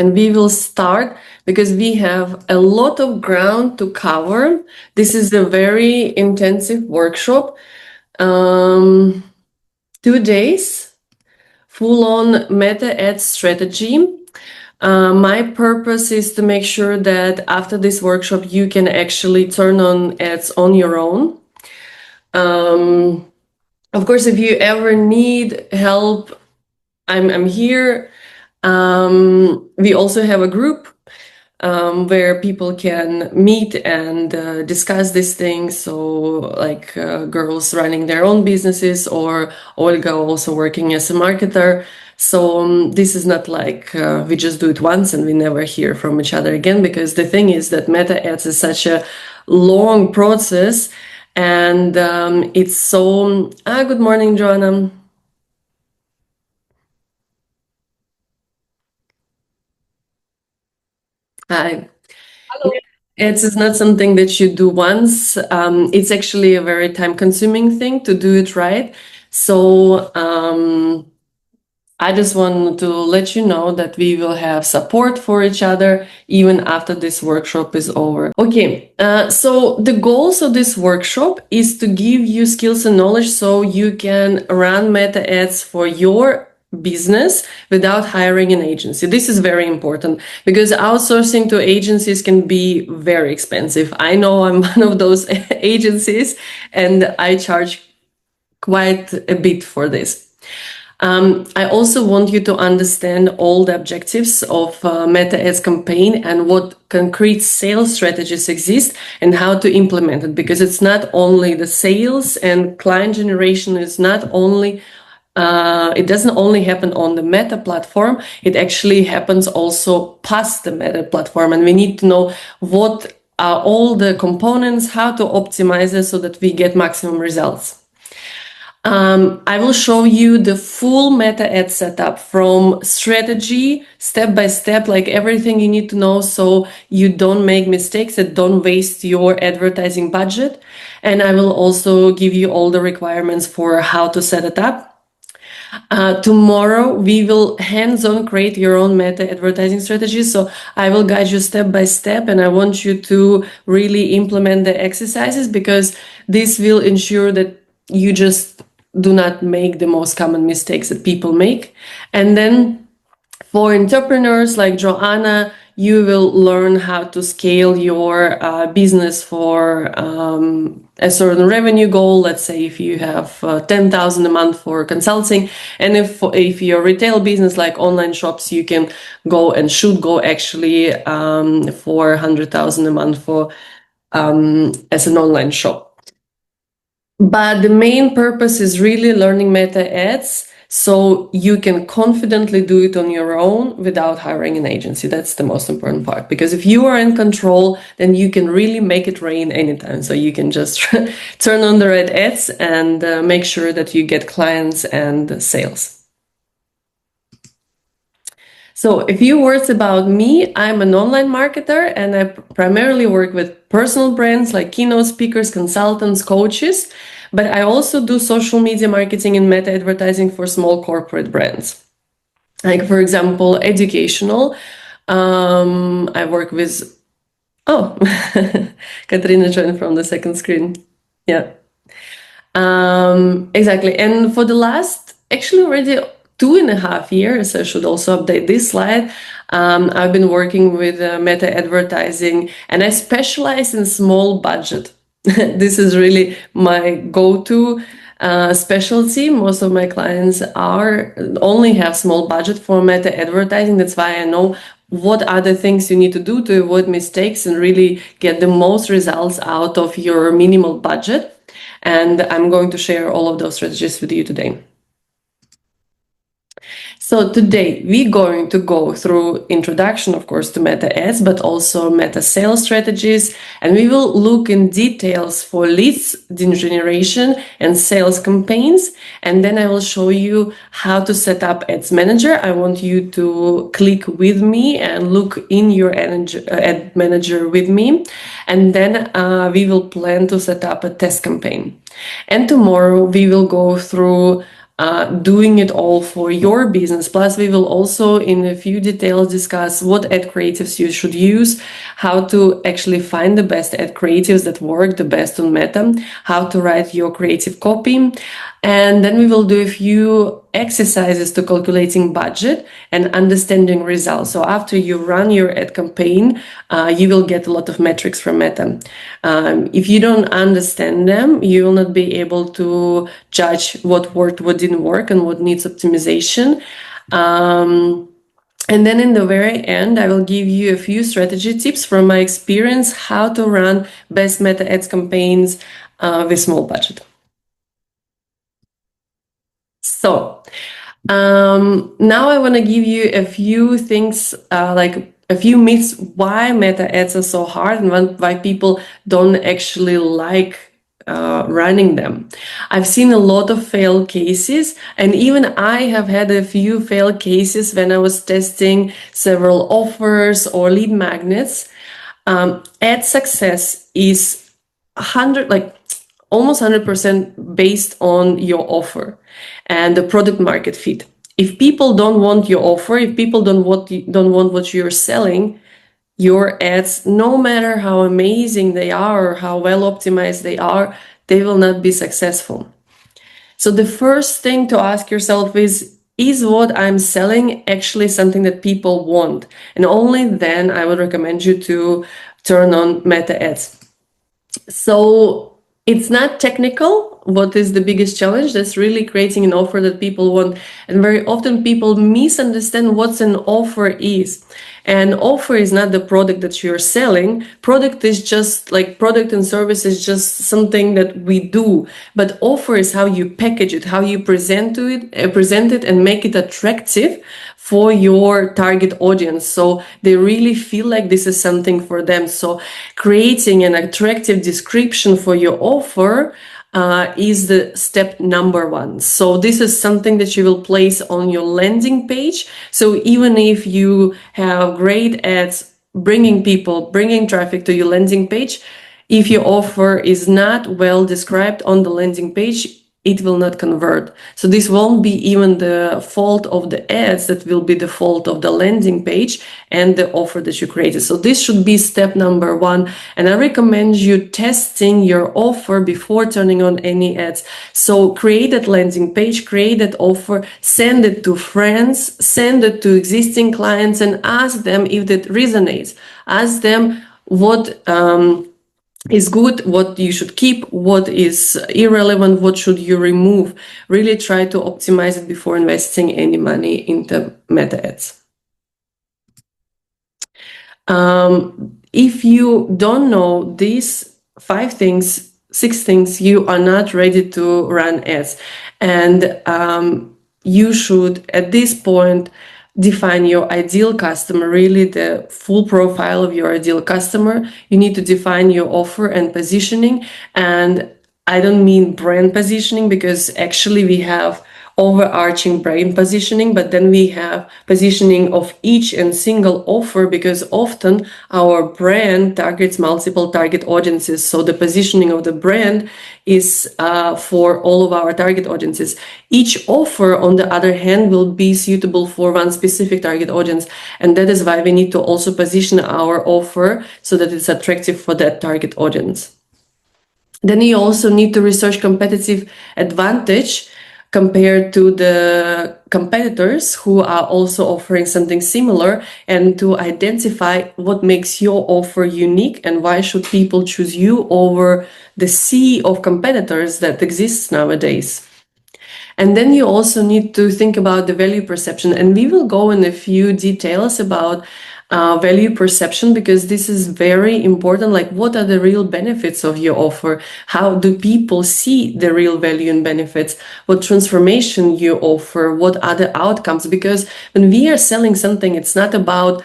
and we will start because we have a lot of ground to cover. This is a very intensive workshop. 2 days, full-on Meta Ads strategy. My purpose is to make sure that after this workshop, you can actually turn on ads on your own. Of course, if you ever need help, I'm here. We also have a group where people can meet and discuss these things. So like girls running their own businesses, or Olga also working as a marketer. So this is not like we just do it once and we never hear from each other again, because the thing is that Meta Ads is such a long process, and it's so... good morning, Joanna. Hi. Hello. It's not something that you do once. It's actually a very time-consuming thing to do it right. So I just want to let you know that we will have support for each other even after this workshop is over. Okay, so the goals of this workshop is to give you skills and knowledge so you can run Meta Ads for your business without hiring an agency. This is very important because outsourcing to agencies can be very expensive. I know I'm one of those agencies and I charge quite a bit for this. I also want you to understand all the objectives of Meta Ads campaign and what concrete sales strategies exist and how to implement it, because it's not only the sales and client generation is not only it doesn't only happen on the Meta platform, it actually happens also past the Meta platform, and we need to know what are all the components, how to optimize it so that we get maximum results. I will show you the full Meta Ad setup from strategy, step by step, like everything you need to know so you don't make mistakes and don't waste your advertising budget. And I will also give you all the requirements for how to set it up. Tomorrow, we will hands-on create your own Meta advertising strategy. So I will guide you step by step, and I want you to really implement the exercises because this will ensure that you just do not make the most common mistakes that people make. And then for entrepreneurs like Joanna, you will learn how to scale your business for a certain revenue goal. Let's say if you have 10,000 a month for consulting, and if you're a retail business like online shops, you can go and should go actually for 100,000 a month for as an online shop. But the main purpose is really learning Meta Ads so you can confidently do it on your own without hiring an agency. That's the most important part, because if you are in control, then you can really make it rain anytime. So you can just turn on the right ads and make sure that you get clients and sales. So a few words about me. I'm an online marketer and I primarily work with personal brands like keynote speakers, consultants, coaches, but I also do social media marketing and Meta advertising for small corporate brands. Like, for example, educational. I work with... Oh, Katrina joined from the second screen. Yeah. Exactly. And for the last, actually already 2.5 years, I should also update this slide. I've been working with Meta advertising, and I specialize in small budget. This is really my go-to specialty. Most of my clients only have small budget for Meta advertising. That's why I know what are the things you need to do to avoid mistakes and really get the most results out of your minimal budget. And I'm going to share all of those strategies with you today. So today we're going to go through introduction, of course, to Meta Ads, but also Meta sales strategies. And we will look in details for leads generation and sales campaigns. And then I will show you how to set up Ads Manager. I want you to click with me and look in your Ad Manager with me. And then we will plan to set up a test campaign. And tomorrow we will go through doing it all for your business. Plus, we will also in a few details discuss what ad creatives you should use, how to actually find the best ad creatives that work the best on Meta, how to write your creative copy. And then we will do a few exercises to calculating budget and understanding results. So after you run your ad campaign, you will get a lot of metrics from Meta. If you don't understand them, you will not be able to judge what worked, what didn't work, and what needs optimization. And then in the very end, I will give you a few strategy tips from my experience, how to run best Meta ads campaigns with small budget. So now I want to give you a few things, like a few myths why Meta ads are so hard and why people don't actually like running them. I've seen a lot of failed cases, and even I have had a few failed cases when I was testing several offers or lead magnets. Ad success is almost 100% based on your offer and the product market fit. If people don't want your offer, if people don't want what you're selling, your ads, no matter how amazing they are or how well optimized they are, they will not be successful. So the first thing to ask yourself is what I'm selling actually something that people want? And only then I would recommend you to turn on Meta ads. So it's not technical. What is the biggest challenge? That's really creating an offer that people want. And very often people misunderstand what an offer is. And offer is not the product that you're selling. Product is just like product and service is just something that we do. But offer is how you package it, how you present it and make it attractive for your target audience. So they really feel like this is something for them. So creating an attractive description for your offer is the step number one. So this is something that you will place on your landing page. So even if you have great ads bringing traffic to your landing page, if your offer is not well described on the landing page, it will not convert. So this won't be even the fault of the ads, that will be the fault of the landing page and the offer that you created. So this should be step number one. And I recommend you testing your offer before turning on any ads. So create that landing page, create that offer, send it to friends, send it to existing clients and ask them if that resonates. Ask them what is good, what you should keep, what is irrelevant, what should you remove. Really try to optimize it before investing any money into Meta ads. If you don't know these 6 things, you are not ready to run ads. And you should, at this point, define your ideal customer, really the full profile of your ideal customer. You need to define your offer and positioning. And I don't mean brand positioning, because actually we have overarching brand positioning, but then we have positioning of each and single offer, because often our brand targets multiple target audiences. So the positioning of the brand is for all of our target audiences. Each offer, on the other hand, will be suitable for one specific target audience. And that is why we need to also position our offer so that it's attractive for that target audience. Then you also need to research competitive advantage compared to the competitors who are also offering something similar, and to identify what makes your offer unique and why should people choose you over the sea of competitors that exists nowadays. And then you also need to think about the value perception, and we will go in a few details about value perception, because this is very important. Like, what are the real benefits of your offer? How do people see the real value and benefits? What transformation you offer? What are the outcomes? Because when we are selling something, it's not about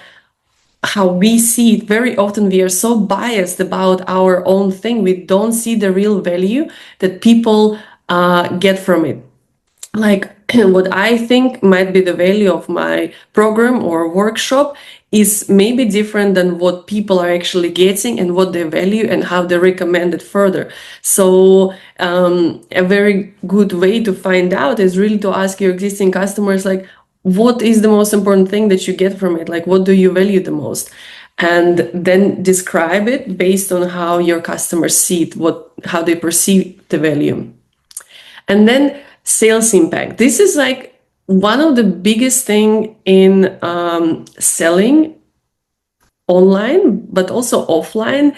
how we see it. Very often we are so biased about our own thing. We don't see the real value that people get from it. Like, what I think might be the value of my program or workshop is maybe different than what people are actually getting and what they value and how they recommend it further. So a very good way to find out is really to ask your existing customers, like, what is the most important thing that you get from it? Like, what do you value the most? And then describe it based on how your customers see it, how they perceive the value. And then sales impact. This is like one of the biggest thing in selling online, but also offline.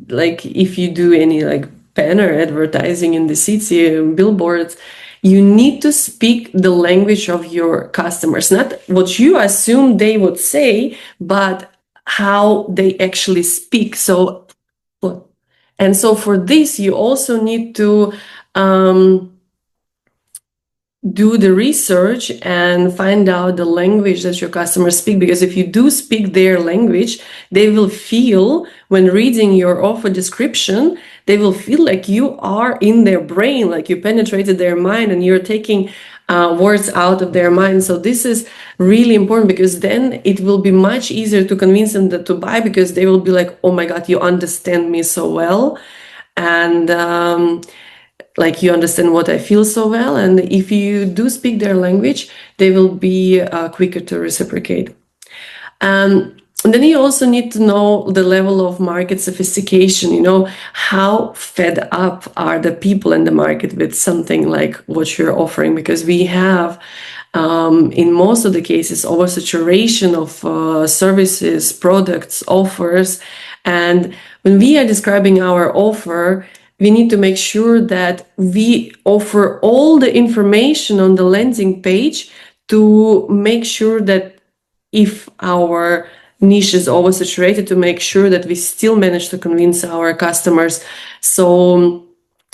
Like if you do any like banner advertising in the city, billboards, you need to speak the language of your customers, not what you assume they would say, but how they actually speak. And so for this, you also need to do the research and find out the language that your customers speak, because if you do speak their language, they will feel, when reading your offer description, they will feel like you are in their brain, like you penetrated their mind and you're taking words out of their mind. So this is really important, because then it will be much easier to convince them to buy, because they will be like, oh my God, you understand me so well. And like you understand what I feel so well. And if you do speak their language, they will be quicker to reciprocate. And then you also need to know the level of market sophistication, how fed up are the people in the market with something like what you're offering, because we have in most of the cases oversaturation of services, products, offers. And when we are describing our offer, we need to make sure that we offer all the information on the landing page to make sure that if our niche is oversaturated, to make sure that we still manage to convince our customers. So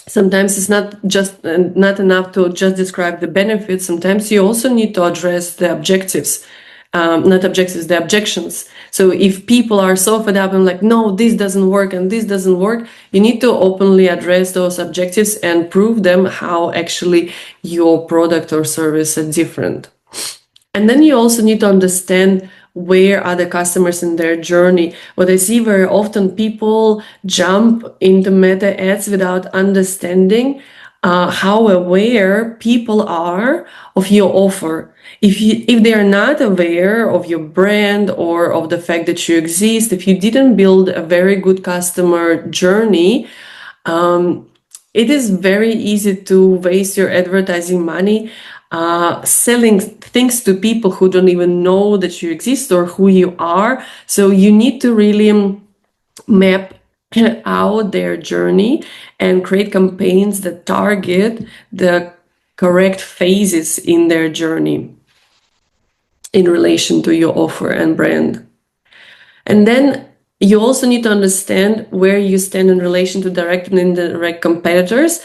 sometimes it's not enough to just describe the benefits. Sometimes you also need to address the objectives. The objections. So if people are so fed up and like, no, this doesn't work and this doesn't work, you need to openly address those objectives and prove them how actually your product or service is different. And then you also need to understand where are the customers in their journey. What I see very often, people jump into Meta ads without understanding how aware people are of your offer. If they are not aware of your brand or of the fact that you exist, if you didn't build a very good customer journey, it is very easy to waste your advertising money selling things to people who don't even know that you exist or who you are. So you need to really map out their journey and create campaigns that target the correct phases in their journey in relation to your offer and brand. And then you also need to understand where you stand in relation to direct and indirect competitors.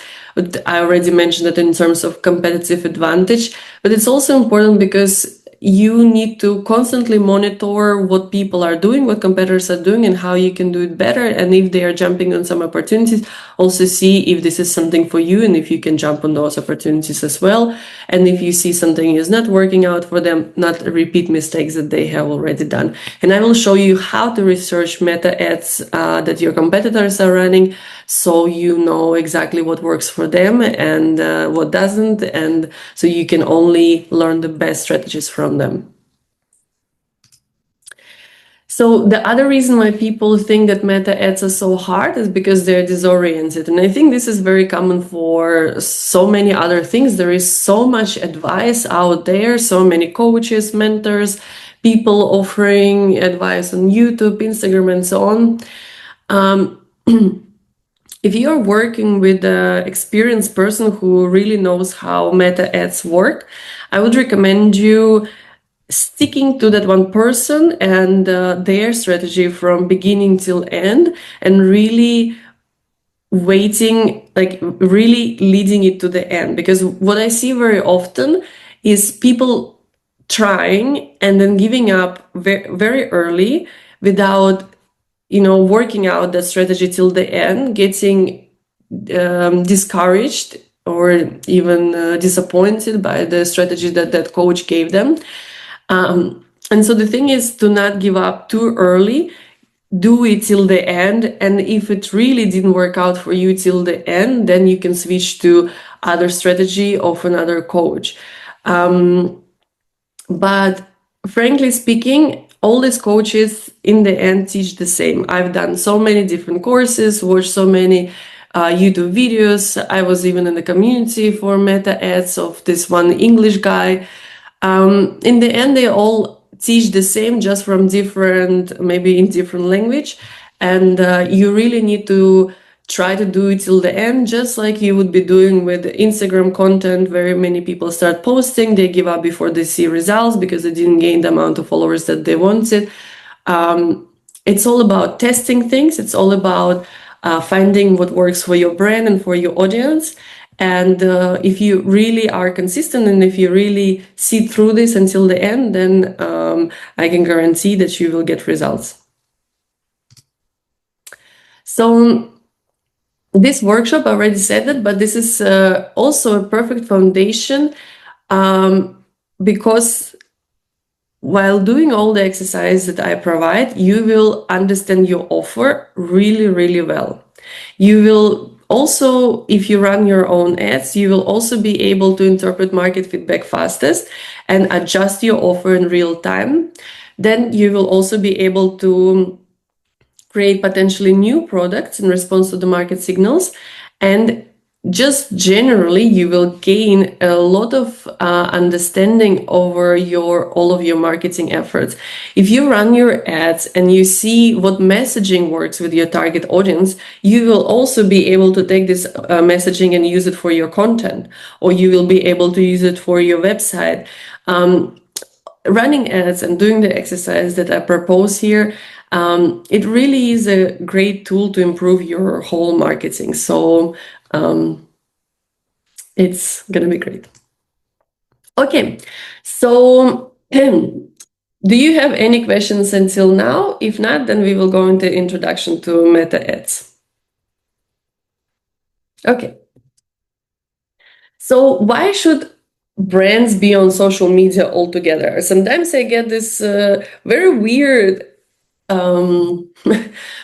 I already mentioned that in terms of competitive advantage, but it's also important because you need to constantly monitor what people are doing, what competitors are doing, and how you can do it better. And if they are jumping on some opportunities, also see if this is something for you and if you can jump on those opportunities as well. And if you see something is not working out for them, not repeat mistakes that they have already done. And I will show you how to research Meta ads that your competitors are running, so you know exactly what works for them and what doesn't, and so you can only learn the best strategies from them. So the other reason why people think that Meta ads are so hard is because they're disoriented. And I think this is very common for so many other things. There is so much advice out there, so many coaches, mentors, people offering advice on YouTube, Instagram, and so on. If you're working with an experienced person who really knows how Meta ads work, I would recommend you sticking to that one person and their strategy from beginning till end, and really waiting, like really leading it to the end. Because what I see very often is people trying and then giving up very, very early without working out that strategy till the end, getting discouraged or even disappointed by the strategy that that coach gave them. And so the thing is to not give up too early. Do it till the end, and if it really didn't work out for you till the end, then you can switch to other strategy of another coach. But frankly speaking, all these coaches in the end teach the same. I've done so many different courses, watched so many YouTube videos. I was even in the community for meta ads of this one English guy. In the end, they all teach the same, just from different, maybe in different language. And you really need to try to do it till the end, just like you would be doing with Instagram content. Very many people start posting, they give up before they see results because they didn't gain the amount of followers that they wanted. It's all about testing things. It's all about finding what works for your brand and for your audience. And if you really are consistent and if you really see through this until the end, then I can guarantee that you will get results. So this workshop, I already said it, but this is also a perfect foundation because while doing all the exercise that I provide, you will understand your offer really, really well. You will also, if you run your own ads, you will also be able to interpret market feedback fastest and adjust your offer in real time. Then you will also be able to create potentially new products in response to the market signals. And just generally, you will gain a lot of understanding over all of your marketing efforts. If you run your ads and you see what messaging works with your target audience, you will also be able to take this messaging and use it for your content, or you will be able to use it for your website. Running ads and doing the exercise that I propose here, it really is a great tool to improve your whole marketing. So it's gonna be great. Okay, so do you have any questions until now? If not, then we will go into introduction to meta ads. Okay. So why should brands be on social media altogether? Sometimes I get this very weird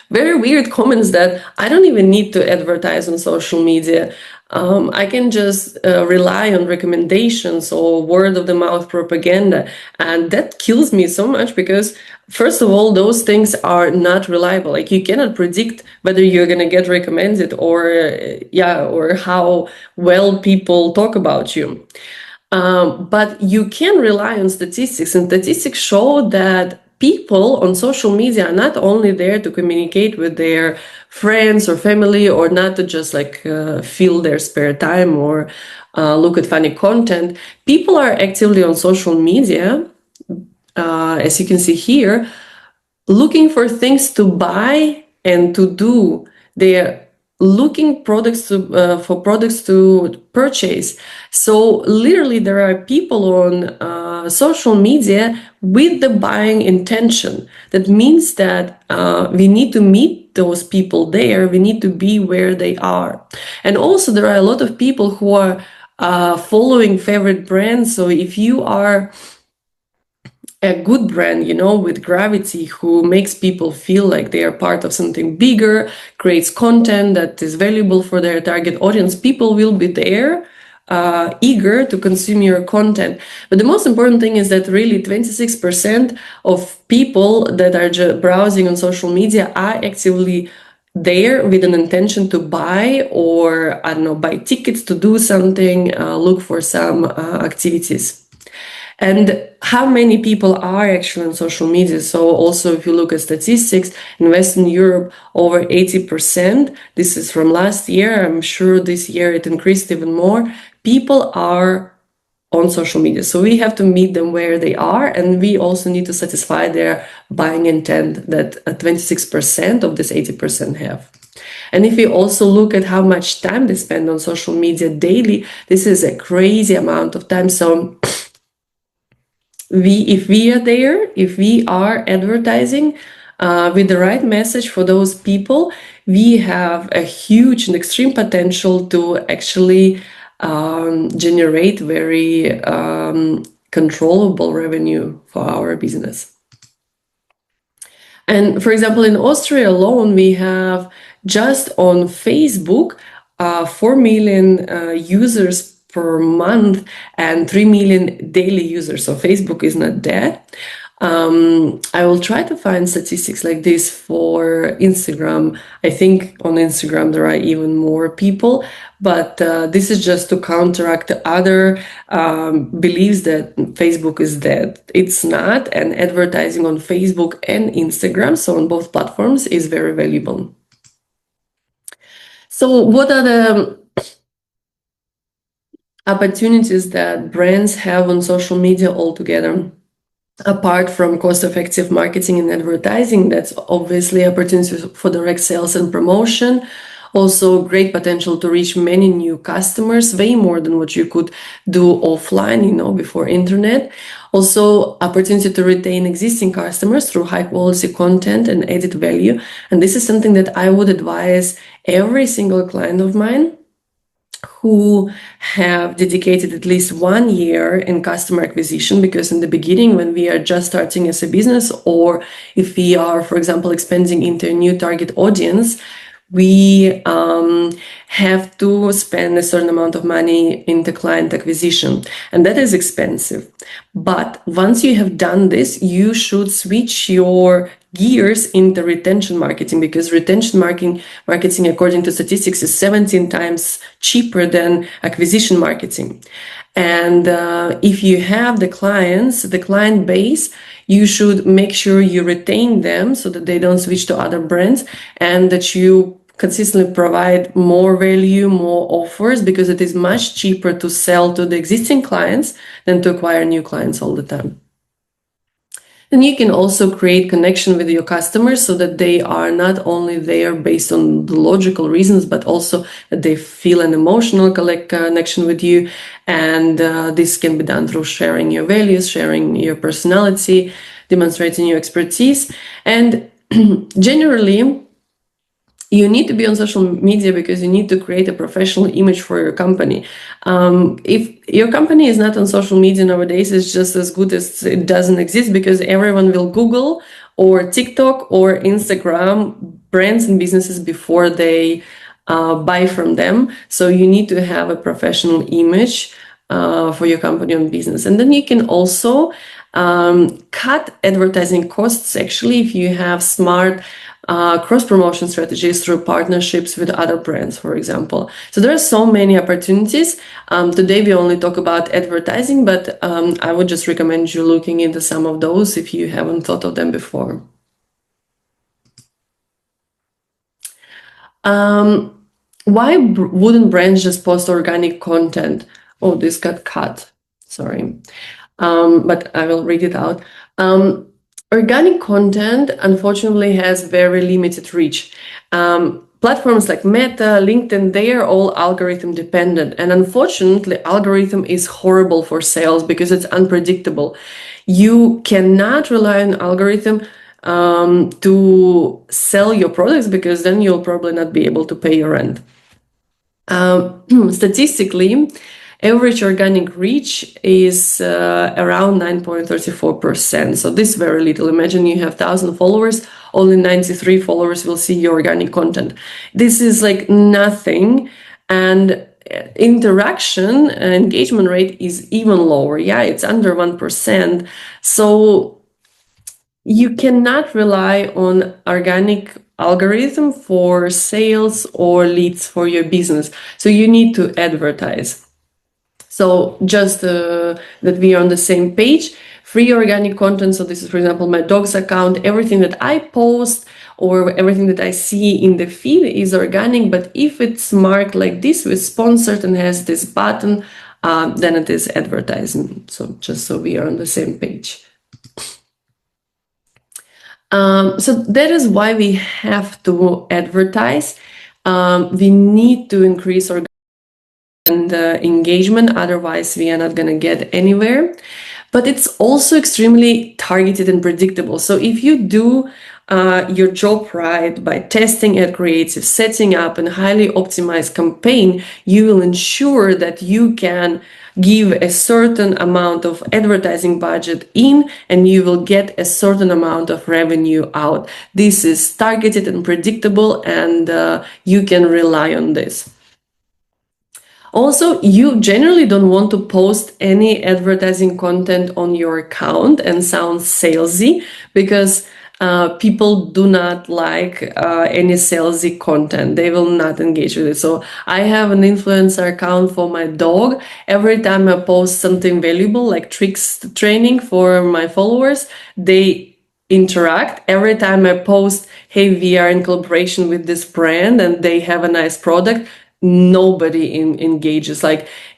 very weird comments that I don't even need to advertise on social media. I can just rely on recommendations or word of the mouth propaganda. And that kills me so much because, first of all, those things are not reliable. Like, you cannot predict whether you're going to get recommended or how well people talk about you. But you can rely on statistics, and statistics show that people on social media are not only there to communicate with their friends or family, or not to just fill their spare time or look at funny content. People are actively on social media, as you can see here, looking for things to buy and to do. They're looking for products to purchase. So literally there are people on social media with the buying intention. That means that we need to meet those people there. We need to be where they are. And also there are a lot of people who are following favorite brands. So if you are a good brand, with gravity, who makes people feel like they are part of something bigger, creates content that is valuable for their target audience, people will be there, eager to consume your content. But the most important thing is that really 26% of people that are browsing on social media are actively there with an intention to buy, or buy tickets to do something, look for some activities. And how many people are actually on social media? So also, if you look at statistics, in Western Europe, over 80%, this is from last year, I'm sure this year it increased even more, people are on social media. So we have to meet them where they are, and we also need to satisfy their buying intent that 26% of this 80% have. And if we also look at how much time they spend on social media daily, this is a crazy amount of time. So if we are there, if we are advertising with the right message for those people, we have a huge and extreme potential to actually generate very controllable revenue for our business. And for example, in Austria alone, we have just on Facebook 4 million users per month and 3 million daily users. So Facebook is not dead. I will try to find statistics like this for Instagram. I think on Instagram there are even more people, but this is just to counteract the other beliefs that Facebook is dead. It's not, and advertising on Facebook and Instagram, so on both platforms, is very valuable. So what are the opportunities that brands have on social media altogether? Apart from cost-effective marketing and advertising, that's obviously opportunities for direct sales and promotion. Also great potential to reach many new customers, way more than what you could do offline, before internet. Also opportunity to retain existing customers through high quality content and added value. And this is something that I would advise every single client of mine who have dedicated at least 1 year in customer acquisition, because in the beginning, when we are just starting as a business, or if we are, for example, expanding into a new target audience, we have to spend a certain amount of money in the client acquisition, and that is expensive. But once you have done this, you should switch your gears in the retention marketing, because retention marketing, according to statistics, is 17 times cheaper than acquisition marketing. And if you have the clients, the client base, you should make sure you retain them so that they don't switch to other brands, and that you consistently provide more value, more offers, because it is much cheaper to sell to the existing clients than to acquire new clients all the time. And you can also create connection with your customers so that they are not only there based on the logical reasons, but also that they feel an emotional connection with you. And this can be done through sharing your values, sharing your personality, demonstrating your expertise. And generally, you need to be on social media because you need to create a professional image for your company. If your company is not on social media nowadays, it's just as good as it doesn't exist, because everyone will Google or TikTok or Instagram brands and businesses before they buy from them. So you need to have a professional image for your company and business. And then you can also cut advertising costs, actually, if you have smart cross-promotion strategies through partnerships with other brands, for example. So there are so many opportunities. Today we only talk about advertising, but I would just recommend you looking into some of those if you haven't thought of them before. Why wouldn't brands just post organic content? Oh, this got cut. Sorry. But I will read it out. Organic content, unfortunately, has very limited reach. Platforms like Meta, LinkedIn, they are all algorithm dependent. And unfortunately, algorithm is horrible for sales because it's unpredictable. You cannot rely on algorithm to sell your products, because then you'll probably not be able to pay your rent. Statistically, average organic reach is around 9.34%. So this is very little. Imagine you have 1,000 followers, only 93 followers will see your organic content. This is like nothing. And interaction and engagement rate is even lower. Yeah, it's under 1%. So you cannot rely on organic algorithm for sales or leads for your business. So you need to advertise. So just that we are on the same page, free organic content. So this is, for example, my dog's account. Everything that I post or everything that I see in the feed is organic. But if it's marked like this with sponsored and has this button, then it is advertising. So just so we are on the same page. So that is why we have to advertise. We need to increase our engagement, otherwise we are not going to get anywhere. But it's also extremely targeted and predictable. So if you do your job right by testing ad creative, setting up a highly optimized campaign, you will ensure that you can give a certain amount of advertising budget in and you will get a certain amount of revenue out. This is targeted and predictable, and you can rely on this. Also, you generally don't want to post any advertising content on your account and sound salesy, because people do not like any salesy content. They will not engage with it. So I have an influencer account for my dog. Every time I post something valuable, like tricks training for my followers, they interact. Every time I post, hey, we are in collaboration with this brand and they have a nice product, nobody engages.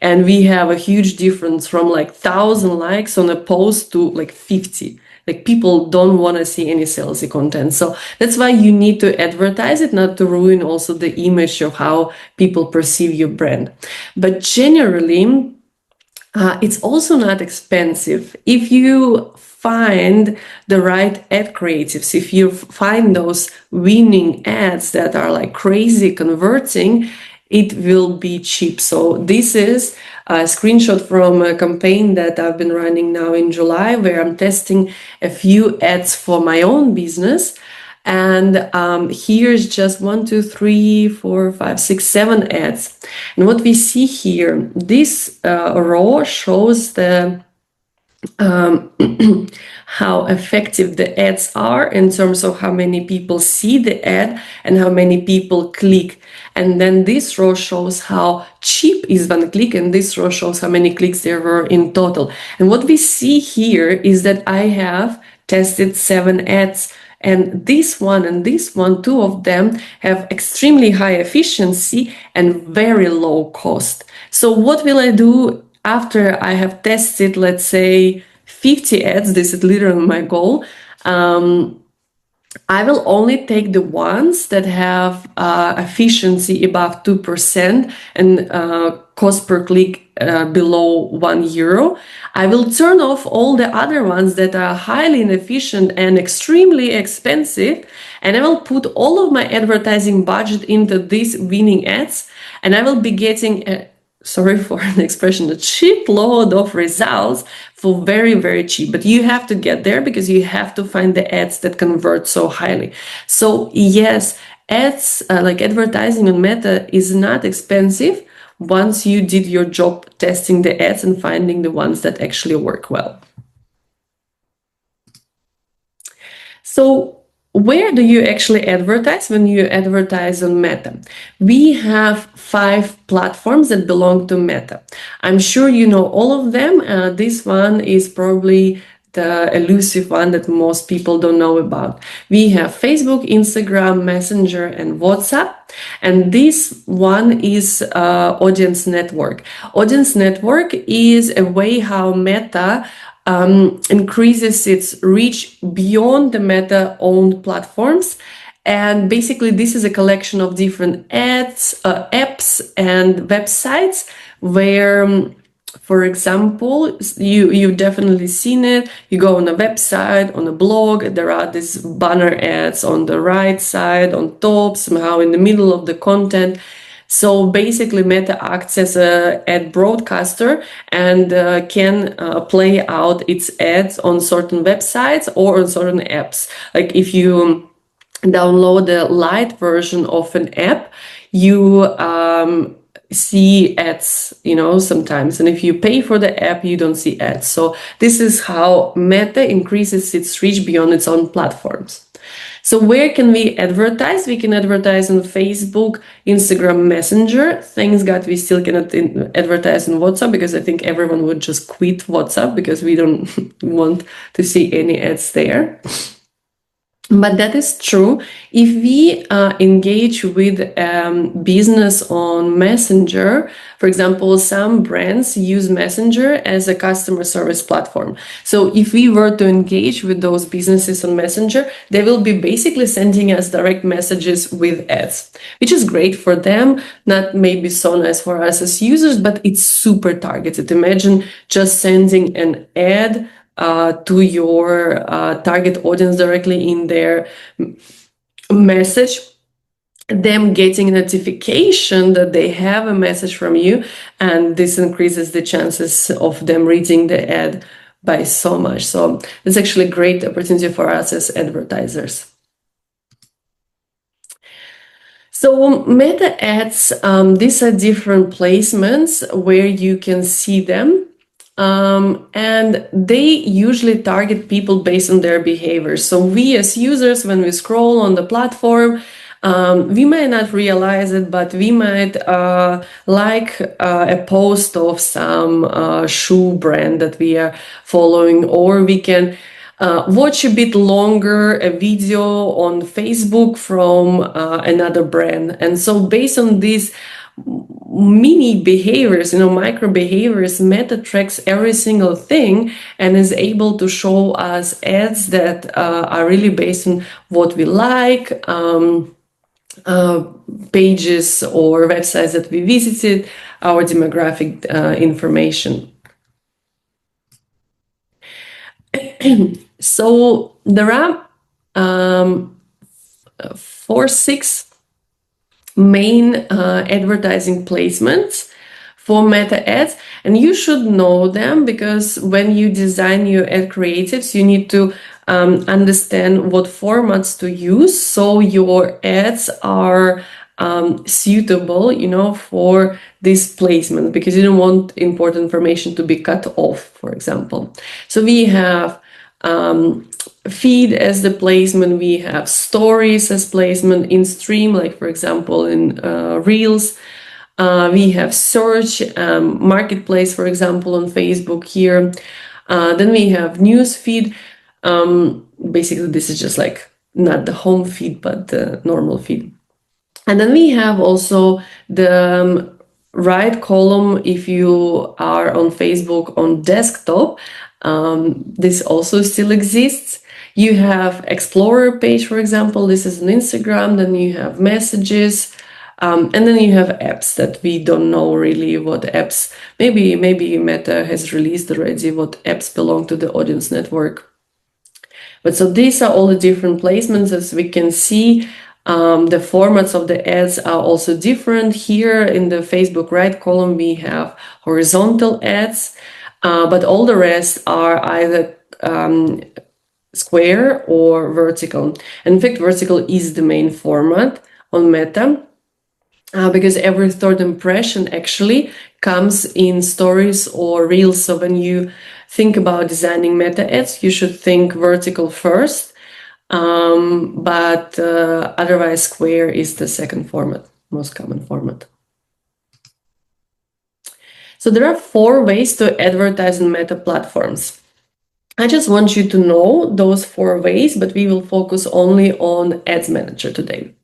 And we have a huge difference from 1,000 likes on a post to 50. People don't want to see any salesy content. So that's why you need to advertise it, not to ruin also the image of how people perceive your brand. But generally, it's also not expensive. If you find the right ad creatives, if you find those winning ads that are crazy converting, it will be cheap. So this is a screenshot from a campaign that I've been running now in July, where I'm testing a few ads for my own business. And here's just 1, 2, 3, 4, 5, 6, 7 ads. And what we see here, this row shows the how effective the ads are in terms of how many people see the ad and how many people click. And then this row shows how cheap is one click, and this row shows how many clicks there were in total. And what we see here is that I have tested 7 ads, and this one and this one, 2 of them have extremely high efficiency and very low cost. So what will I do after I have tested, let's say, 50 ads? This is literally my goal. I will only take the ones that have efficiency above 2% and cost per click below €1. I will turn off all the other ones that are highly inefficient and extremely expensive, and I will put all of my advertising budget into these winning ads, and I will be getting sorry for the expression, a cheap load of results for very, very cheap. But you have to get there because you have to find the ads that convert so highly. So yes, ads like advertising on Meta is not expensive once you did your job testing the ads and finding the ones that actually work well. So where do you actually advertise when you advertise on Meta? We have 5 platforms that belong to Meta. I'm sure you know all of them. This one is probably the elusive one that most people don't know about. We have Facebook, Instagram, Messenger, and WhatsApp. And this one is Audience Network. Audience Network is a way how Meta increases its reach beyond the Meta-owned platforms. And basically, this is a collection of different ads, apps, and websites where, for example, you've definitely seen it. You go on a website, on a blog, there are these banner ads on the right side, on top, somehow in the middle of the content. So basically, Meta acts as an ad broadcaster and can play out its ads on certain websites or on certain apps. Like if you download the light version of an app, you see ads, sometimes. And if you pay for the app, you don't see ads. So this is how Meta increases its reach beyond its own platforms. So where can we advertise? We can advertise on Facebook, Instagram, Messenger. Thanks God we still cannot advertise on WhatsApp, because I think everyone would just quit WhatsApp because we don't want to see any ads there. But that is true. If we engage with business on Messenger, for example, some brands use Messenger as a customer service platform. So if we were to engage with those businesses on Messenger, they will be basically sending us direct messages with ads, which is great for them, not maybe so nice for us as users, but it's super targeted. Imagine just sending an ad to your target audience directly in their message, them getting a notification that they have a message from you, and this increases the chances of them reading the ad by so much. So it's actually a great opportunity for us as advertisers. So meta ads, these are different placements where you can see them. And they usually target people based on their behavior. So we as users, when we scroll on the platform, we might not realize it, but we might like a post of some shoe brand that we are following, or we can watch a bit longer a video on Facebook from another brand. And so based on these mini behaviors, micro behaviors, Meta tracks every single thing and is able to show us ads that are really based on what we like, pages or websites that we visited, our demographic information. So there are 6 main advertising placements for Meta ads, and you should know them, because when you design your ad creatives, you need to understand what formats to use so your ads are suitable, for this placement, because you don't want important information to be cut off, for example. So we have feed as the placement, we have stories as placement in stream, like for example in Reels. We have search, marketplace, for example, on Facebook here. Then we have news feed. Basically, this is just like not the home feed, but the normal feed. And then we have also the right column if you are on Facebook on desktop. This also still exists. You have Explorer page, for example. This is on Instagram. Then you have messages. And then you have apps that we don't know really what apps. Maybe Meta has released already what apps belong to the audience network. But so these are all the different placements. As we can see, the formats of the ads are also different. Here in the Facebook right column, we have horizontal ads, but all the rest are either square or vertical. In fact, vertical is the main format on Meta, because every third impression actually comes in stories or reels. So when you think about designing Meta ads, you should think vertical first. But otherwise, square is the second format, most common format. So there are 4 ways to advertise on Meta platforms. I just want you to know those 4 ways, but we will focus only on Ads Manager today.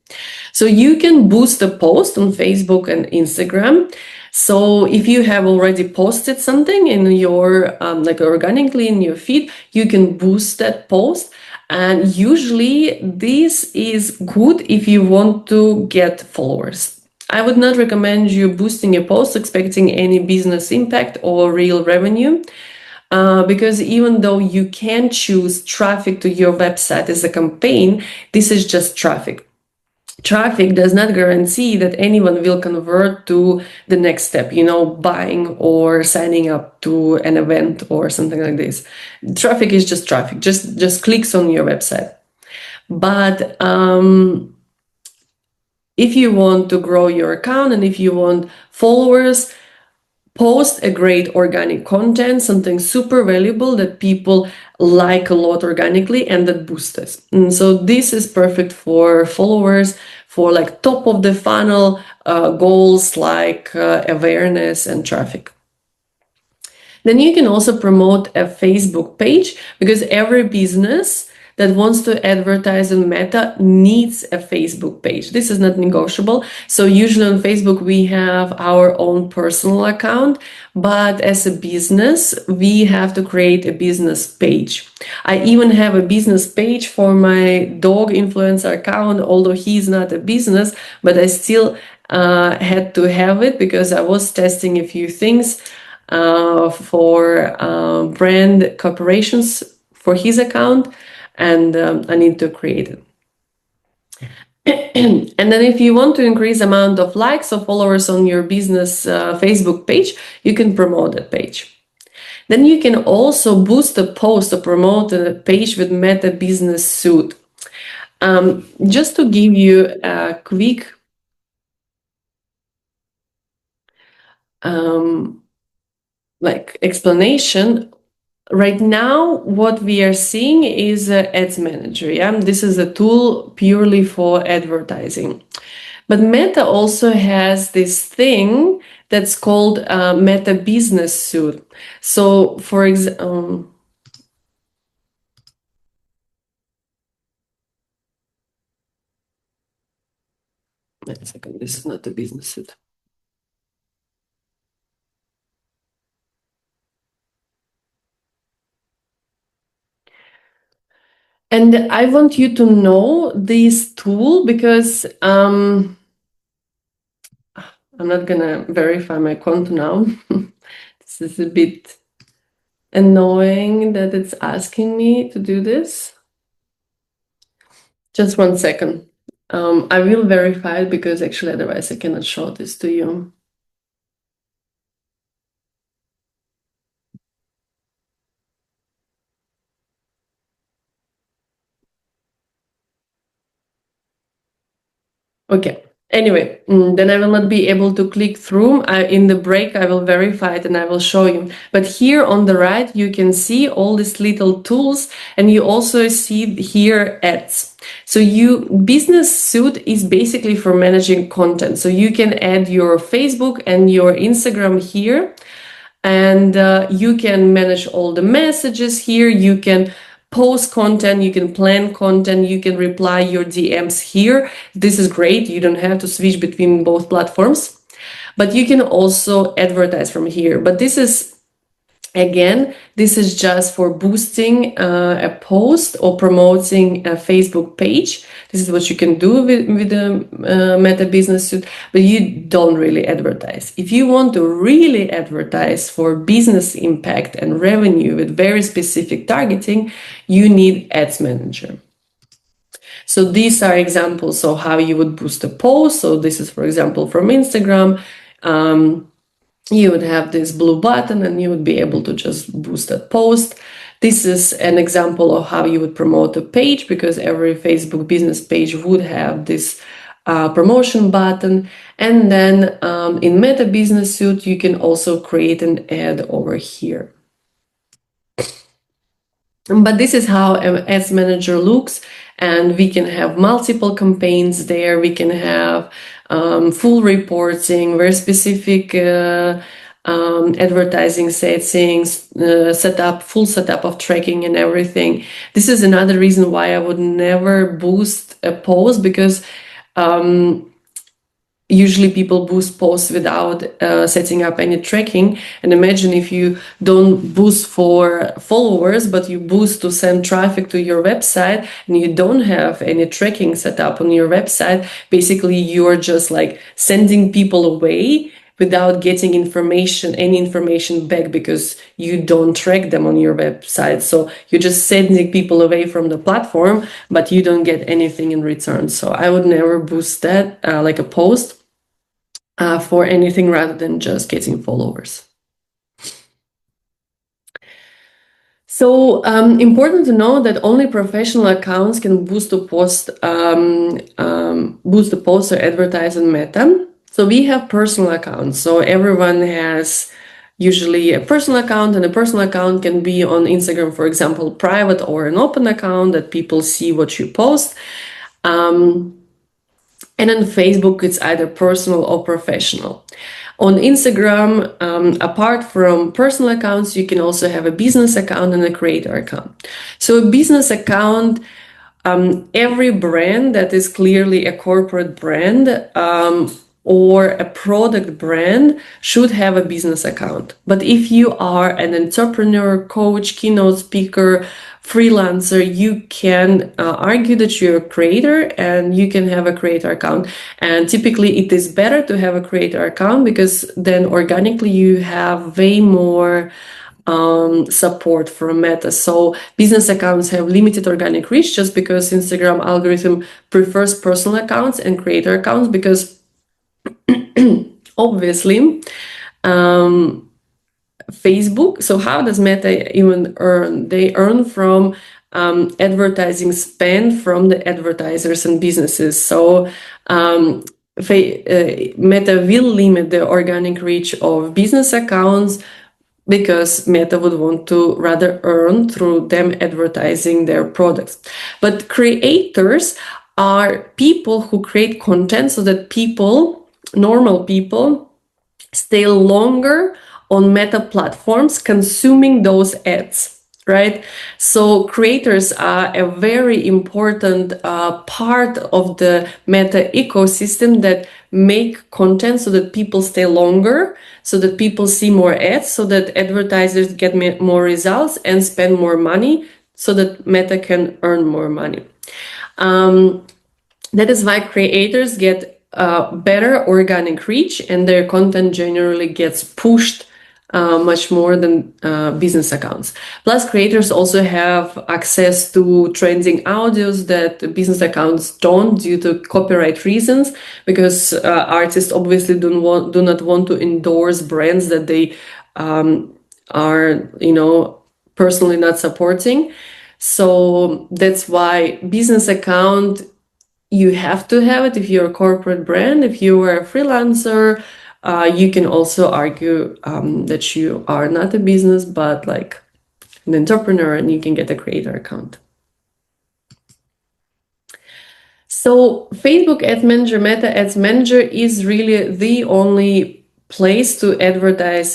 So you can boost a post on Facebook and Instagram. So if you have already posted something in your, like organically in your feed, you can boost that post. And usually this is good if you want to get followers. I would not recommend you boosting a post expecting any business impact or real revenue. Because even though you can choose traffic to your website as a campaign, this is just traffic. Traffic does not guarantee that anyone will convert to the next step, buying or signing up to an event or something like this. Traffic is just traffic, just clicks on your website. But if you want to grow your account and if you want followers, post a great organic content, something super valuable that people like a lot organically and that boosts us. And so this is perfect for followers, for like top of the funnel goals like awareness and traffic. Then you can also promote a Facebook page, because every business that wants to advertise on Meta needs a Facebook page. This is not negotiable. So usually on Facebook, we have our own personal account, but as a business, we have to create a business page. I even have a business page for my dog influencer account, although he's not a business, but I still had to have it because I was testing a few things for brand corporations for his account, and I need to create it. And then if you want to increase amount of likes or followers on your business Facebook page, you can promote that page. Then you can also boost a post or promote a page with Meta Business Suite. Just to give you a quick explanation, right now what we are seeing is Ads Manager. This is a tool purely for advertising. But Meta also has this thing that's called Meta Business Suite. So for example, wait a second, this is not the business suite. And I want you to know this tool because I'm not gonna verify my account now. This is a bit annoying that it's asking me to do this. Just 1 second. I will verify it because actually otherwise I cannot show this to you. Okay. Anyway, then I will not be able to click through. In the break, I will verify it and I will show you. But here on the right, you can see all these little tools, and you also see here ads. So Business Suite is basically for managing content. So you can add your Facebook and your Instagram here, and you can manage all the messages here. You can post content, you can plan content, you can reply your DMs here. This is great. You don't have to switch between both platforms, but you can also advertise from here. But this is just for boosting a post or promoting a Facebook page. This is what you can do with the Meta Business Suite, but you don't really advertise. If you want to really advertise for business impact and revenue with very specific targeting, you need Ads Manager. So these are examples of how you would boost a post. So this is, for example, from Instagram. You would have this blue button and you would be able to just boost that post. This is an example of how you would promote a page, because every Facebook business page would have this promotion button. And then in Meta Business Suite, you can also create an ad over here. But this is how Ads Manager looks, and we can have multiple campaigns there. We can have full reporting, very specific advertising settings, full setup of tracking and everything. This is another reason why I would never boost a post, because usually people boost posts without setting up any tracking. And imagine if you don't boost for followers, but you boost to send traffic to your website, and you don't have any tracking set up on your website. Basically, you're just like sending people away without getting any information back, because you don't track them on your website. So you're just sending people away from the platform, but you don't get anything in return. So I would never boost that like a post for anything rather than just getting followers. So important to know that only professional accounts can boost the post or advertise on Meta. So we have personal accounts. So everyone has usually a personal account, and a personal account can be on Instagram, for example, private or an open account that people see what you post. And on Facebook, it's either personal or professional. On Instagram, apart from personal accounts, you can also have a business account and a creator account. So a business account, every brand that is clearly a corporate brand or a product brand should have a business account. But if you are an entrepreneur, coach, keynote speaker, freelancer, you can argue that you're a creator and you can have a creator account. And typically it is better to have a creator account because then organically you have way more support from Meta. So business accounts have limited organic reach just because Instagram algorithm prefers personal accounts and creator accounts because obviously Facebook. So how does Meta even earn? They earn from advertising spend from the advertisers and businesses. So Meta will limit the organic reach of business accounts because Meta would want to rather earn through them advertising their products. But creators are people who create content so that people, normal people, stay longer on Meta platforms consuming those ads. Right? So creators are a very important part of the Meta ecosystem that make content so that people stay longer, so that people see more ads, so that advertisers get more results and spend more money, so that Meta can earn more money. That is why creators get better organic reach and their content generally gets pushed much more than business accounts. Plus, creators also have access to trending audios that business accounts don't due to copyright reasons, because artists obviously do not want to endorse brands that they are, personally not supporting. So that's why business account, you have to have it if you're a corporate brand. If you are a freelancer, you can also argue that you are not a business, but like an entrepreneur, and you can get a creator account. So Facebook Ads Manager, Meta Ads Manager is really the only place to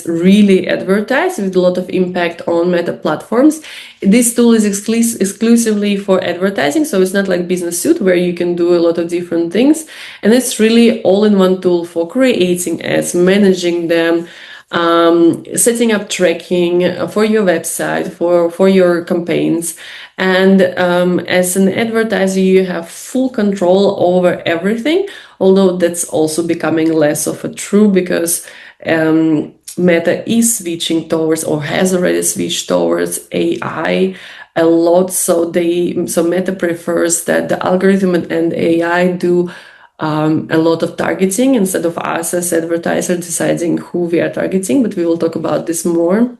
really advertise with a lot of impact on Meta platforms. This tool is exclusively for advertising, so it's not like Business Suite where you can do a lot of different things. And it's really all-in-one tool for creating ads, managing them, setting up tracking for your website, for your campaigns. And as an advertiser, you have full control over everything, although that's also becoming less of a true because Meta is switching towards, or has already switched towards, AI a lot. So Meta prefers that the algorithm and AI do a lot of targeting instead of us as advertisers deciding who we are targeting, but we will talk about this more.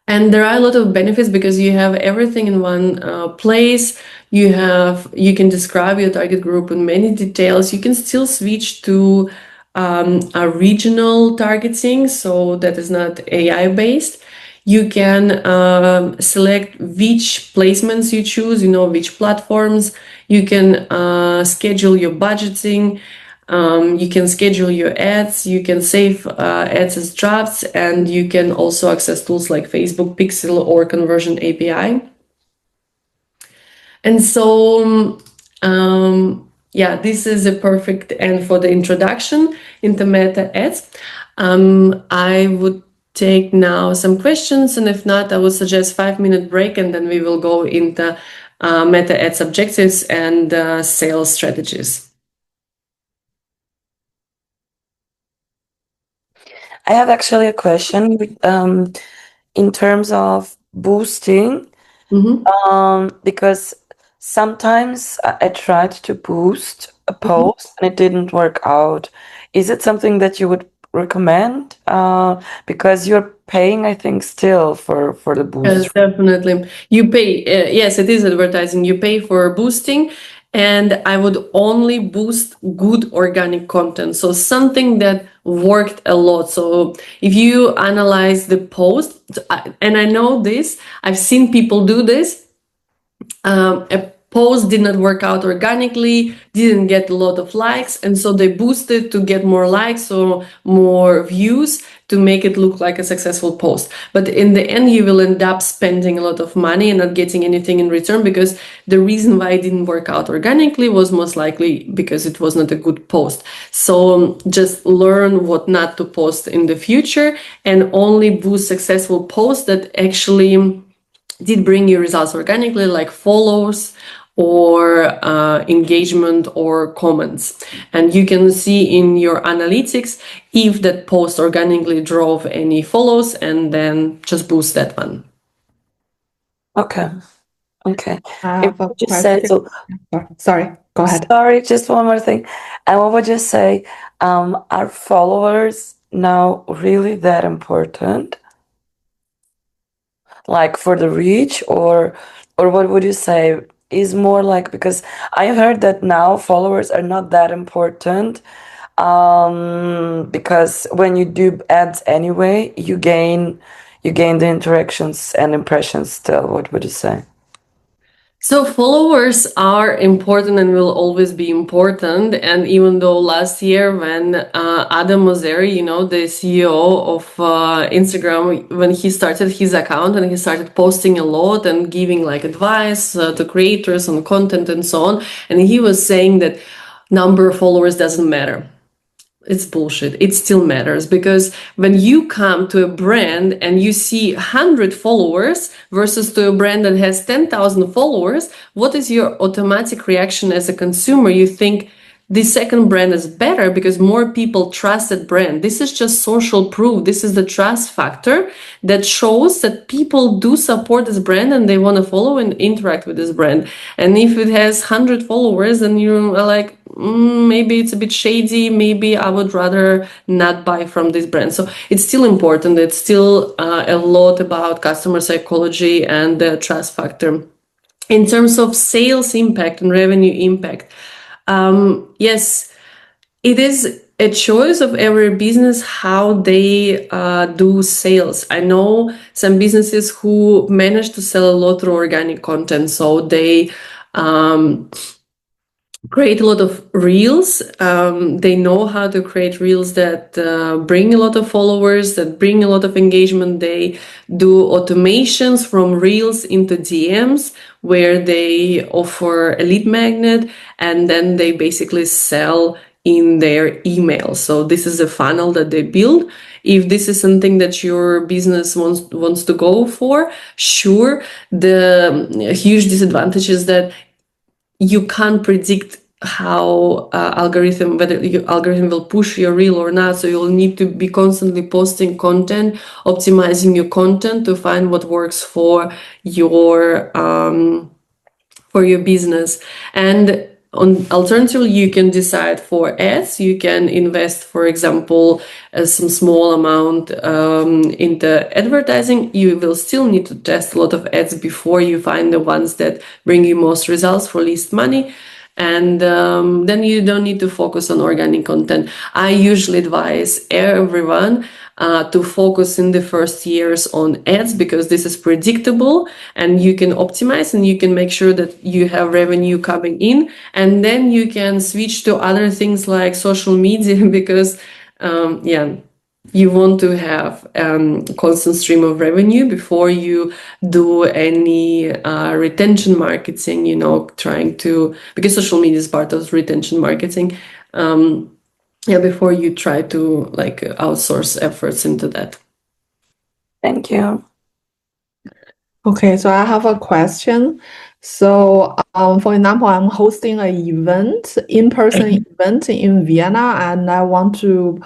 And there are a lot of benefits because you have everything in one place. You can describe your target group in many details. You can still switch to a regional targeting, so that is not AI based. You can select which placements you choose, which platforms. You can schedule your budgeting. You can schedule your ads, you can save ads as drafts, and you can also access tools like Facebook Pixel or Conversion API. And so, this is a perfect end for the introduction into Meta Ads. I would take now some questions, and if not, I would suggest 5-minute break, and then we will go into Meta Ads objectives and sales strategies. I have actually a question in terms of boosting, because sometimes I tried to boost a post and it didn't work out. Is it something that you would recommend? Because you're paying, I think, still for the boost. Yes, definitely. You pay, yes, it is advertising. You pay for boosting, and I would only boost good organic content. So something that worked a lot. So if you analyze the post, and I know this, I've seen people do this. A post did not work out organically, didn't get a lot of likes, and so they boosted to get more likes or more views to make it look like a successful post. But in the end, you will end up spending a lot of money and not getting anything in return, because the reason why it didn't work out organically was most likely because it was not a good post. So just learn what not to post in the future, and only boost successful posts that actually did bring you results organically, like follows or engagement or comments. And you can see in your analytics if that post organically drove any follows, and then just boost that one. Okay. Okay. I If have a we just say, question. Sorry, go ahead. sorry, just one more thing. And what would you say, are followers now really that important? Like for the reach, or what would you say is more like, because I heard that now followers are not that important, because when you do ads anyway, you gain the interactions and impressions still. What would you say? So followers are important and will always be important. And even though last year when Adam Mosseri, the CEO of Instagram, when he started his account and he started posting a lot and giving like advice to creators on content and so on, and he was saying that number of followers doesn't matter. It's bullshit. It still matters, because when you come to a brand and you see 100 followers versus to a brand that has 10,000 followers, what is your automatic reaction as a consumer? You think the second brand is better because more people trust that brand. This is just social proof. This is the trust factor that shows that people do support this brand and they want to follow and interact with this brand. And if it has 100 followers, then you are like, maybe it's a bit shady, maybe I would rather not buy from this brand. So it's still important. It's still a lot about customer psychology and the trust factor. In terms of sales impact and revenue impact, yes, it is a choice of every business how they do sales. I know some businesses who manage to sell a lot through organic content, so they create a lot of reels. They know how to create reels that bring a lot of followers, that bring a lot of engagement. They do automations from reels into DMs, where they offer a lead magnet, and then they basically sell in their email. So this is a funnel that they build. If this is something that your business wants to go for, sure. The huge disadvantage is that you can't predict how whether your algorithm will push your reel or not. So you'll need to be constantly posting content, optimizing your content to find what works for your business. And alternatively, you can decide for ads. You can invest, for example, some small amount into advertising. You will still need to test a lot of ads before you find the ones that bring you most results for least money. And then you don't need to focus on organic content. I usually advise everyone to focus in the first years on ads, because this is predictable and you can optimize and you can make sure that you have revenue coming in, and then you can switch to other things like social media because you want to have constant stream of revenue before you do any retention marketing, because social media is part of retention marketing. Before you try to outsource efforts into that. Thank you. Okay, so I have a question. So, for example, I'm hosting an event, in-person event in Vienna, and I want to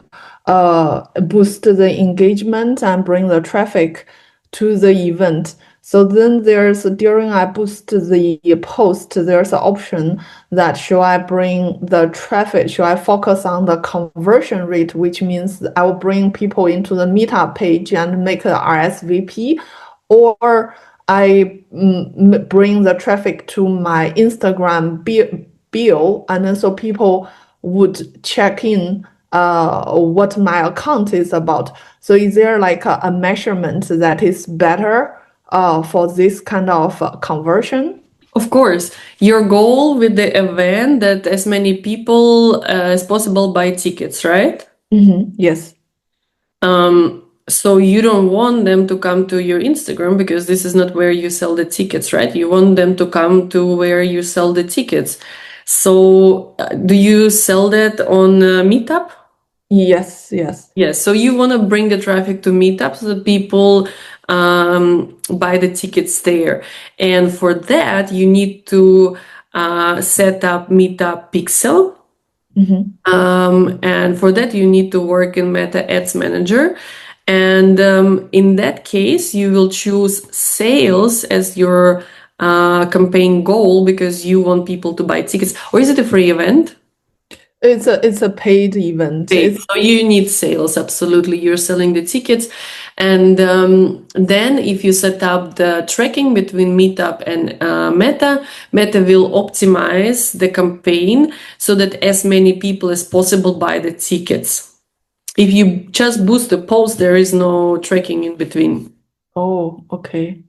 boost the engagement and bring the traffic to the event. So then during I boost the post, there's an option that should I bring the traffic, should I focus on the conversion rate, which means I will bring people into the meetup page and make a RSVP, or I bring the traffic to my Instagram bio, and then so people would check in what my account is about. So is there like a measurement that is better for this kind of conversion? Of course, your goal with the event that as many people as possible buy tickets, right? Yes. So you don't want them to come to your Instagram because this is not where you sell the tickets, right? You want them to come to where you sell the tickets. So do you sell that on Meetup? Yes. Yes. So you want to bring the traffic to Meetup so that people buy the tickets there. And for that, you need to set up Meetup Pixel. And for that, you need to work in Meta Ads Manager. And in that case, you will choose sales as your campaign goal because you want people to buy tickets. Or is it a free event? It's a paid event. So you need sales, absolutely. You're selling the tickets. And then if you set up the tracking between Meetup and Meta will optimize the campaign so that as many people as possible buy the tickets. If you just boost the post, there is no tracking in between. Oh, okay.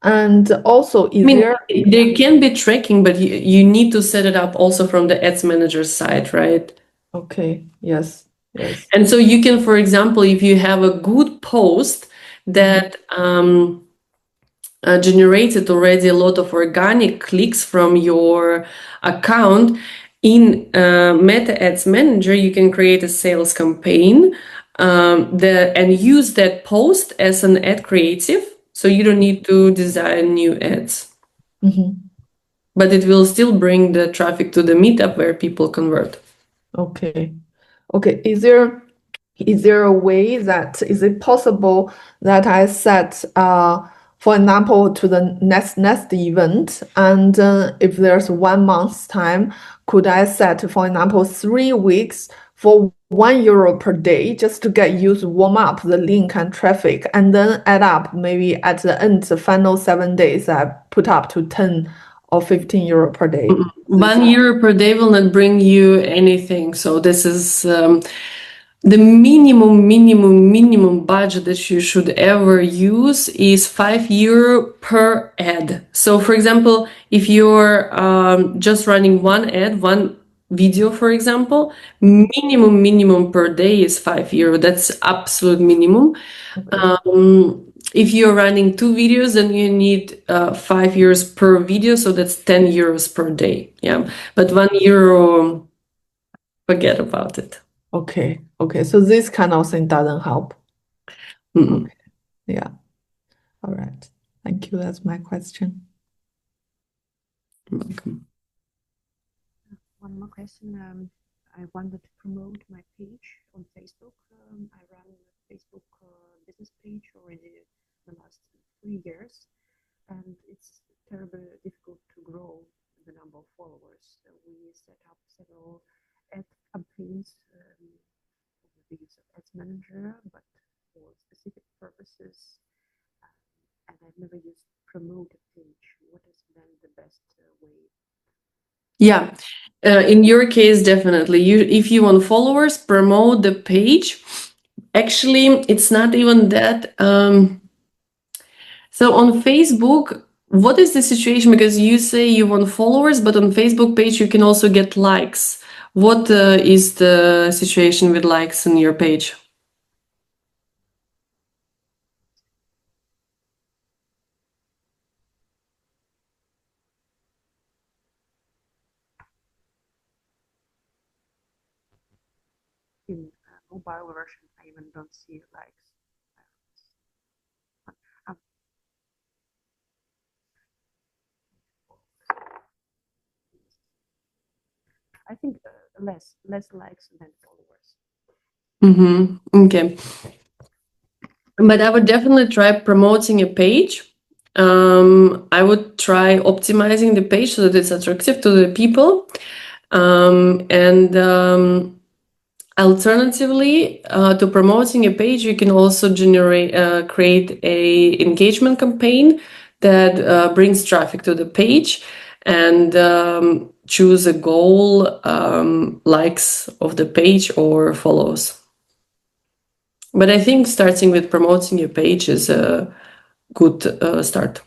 And also, I mean, there can be tracking, but you need to set it up also from the ads manager side, right? Okay, yes. And so you can, for example, if you have a good post that generated already a lot of organic clicks from your account, in Meta Ads Manager, you can create a sales campaign and use that post as an ad creative. So you don't need to design new ads. But it will still bring the traffic to the Meetup where people convert. Okay. Is there a way that is it possible that I set for example to the next event, and if there's 1 month's time, could I set, for example, 3 weeks for €1 per day just to get used warm up the link and traffic, and then add up maybe at the end the final 7 days I put up to 10 or €15 per day? €1 per day will not bring you anything. So this is the minimum budget that you should ever use is €5 per ad. So for example, if you're just running one ad, one video, for example, minimum per day is €5. That's absolute minimum. If you're running 2 videos, then you need €5 per video, so that's €10 per day. Yeah, but €1, forget about it. Okay. So this kind of thing doesn't help. Mm-mm. Okay. Yeah. All right. Thank you. That's my question. You're welcome. One more question. I wanted to promote my page on Facebook. I ran a Facebook business page already the last 3 years, and it's terribly difficult to grow the number of followers. So we set up several ad campaigns with the use of Ads Manager, but for specific purposes. And I've never used promote a page. What has been the best way? Yeah, in your case, definitely. If you want followers, promote the page. Actually, it's not even that. So on Facebook, what is the situation? Because you say you want followers, but on Facebook page you can also get likes. What is the situation with likes on your page? In mobile version, I even don't see likes. I think less likes than followers. Okay. But I would definitely try promoting a page. I would try optimizing the page so that it's attractive to the people. And alternatively, to promoting a page, you can also create a engagement campaign that brings traffic to the page and choose a goal, likes of the page or follows. But I think starting with promoting your page is a good start.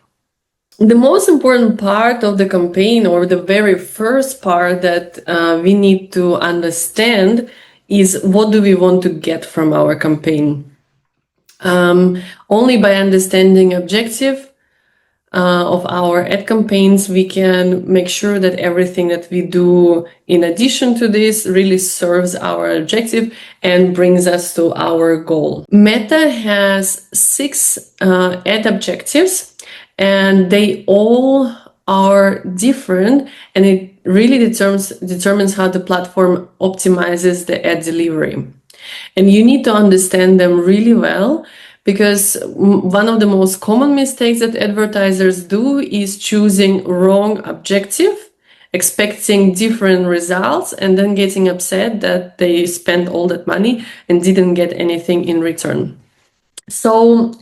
the most important part of the campaign, or the very first part that we need to understand, is what do we want to get from our campaign. Only by understanding objective of our ad campaigns, we can make sure that everything that we do in addition to this really serves our objective and brings us to our goal. Meta has 6 ad objectives, and they all are different, and it really determines how the platform optimizes the ad delivery. And you need to understand them really well, because one of the most common mistakes that advertisers do is choosing wrong objective, expecting different results, and then getting upset that they spent all that money and didn't get anything in return. So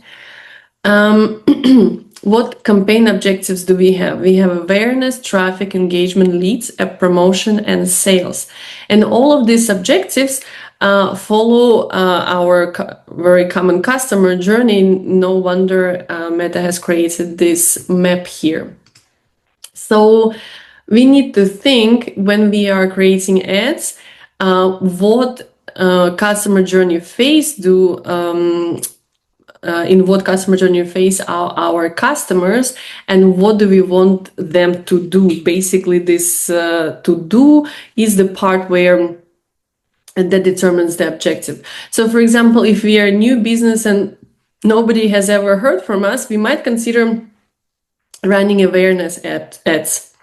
what campaign objectives do we have? We have awareness, traffic, engagement, leads, app promotion, and sales. And all of these objectives follow our very common customer journey. No wonder Meta has created this map here. So we need to think, when we are creating ads, what customer journey phase do in what customer journey phase are our customers, and what do we want them to do. Basically, this to do is the part where that determines the objective. So for example, if we are a new business and nobody has ever heard from us, we might consider running awareness ads.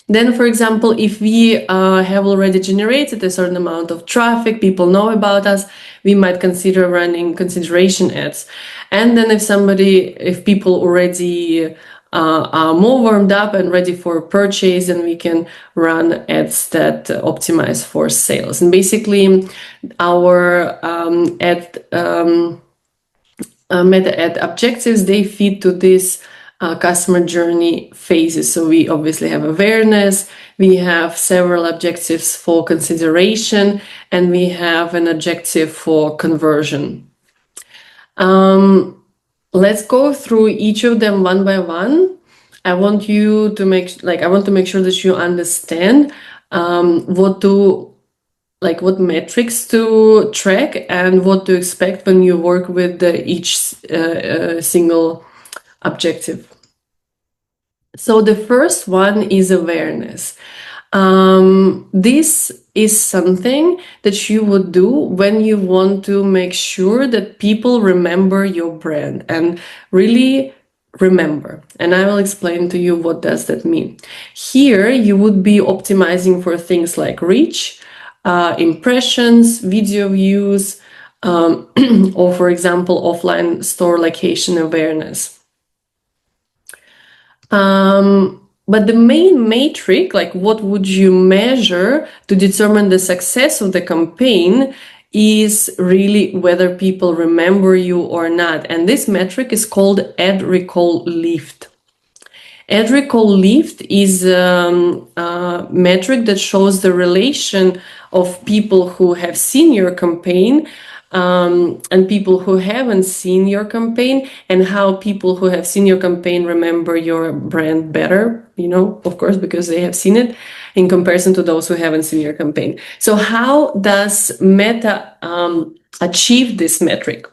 Then, for example, if we have already generated a certain amount of traffic, people know about us, we might consider running consideration ads. And then if people already are more warmed up and ready for purchase, then we can run ads that optimize for sales. And basically, our Meta ad objectives, they feed to this customer journey phases. So we obviously have awareness, we have several objectives for consideration, and we have an objective for conversion. Let's go through each of them one by one. I want to make sure that you understand what metrics to track and what to expect when you work with each single objective. So the first one is awareness. This is something that you would do when you want to make sure that people remember your brand, and really remember. And I will explain to you what does that mean. Here you would be optimizing for things like reach, impressions, video views, or for example, offline store location awareness. But the main metric, like what would you measure to determine the success of the campaign, is really whether people remember you or not. And this metric is called ad recall lift. Ad recall lift is a metric that shows the relation of people who have seen your campaign and people who haven't seen your campaign, and how people who have seen your campaign remember your brand better, of course, because they have seen it, in comparison to those who haven't seen your campaign. So how does Meta achieve this metric?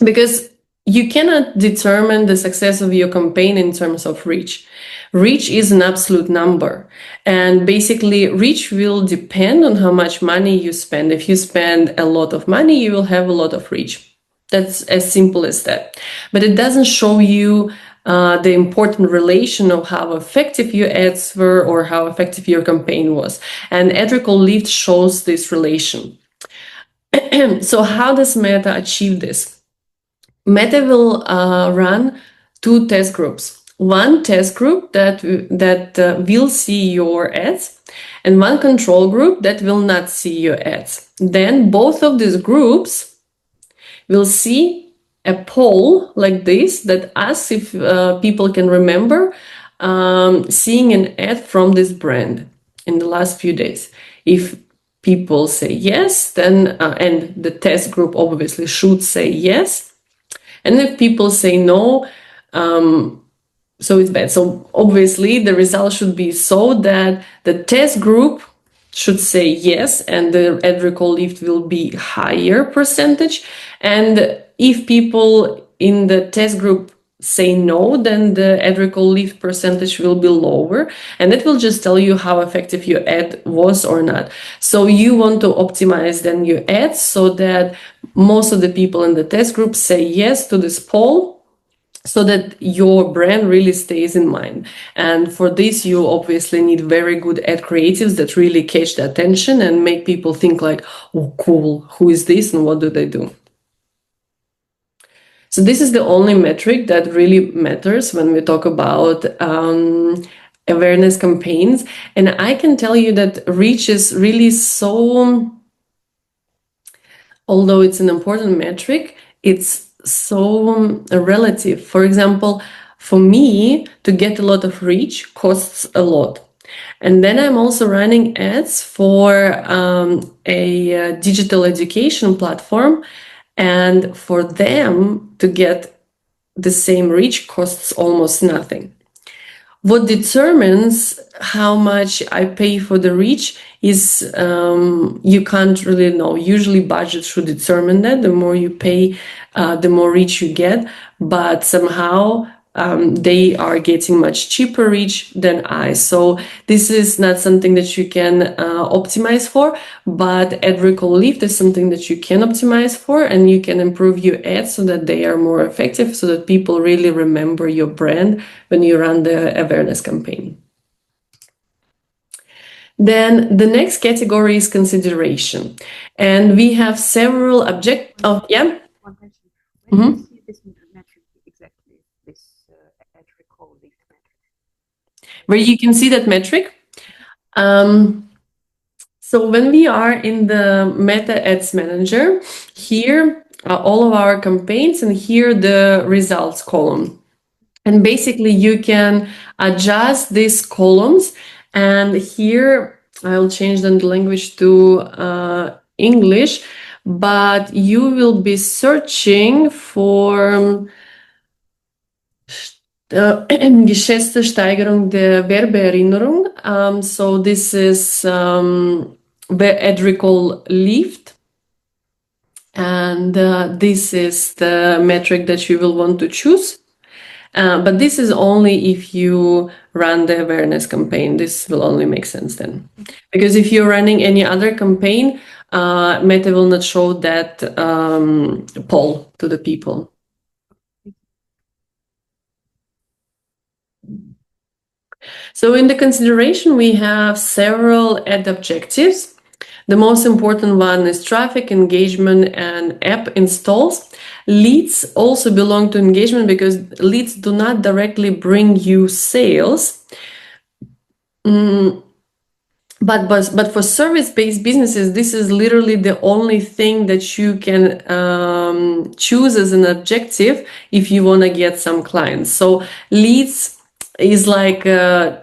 Because you cannot determine the success of your campaign in terms of reach. Reach is an absolute number, and basically reach will depend on how much money you spend. If you spend a lot of money, you will have a lot of reach. That's as simple as that. But it doesn't show you the important relation of how effective your ads were or how effective your campaign was. And ad recall lift shows this relation. So how does Meta achieve this? Meta will run 2 test groups. One test group that will see your ads, and one control group that will not see your ads. Then both of these groups will see a poll like this that asks if people can remember seeing an ad from this brand in the last few days. If people say yes, then and the test group obviously should say yes. And if people say no, so it's bad. So obviously the result should be so that the test group should say yes, and the ad recall lift will be higher percentage. And if people in the test group say no, then the ad recall lift percentage will be lower, and it will just tell you how effective your ad was or not. So you want to optimize then your ads so that most of the people in the test group say yes to this poll, so that your brand really stays in mind. And for this, you obviously need very good ad creatives that really catch the attention and make people think like, oh, cool, who is this and what do they do? So this is the only metric that really matters when we talk about awareness campaigns. And I can tell you that reach is really so, although it's an important metric, it's so relative. For example, for me to get a lot of reach costs a lot. And then I'm also running ads for a digital education platform. And for them to get the same reach costs almost nothing. What determines how much I pay for the reach is you can't really know. Usually budget should determine that. The more you pay, the more reach you get. But somehow they are getting much cheaper reach than I. So this is not something that you can optimize for, but ad recall lift is something that you can optimize for, and you can improve your ads so that they are more effective, so that people really remember your brand when you run the awareness campaign. Then the next category is consideration. And we have several One question. Where do you see this metric exactly? This ad recall lift metric. Where you can see that metric. So when we are in the Meta Ads Manager, here are all of our campaigns, and here the results column. And basically you can adjust these columns, and here I'll change the language to English, but you will be searching for geschätzte Steigerung der Werbeerinnerung. So this is the ad recall lift. And this is the metric that you will want to choose. But this is only if you run the awareness campaign. This will only make sense then. Because if you're running any other campaign, Meta will not show that poll to the people. So in the consideration, we have several ad objectives. The most important one is traffic, engagement, and app installs. Leads also belong to engagement because leads do not directly bring you sales. But for service-based businesses, this is literally the only thing that you can choose as an objective if you want to get some clients. So leads is like a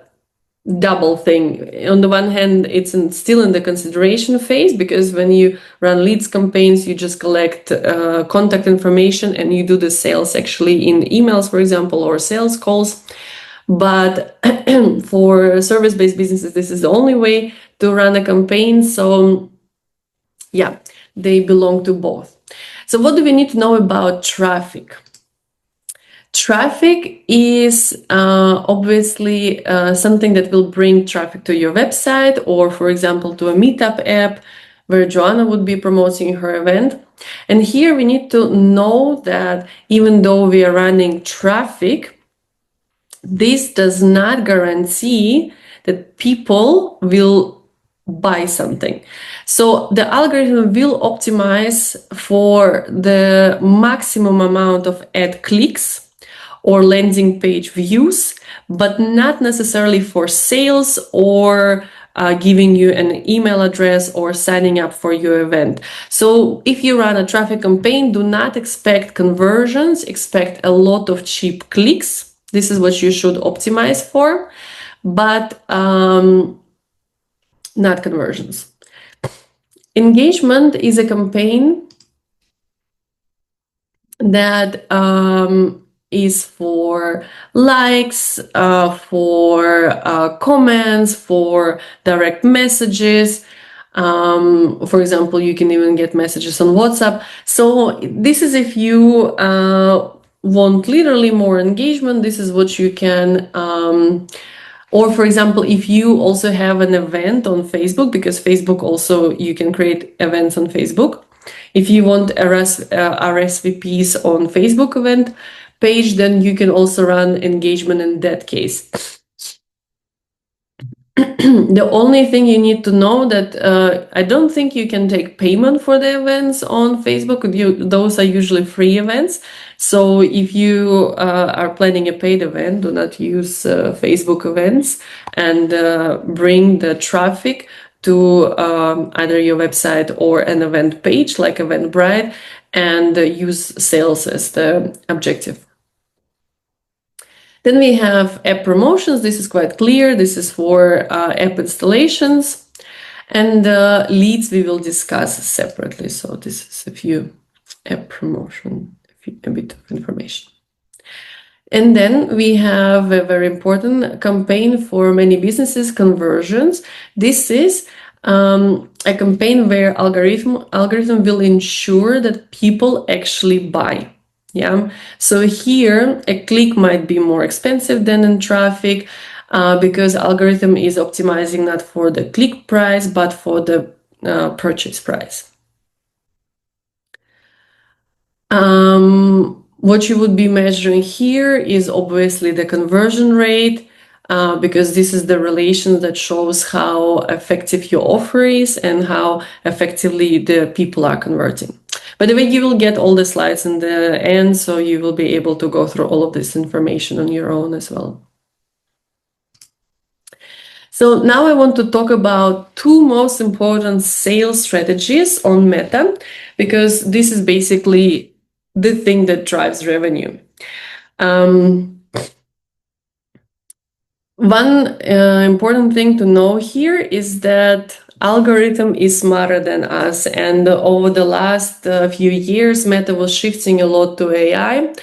double thing. On the one hand, it's still in the consideration phase, because when you run leads campaigns, you just collect contact information and you do the sales actually in emails, for example, or sales calls. But for service-based businesses, this is the only way to run a campaign. So yeah, they belong to both. So what do we need to know about traffic? Traffic is obviously something that will bring traffic to your website, or for example to a meetup app where Joanna would be promoting her event. And here we need to know that even though we are running traffic, this does not guarantee that people will buy something. So the algorithm will optimize for the maximum amount of ad clicks or landing page views, but not necessarily for sales or giving you an email address or signing up for your event. So if you run a traffic campaign, do not expect conversions, expect a lot of cheap clicks. This is what you should optimize for, but not conversions. Engagement is a campaign that is for likes, for comments, for direct messages. For example, you can even get messages on WhatsApp. So this is if you want literally more engagement, this is what you can or for example, if you also have an event on Facebook, because Facebook also, you can create events on Facebook. If you want RSVPs on Facebook event page, then you can also run engagement in that case. The only thing you need to know that I don't think you can take payment for the events on Facebook. Those are usually free events. So if you are planning a paid event, do not use Facebook events and bring the traffic to either your website or an event page like Eventbrite and use sales as the objective. Then we have app promotions. This is quite clear. This is for app installations. And leads we will discuss separately. So this is a few app promotion, a bit of information. And then we have a very important campaign for many businesses, conversions. This is a campaign where algorithm will ensure that people actually buy. Yeah, so here a click might be more expensive than in traffic because algorithm is optimizing not for the click price, but for the purchase price. What you would be measuring here is obviously the conversion rate, because this is the relation that shows how effective your offer is and how effectively the people are converting. By the way, you will get all the slides in the end, so you will be able to go through all of this information on your own as well. So now I want to talk about two most important sales strategies on Meta, because this is basically the thing that drives revenue. One important thing to know here is that algorithm is smarter than us, and over the last few years Meta was shifting a lot to AI,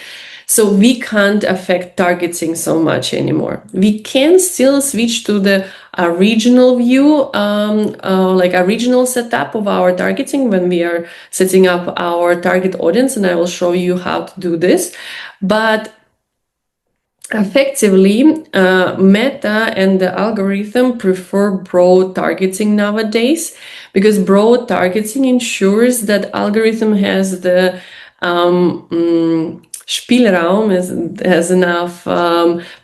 so we can't affect targeting so much anymore. We can still switch to the regional view, like a regional setup of our targeting when we are setting up our target audience, and I will show you how to do this. But effectively, Meta and the algorithm prefer broad targeting nowadays, because broad targeting ensures that algorithm has the Spielraum, has enough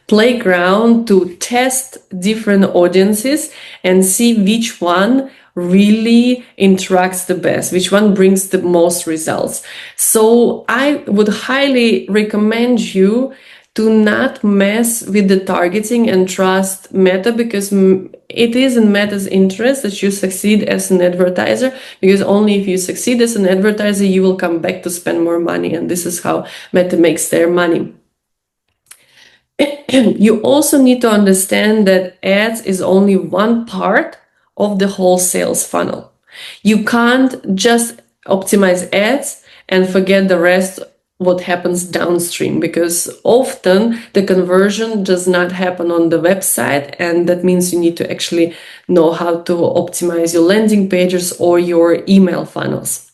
playground to test different audiences and see which one really interacts the best, which one brings the most results. So I would highly recommend you to not mess with the targeting and trust Meta, because it is in Meta's interest that you succeed as an advertiser, because only if you succeed as an advertiser, you will come back to spend more money. And this is how Meta makes their money. You also need to understand that ads is only one part of the whole sales funnel. You can't just optimize ads and forget the rest, what happens downstream, because often the conversion does not happen on the website, and that means you need to actually know how to optimize your landing pages or your email funnels.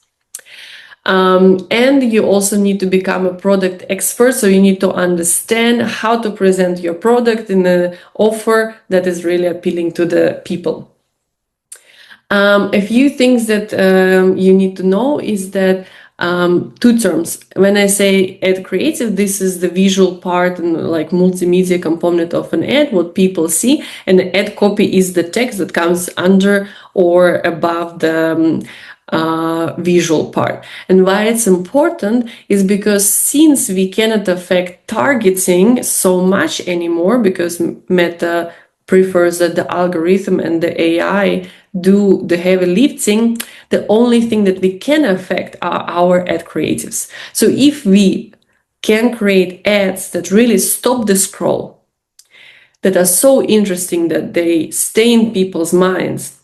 And you also need to become a product expert, so you need to understand how to present your product in an offer that is really appealing to the people. A few things that you need to know is that two terms. When I say ad creative, this is the visual part and like multimedia component of an ad, what people see, and the ad copy is the text that comes under or above the visual part. And why it's important is because since we cannot affect targeting so much anymore, because Meta prefers that the algorithm and the AI do the heavy lifting, the only thing that we can affect are our ad creatives. So if we can create ads that really stop the scroll, that are so interesting that they stay in people's minds,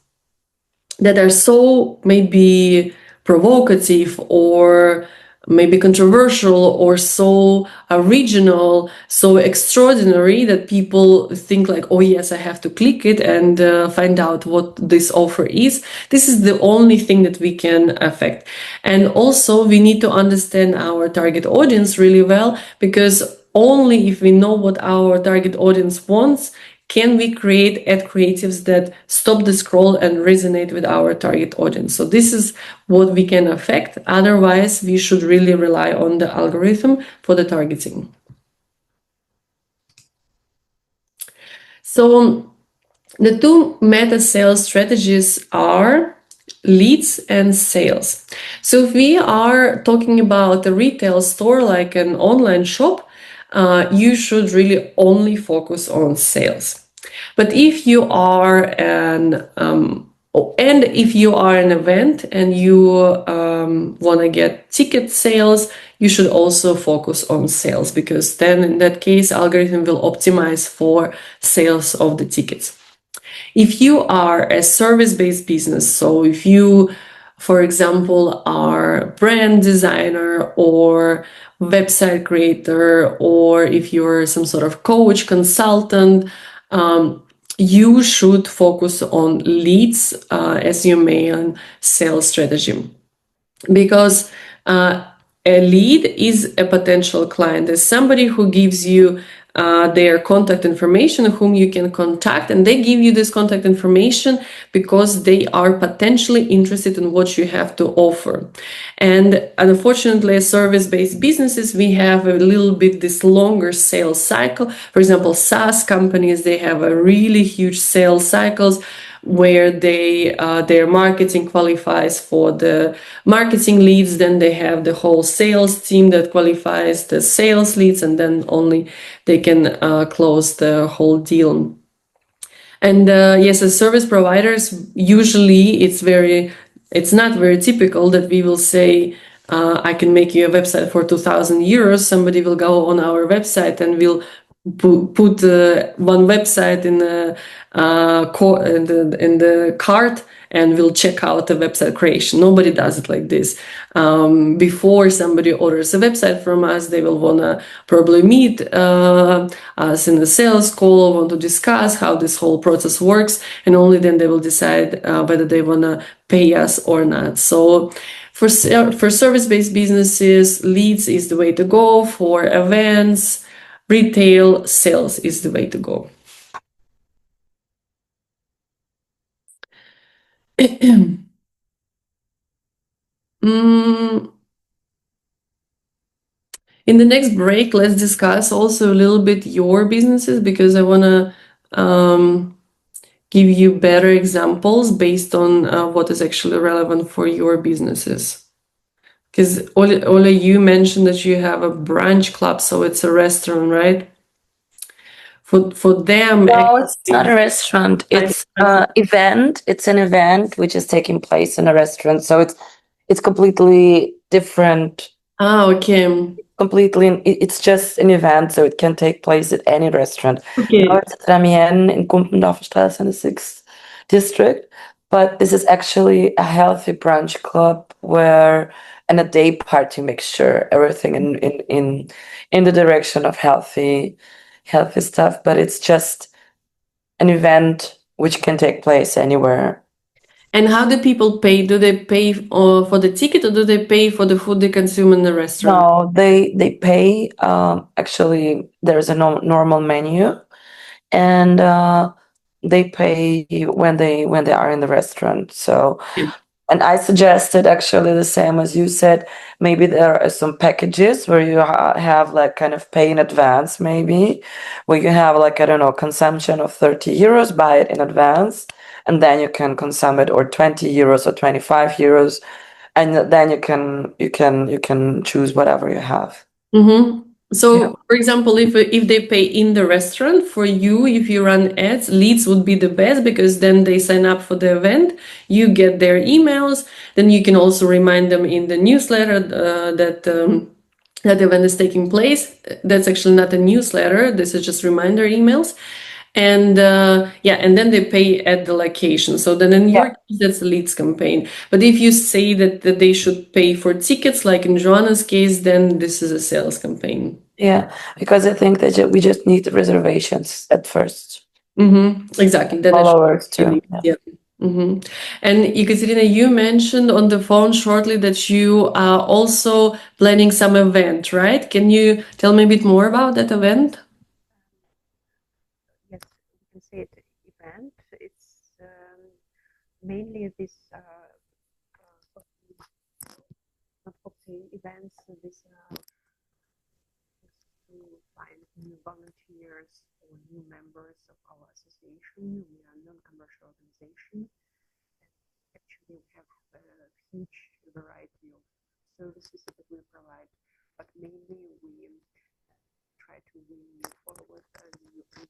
that are so maybe provocative or maybe controversial or so original, so extraordinary that people think like, oh yes, I have to click it and find out what this offer is. This is the only thing that we can affect. And also we need to understand our target audience really well, because only if we know what our target audience wants, can we create ad creatives that stop the scroll and resonate with our target audience. So this is what we can affect. Otherwise, we should really rely on the algorithm for the targeting. So the two meta sales strategies are leads and sales. So if we are talking about a retail store, like an online shop, you should really only focus on sales. But if you are an if you are an event and you want to get ticket sales, you should also focus on sales, because then in that case, algorithm will optimize for sales of the tickets. If you are a service-based business, so if you, for example, are brand designer or website creator, or if you're some sort of coach, consultant, you should focus on leads as your main sales strategy, because a lead is a potential client. There's somebody who gives you their contact information, whom you can contact, and they give you this contact information because they are potentially interested in what you have to offer. And unfortunately, as service-based businesses, we have a little bit this longer sales cycle. For example, SaaS companies, they have a really huge sales cycles where they their marketing qualifies for the marketing leads, then they have the whole sales team that qualifies the sales leads, and then only they can close the whole deal. And yes, as service providers, usually it's not very typical that we will say, I can make you a website for 2,000 euros. Somebody will go on our website and will put one website in the cart and will check out the website creation. Nobody does it like this. Before somebody orders a website from us, they will wanna probably meet us in a sales call, want to discuss how this whole process works, and only then they will decide whether they wanna pay us or not. So for service-based businesses, leads is the way to go. For events, retail, sales is the way to go. In the next break, let's discuss also a little bit your businesses, because I want to give you better examples based on what is actually relevant for your businesses. Because Ola, you mentioned that you have a brunch club, so it's a restaurant, right? For them, No, it's not a restaurant. It's an event. It's an event which is taking place in a restaurant. So it's completely different. Okay. It's just an event, so it can take place at any restaurant. Okay. Now it's at Ramien in Kumpendorferstraße in the 6th district, but this is actually a healthy brunch club and a day party mixture, everything in the direction of healthy stuff, but it's just an event which can take place anywhere. And how do people pay? Do they pay for the ticket, or do they pay for the food they consume in the restaurant? No, they pay. Actually, there's a normal menu, and they pay when they are in the restaurant. So, and I suggested actually the same as you said. Maybe there are some packages where you have like kind of pay in advance, maybe where you have like, I don't know, consumption of 30 euros, buy it in advance, and then you can consume it, or 20 euros or 25 euros, and then you can choose whatever you have. Mm-hmm. So, for example, if they pay in the restaurant, for you, if you run ads, leads would be the best, because then they sign up for the event, you get their emails, then you can also remind them in the newsletter that event is taking place. That's actually not a newsletter, this is just reminder emails. And and then they pay at the location. So then in your case, that's a leads campaign. But if you say that they should pay for tickets, like in Joanna's case, then this is a sales campaign. Yeah, because I think that we just need the reservations at first. Exactly. Then Followers too. yeah. And Ekaterina, you mentioned on the phone shortly that you are also planning some event, right? Can you tell me a bit more about that event? Yes, you can say it event. It's mainly this not cocktail events. This to find new volunteers or new members of our association. We are a non-commercial organization. Actually, we have a huge variety of services that we provide, but mainly we try to win new followers,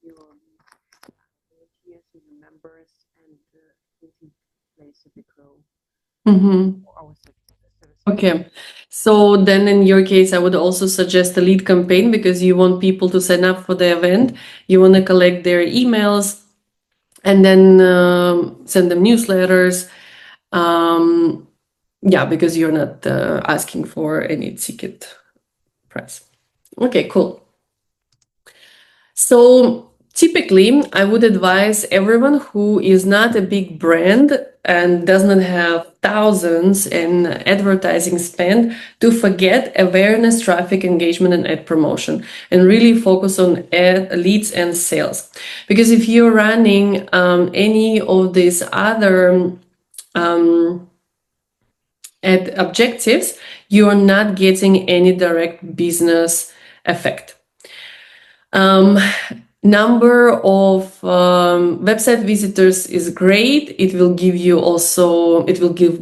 new volunteers, new members, and it plays a big role for our services. Okay, so then in your case, I would also suggest a lead campaign because you want people to sign up for the event. You want to collect their emails and then send them newsletters. Because you're not asking for any ticket price. Okay, cool. So typically, I would advise everyone who is not a big brand and does not have thousands in advertising spend to forget awareness, traffic engagement, and ad promotion, and really focus on leads and sales. Because if you're running any of these other ad objectives, you are not getting any direct business effect. Number of website visitors is great. It will give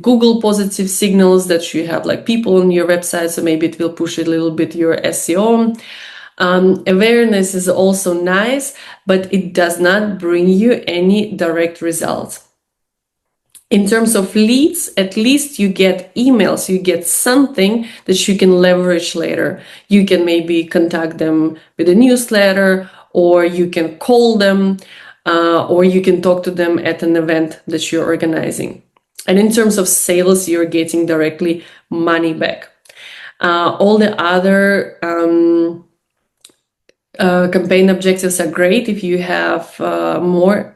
Google positive signals that you have like people on your website. So maybe it will push a little bit your SEO. Awareness is also nice, but it does not bring you any direct results. In terms of leads, at least you get emails, you get something that you can leverage later. You can maybe contact them with a newsletter, or you can call them, or you can talk to them at an event that you're organizing. And in terms of sales, you're getting directly money back. All the other campaign objectives are great if you have more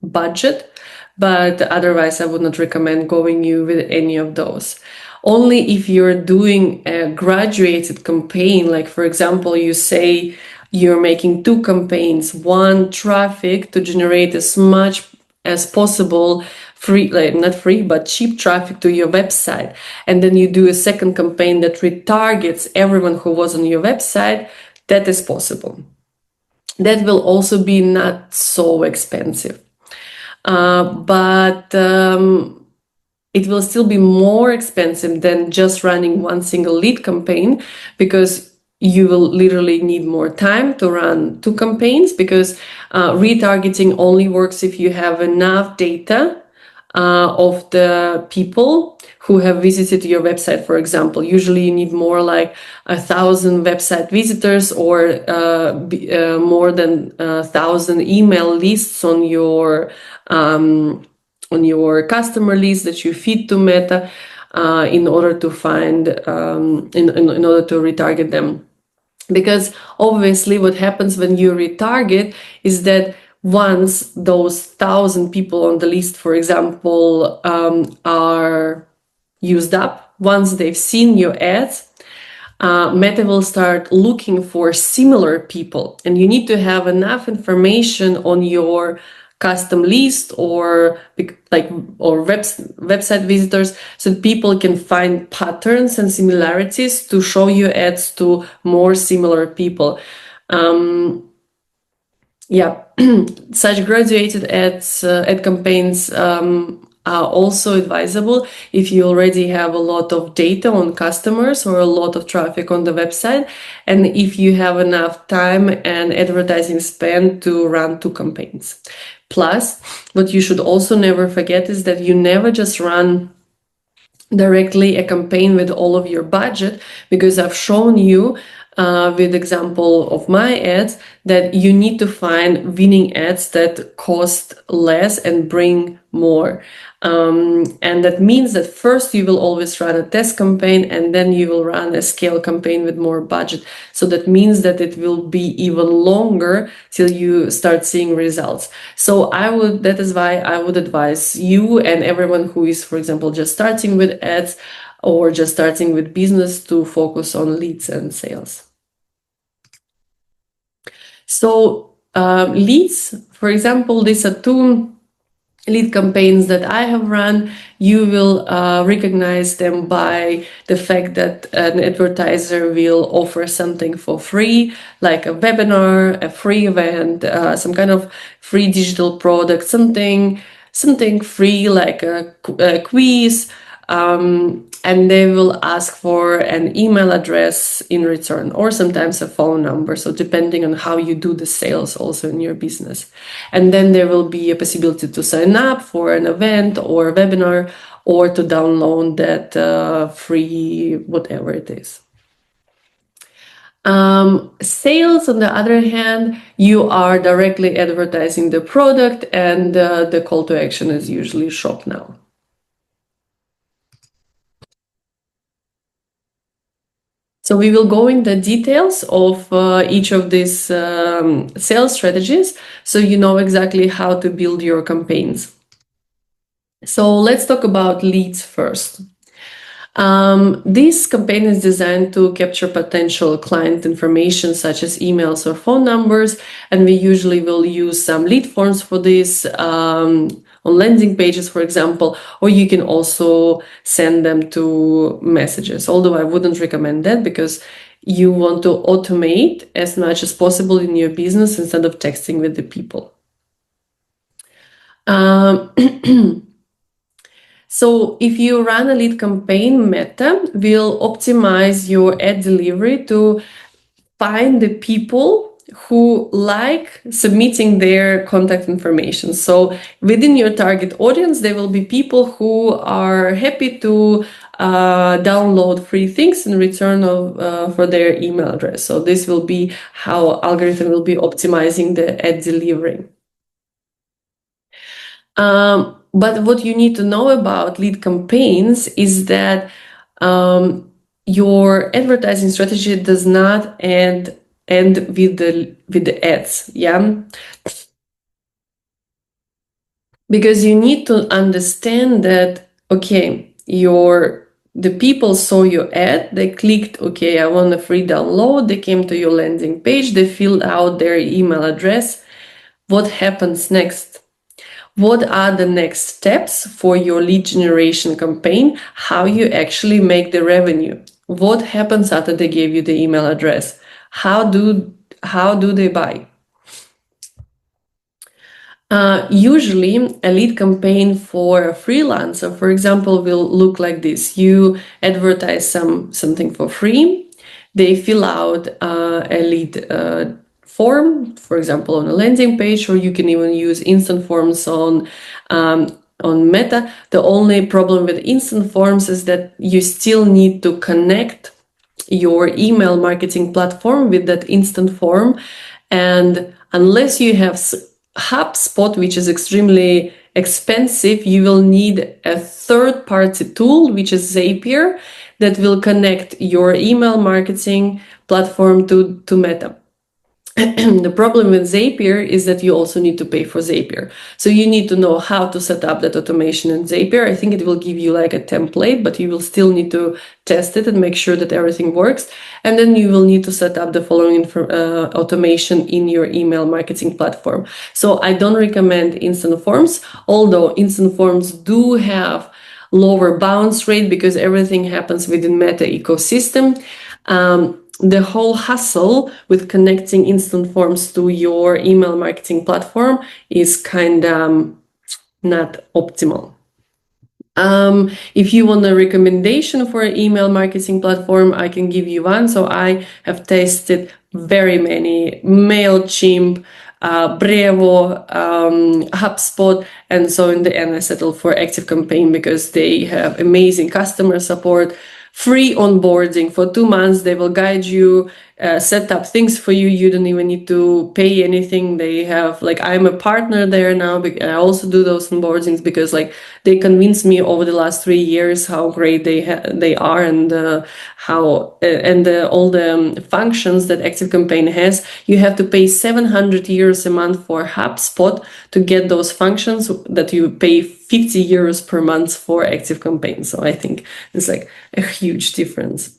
budget, but otherwise I would not recommend going with any of those. Only if you're doing a graduated campaign, like for example, you say you're making 2 campaigns, one traffic to generate as much as possible free, like not free, but cheap traffic to your website. And then you do a second campaign that retargets everyone who was on your website. That is possible. That will also be not so expensive. But it will still be more expensive than just running one single lead campaign, because you will literally need more time to run 2 campaigns, because retargeting only works if you have enough data of the people who have visited your website, for example. Usually you need more like 1,000 website visitors, or more than 1,000 email lists on your customer list that you feed to Meta in order to find in order to retarget them. Because obviously what happens when you retarget is that once those 1,000 people on the list, for example, are used up, once they've seen your ads, Meta will start looking for similar people, and you need to have enough information on your custom list or website visitors, so that people can find patterns and similarities to show you ads to more similar people. Such graduated ad campaigns are also advisable if you already have a lot of data on customers or a lot of traffic on the website, and if you have enough time and advertising spend to run 2 campaigns. Plus, what you should also never forget is that you never just run directly a campaign with all of your budget, because I've shown you with example of my ads, that you need to find winning ads that cost less and bring more. And that means that first you will always run a test campaign, and then you will run a scale campaign with more budget. So that means that it will be even longer till you start seeing results. So that is why I would advise you and everyone who is, for example, just starting with ads or just starting with business to focus on leads and sales. So leads, for example, these are 2 lead campaigns that I have run. You will recognize them by the fact that an advertiser will offer something for free, like a webinar, a free event, some kind of free digital product, something free like a quiz, and they will ask for an email address in return, or sometimes a phone number. So depending on how you do the sales also in your business. And then there will be a possibility to sign up for an event or a webinar, or to download that free, whatever it is. Sales, on the other hand, you are directly advertising the product, and the call to action is usually shop now. So we will go in the details of each of these sales strategies, so you know exactly how to build your campaigns. So let's talk about leads first. This campaign is designed to capture potential client information such as emails or phone numbers, and we usually will use some lead forms for this on landing pages, for example, or you can also send them to messages, although I wouldn't recommend that because you want to automate as much as possible in your business instead of texting with the people. So if you run a lead campaign, Meta will optimize your ad delivery to find the people who like submitting their contact information. So within your target audience, there will be people who are happy to download free things in return for their email address. So this will be how algorithm will be optimizing the ad delivery. But what you need to know about lead campaigns is that your advertising strategy does not end with the ads, yeah? Because you need to understand that, okay, the people saw your ad, they clicked, okay, I want a free download, they came to your landing page, they filled out their email address. What happens next? What are the next steps for your lead generation campaign? How you actually make the revenue? What happens after they gave you the email address? How do they buy? Usually a lead campaign for a freelancer, for example, will look like this. You advertise something for free. They fill out a lead form, for example, on a landing page, or you can even use instant forms on Meta. The only problem with instant forms is that you still need to connect your email marketing platform with that instant form. And unless you have HubSpot, which is extremely expensive, you will need a third-party tool, which is Zapier, that will connect your email marketing platform to Meta. The problem with Zapier is that you also need to pay for Zapier. So you need to know how to set up that automation in Zapier. I think it will give you like a template, but you will still need to test it and make sure that everything works. And then you will need to set up the following automation in your email marketing platform. So I don't recommend instant forms, although instant forms do have lower bounce rate because everything happens within Meta ecosystem. The whole hassle with connecting instant forms to your email marketing platform is kind of not optimal. If you want a recommendation for an email marketing platform, I can give you one. So I have tested very many: MailChimp, Brevo, HubSpot, and so in the end I settled for ActiveCampaign because they have amazing customer support, free onboarding for 2 months. They will guide you set up things for you. You don't even need to pay anything. They have like, I'm a partner there now. I also do those onboardings because like they convinced me over the last 3 years how great they are, and all the functions that ActiveCampaign has. You have to pay 700 euros a month for HubSpot to get those functions that you pay 50 euros per month for ActiveCampaign. So I think it's like a huge difference.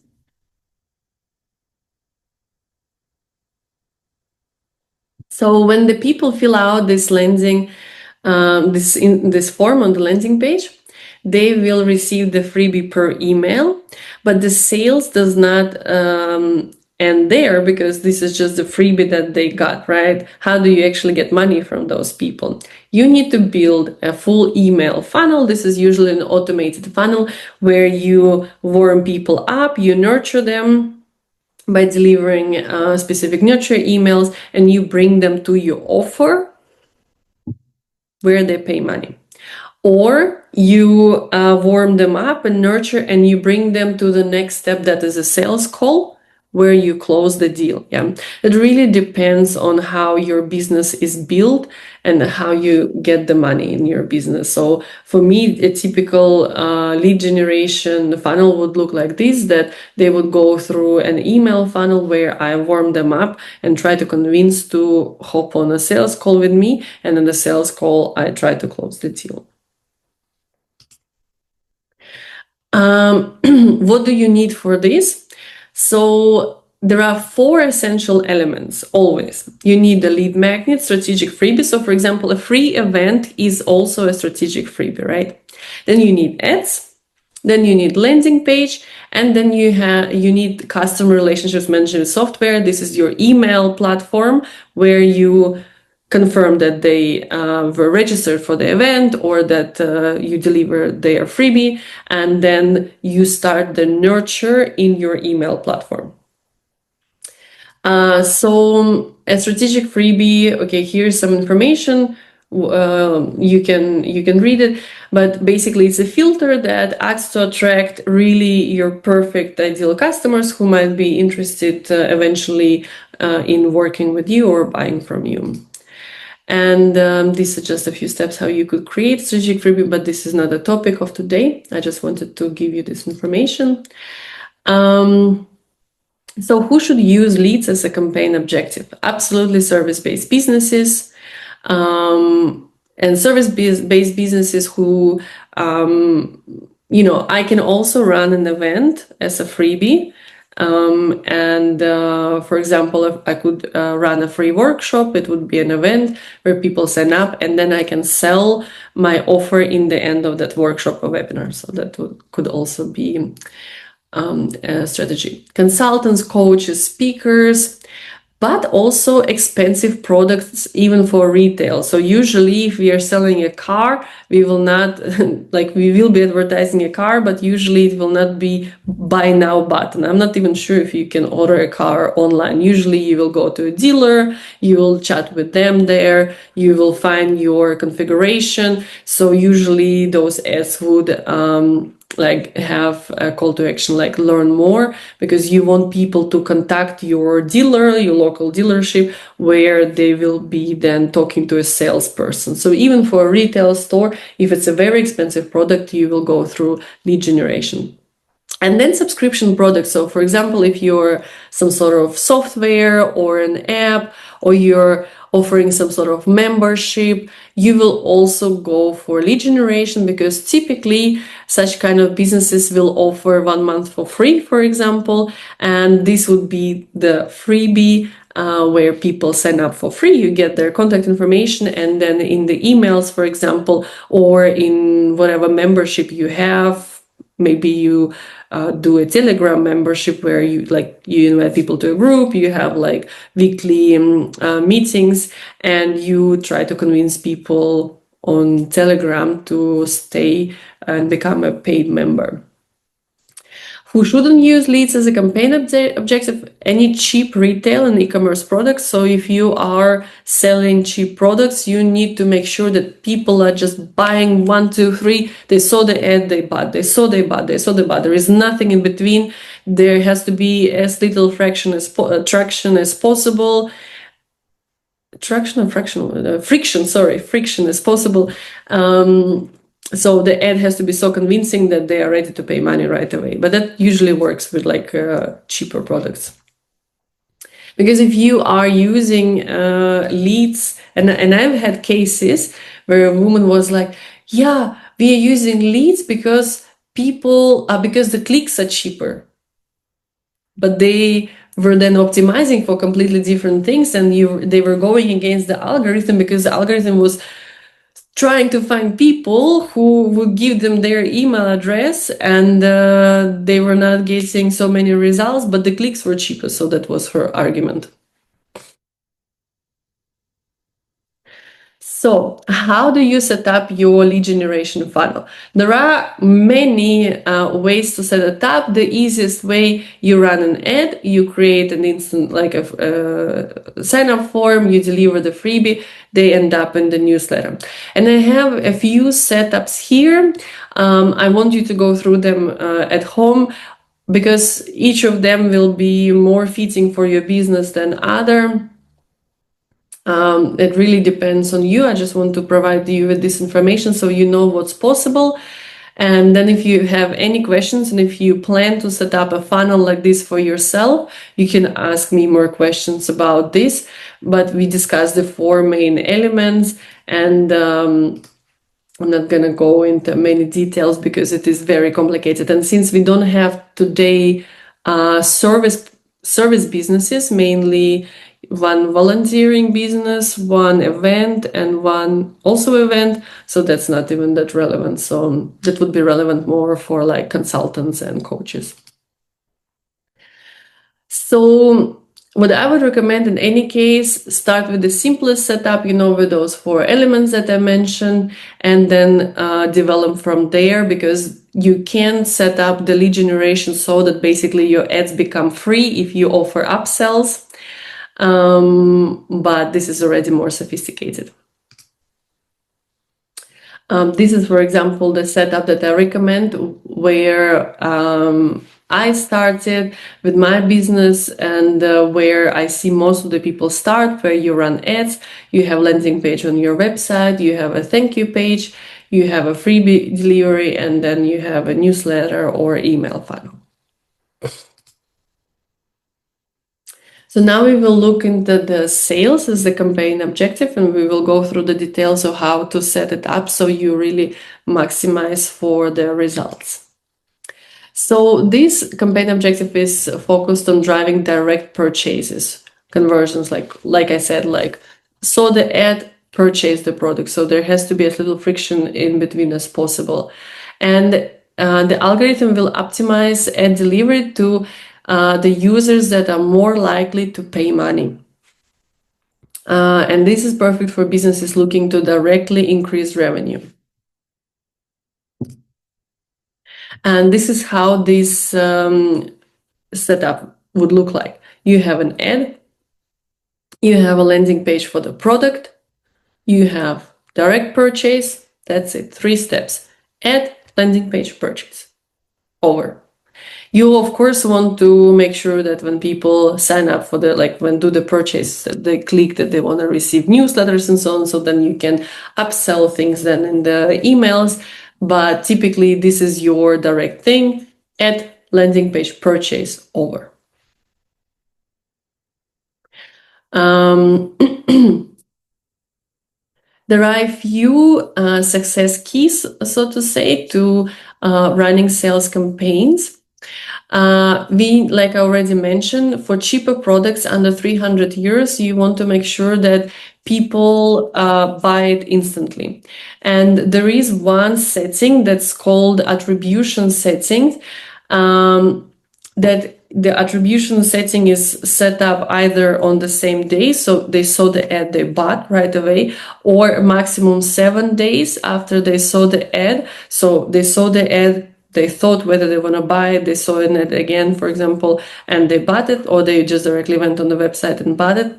So when the people fill out this landing, this form on the landing page, they will receive the freebie per email, but the sales does not end there, because this is just the freebie that they got, right? How do you actually get money from those people? You need to build a full email funnel. This is usually an automated funnel where you warm people up, you nurture them by delivering specific nurture emails, and you bring them to your offer where they pay money. Or you warm them up and nurture, and you bring them to the next step, that is a sales call, where you close the deal. Yeah, it really depends on how your business is built and how you get the money in your business. So for me, a typical lead generation funnel would look like this, that they would go through an email funnel where I warm them up and try to convince to hop on a sales call with me, and in the sales call I try to close the deal. What do you need for this? So there are 4 essential elements always. You need a lead magnet, strategic freebie. So for example, a free event is also a strategic freebie, right? Then you need ads, then you need landing page, and then you need customer relationships management software. This is your email platform where you confirm that they were registered for the event, or that you deliver their freebie, and then you start the nurture in your email platform. So a strategic freebie, okay, here's some information. You can read it, but basically it's a filter that acts to attract really your perfect ideal customers who might be interested eventually in working with you or buying from you. And these are just a few steps how you could create strategic freebie, but this is not the topic of today. I just wanted to give you this information. So who should use leads as a campaign objective? Absolutely service-based businesses and service-based businesses who, I can also run an event as a freebie. For example, if I could run a free workshop, it would be an event where people sign up, and then I can sell my offer in the end of that workshop or webinar. So that could also be a strategy. Consultants, coaches, speakers, but also expensive products even for retail. So usually if we are selling a car, we will not, we will be advertising a car, but usually it will not be buy now button. I'm not even sure if you can order a car online. Usually you will go to a dealer, you will chat with them there, you will find your configuration. So usually those ads would have a call to action like learn more, because you want people to contact your dealer, your local dealership, where they will be then talking to a salesperson. So even for a retail store, if it's a very expensive product, you will go through lead generation. And then subscription products. So for example, if you're some sort of software or an app, or you're offering some sort of membership, you will also go for lead generation, because typically such kind of businesses will offer 1 month for free, for example, and this would be the freebie where people sign up for free. You get their contact information, and then in the emails, for example, or in whatever membership you have, maybe you do a Telegram membership where you invite people to a group, you have weekly meetings, and you try to convince people on Telegram to stay and become a paid member. Who shouldn't use leads as a campaign objective? Any cheap retail and e-commerce products. So if you are selling cheap products, you need to make sure that people are just buying 1, 2, 3. They saw the ad, they bought. They saw they bought. They saw they bought. There is nothing in between. There has to be as little traction as possible. Friction as possible. So the ad has to be so convincing that they are ready to pay money right away. But that usually works with like cheaper products. Because if you are using leads, and I've had cases where a woman was like, yeah, we are using leads because because the clicks are cheaper. But they were then optimizing for completely different things, and they were going against the algorithm because the algorithm was trying to find people who would give them their email address, and they were not getting so many results, but the clicks were cheaper. So that was her argument. So how do you set up your lead generation funnel? There are many ways to set it up. The easiest way, you run an ad, you create an instant, like a sign-up form, you deliver the freebie, they end up in the newsletter. And I have a few setups here. I want you to go through them at home, because each of them will be more fitting for your business than other. It really depends on you. I just want to provide you with this information so you know what's possible. And then if you have any questions, and if you plan to set up a funnel like this for yourself, you can ask me more questions about this. But we discussed the 4 main elements, and I'm not going to go into many details because it is very complicated. And since we don't have today service businesses, mainly one volunteering business, one event, and one also event, so that's not even that relevant. So that would be relevant more for like consultants and coaches. So what I would recommend in any case, start with the simplest setup, with those 4 elements that I mentioned, and then develop from there, because you can set up the lead generation so that basically your ads become free if you offer upsells. But this is already more sophisticated. This is, for example, the setup that I recommend, where I started with my business, and where I see most of the people start, where you run ads, you have landing page on your website, you have a thank you page, you have a freebie delivery, and then you have a newsletter or email funnel. So now we will look into the sales as the campaign objective, and we will go through the details of how to set it up so you really maximize for the results. So this campaign objective is focused on driving direct purchases, conversions, like I said, saw the ad, purchase the product. So there has to be as little friction in between as possible. And the algorithm will optimize ad delivery to the users that are more likely to pay money. And this is perfect for businesses looking to directly increase revenue. And this is how this setup would look like. You have an ad, you have a landing page for the product, you have direct purchase, that's it, 3 steps. Ad, landing page, purchase, over. You, of course, want to make sure that when people sign up for when do the purchase, they click that they want to receive newsletters and so on. So then you can upsell things then in the emails. But typically, this is your direct thing. Ad, landing page, purchase, over. There are a few success keys, so to say, to running sales campaigns. Like I already mentioned, for cheaper products under 300 euros, you want to make sure that people buy it instantly. And there is one setting that's called attribution settings, that the attribution setting is set up either on the same day, so they saw the ad, they bought right away, or maximum 7 days after they saw the ad. So they saw the ad, they thought whether they want to buy it, they saw it again, for example, and they bought it, or they just directly went on the website and bought it.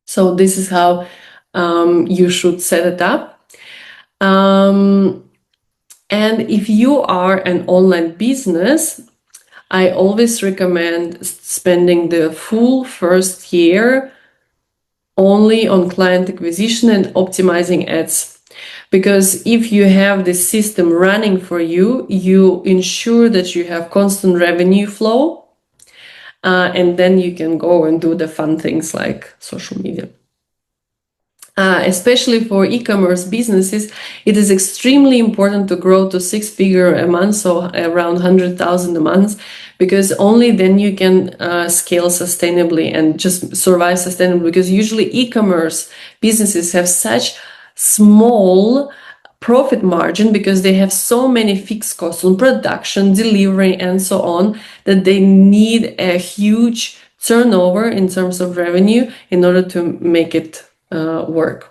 So this is how you should set it up. And if you are an online business, I always recommend spending the full first year only on client acquisition and optimizing ads. Because if you have this system running for you, you ensure that you have constant revenue flow, and then you can go and do the fun things like social media. Especially for e-commerce businesses, it is extremely important to grow to 6-figure a month, so around 100,000 a month, because only then you can scale sustainably and just survive sustainably. Because usually e-commerce businesses have such small profit margin because they have so many fixed costs on production, delivery, and so on, that they need a huge turnover in terms of revenue in order to make it work.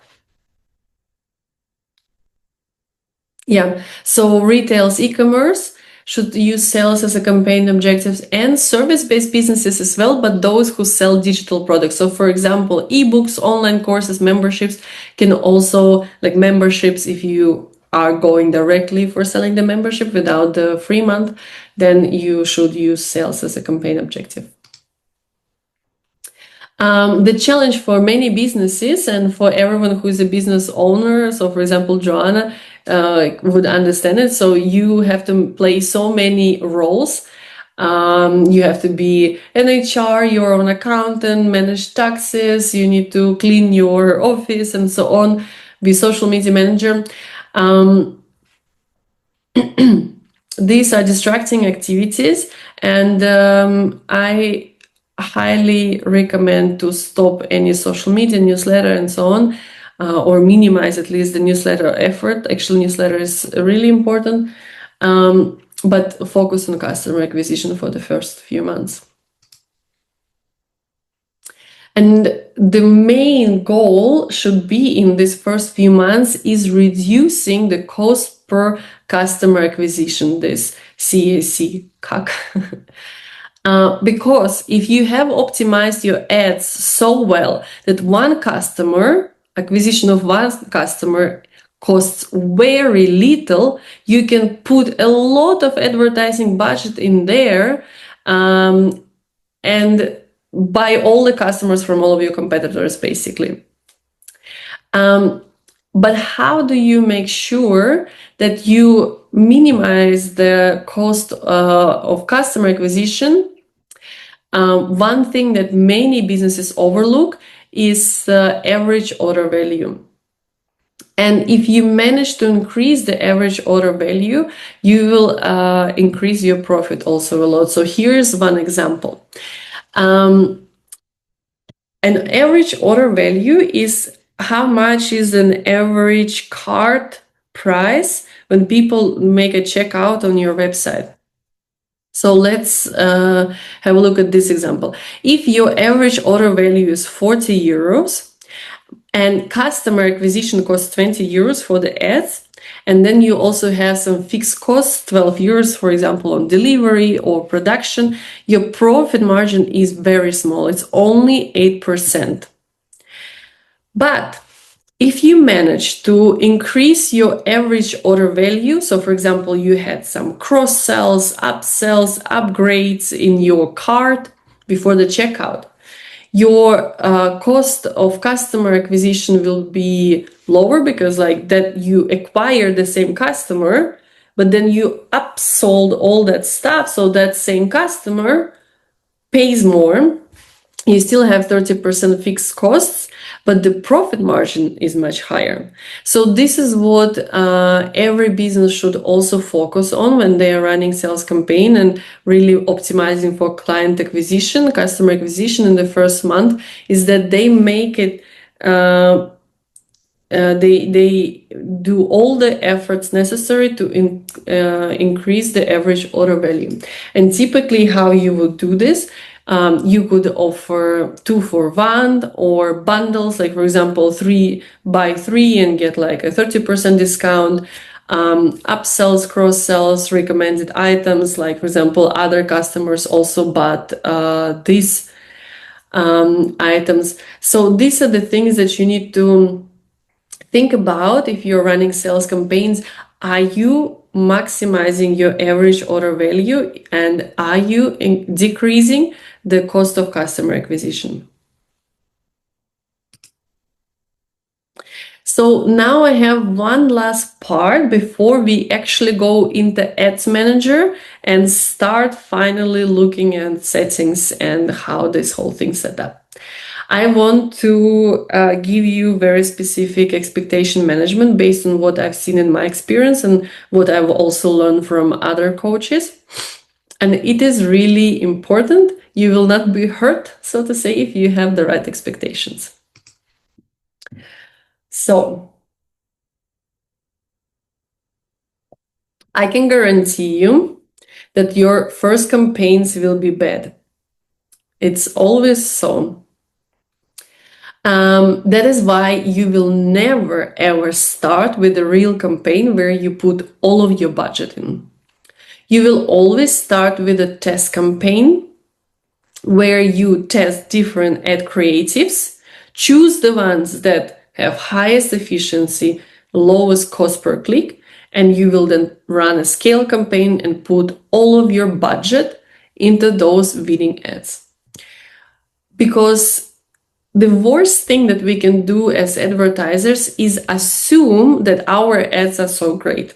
Yeah, so retail's e-commerce should use sales as a campaign objectives, and service-based businesses as well, but those who sell digital products. So for example, ebooks, online courses, memberships can also, like memberships, if you are going directly for selling the membership without the free month, then you should use sales as a campaign objective. The challenge for many businesses and for everyone who is a business owner, so for example, Joanna would understand it. So you have to play so many roles. You have to be an HR, your own accountant, manage taxes, you need to clean your office and so on, be social media manager. These are distracting activities, and I highly recommend to stop any social media, newsletter, and so on, or minimize at least the newsletter effort. Actually, newsletter is really important, but focus on customer acquisition for the first few months. And the main goal should be in these first few months is reducing the cost per customer acquisition, this CAC, CAC. Because if you have optimized your ads so well that acquisition of one customer costs very little, you can put a lot of advertising budget in there and buy all the customers from all of your competitors, basically. But how do you make sure that you minimize the cost of customer acquisition? One thing that many businesses overlook is the average order value. And if you manage to increase the average order value, you will increase your profit also a lot. So here's one example. An average order value is how much is an average cart price when people make a checkout on your website. So let's have a look at this example. If your average order value is 40 euros and customer acquisition costs 20 euros for the ads, and then you also have some fixed costs, 12 euros, for example, on delivery or production, your profit margin is very small. It's only 8%. But if you manage to increase your average order value, so for example, you had some cross sells, upsells, upgrades in your cart before the checkout, your cost of customer acquisition will be lower because like that you acquire the same customer, but then you upsold all that stuff. So that same customer pays more. You still have 30% fixed costs, but the profit margin is much higher. So this is what every business should also focus on when they are running sales campaign and really optimizing for client acquisition, customer acquisition in the first month, is that they make it, they do all the efforts necessary to increase the average order value. And typically how you would do this, you could offer 2 for 1 or bundles, like for example, 3 buy 3 and get like a 30% discount. upsells, cross-sells, recommended items, like for example, other customers also bought these items. So these are the things that you need to think about if you're running sales campaigns. Are you maximizing your average order value, and are you decreasing the cost of customer acquisition? So now I have one last part before we actually go into Ads Manager and start finally looking at settings and how this whole thing set up. I want to give you very specific expectation management based on what I've seen in my experience and what I've also learned from other coaches. And it is really important. You will not be hurt, so to say, if you have the right expectations. So I can guarantee you that your first campaigns will be bad. It's always so. That is why you will never ever start with a real campaign where you put all of your budget in. You will always start with a test campaign where you test different ad creatives, choose the ones that have highest efficiency, lowest cost per click, and you will then run a scale campaign and put all of your budget into those winning ads. Because the worst thing that we can do as advertisers is assume that our ads are so great.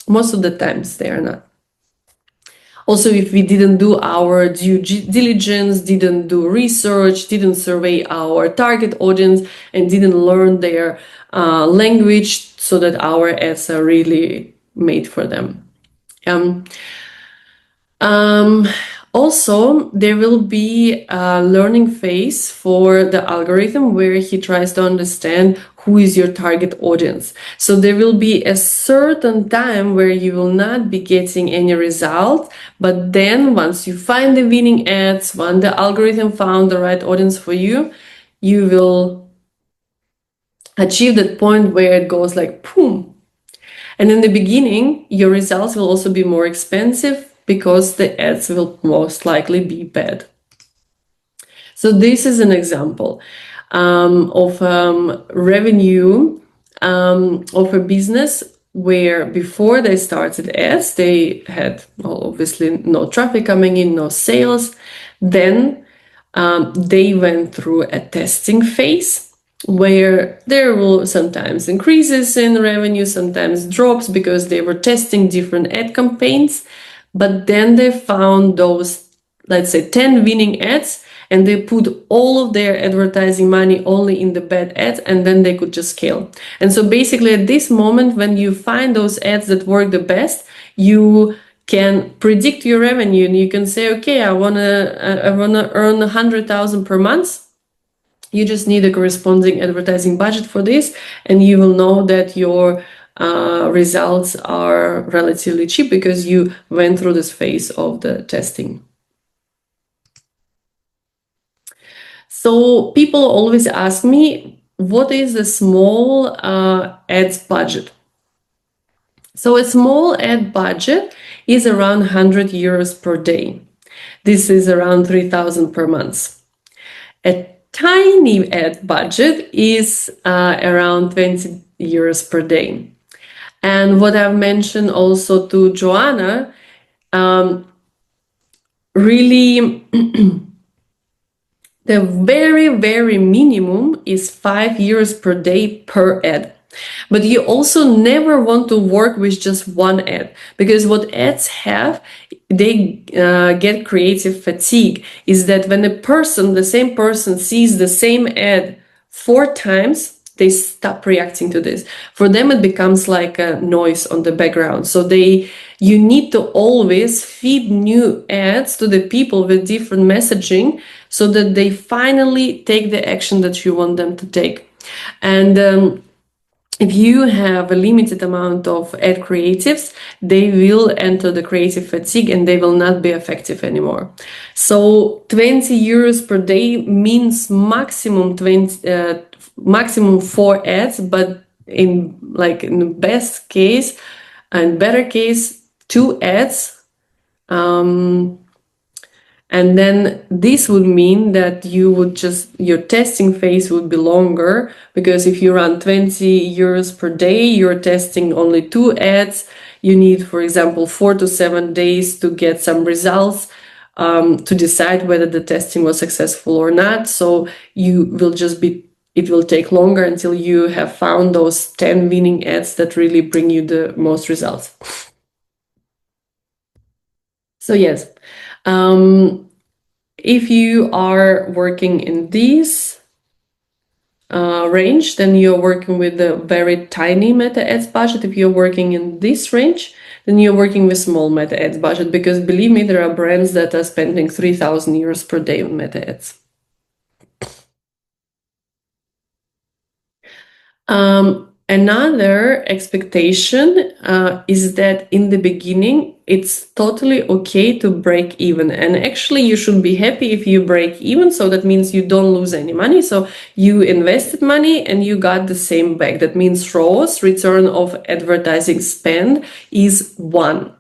Most of the times they are not. Also, if we didn't do our due diligence, didn't do research, didn't survey our target audience, and didn't learn their language so that our ads are really made for them. Also, there will be a learning phase for the algorithm where he tries to understand who is your target audience. So there will be a certain time where you will not be getting any result, but then once you find the winning ads, when the algorithm found the right audience for you, you will achieve that point where it goes like boom. And in the beginning, your results will also be more expensive because the ads will most likely be bad. So this is an example of revenue of a business where before they started ads, they had obviously no traffic coming in, no sales. Then they went through a testing phase where there will sometimes increases in revenue, sometimes drops because they were testing different ad campaigns. But then they found those, let's say, 10 winning ads, and they put all of their advertising money only in the bad ads, and then they could just scale. And so basically at this moment, when you find those ads that work the best, you can predict your revenue and you can say, okay, I wanna earn 100,000 per month. You just need a corresponding advertising budget for this, and you will know that your results are relatively cheap because you went through this phase of the testing. So people always ask me, what is the small ads budget? So a small ad budget is around 100 euros per day. This is around 3,000 per month. A tiny ad budget is around 20 euros per day. And what I've mentioned also to Joanna, really the very, very minimum is 5 euros per day per ad. But you also never want to work with just one ad, because what ads have, they get creative fatigue, is that when the same person sees the same ad 4 times, they stop reacting to this. For them, it becomes like a noise on the background. So you need to always feed new ads to the people with different messaging so that they finally take the action that you want them to take. And if you have a limited amount of ad creatives, they will enter the creative fatigue and they will not be effective anymore. So 20 euros per day means maximum 4 ads, but in the best case, and better case, 2 ads. And then this would mean that your testing phase would be longer, because if you run 20 euros per day, you're testing only 2 ads. You need, for example, 4 to 7 days to get some results, to decide whether the testing was successful or not. So it will take longer until you have found those 10 winning ads that really bring you the most results. So yes, if you are working in this range, then you're working with a very tiny Meta Ads budget. If you're working in this range, then you're working with small Meta Ads budget, because believe me, there are brands that are spending 3,000 euros per day on Meta Ads. Another expectation is that in the beginning, it's totally okay to break even. And actually, you should be happy if you break even. So that means you don't lose any money. So you invested money and you got the same back. That means ROAS, return of advertising spend, is 1.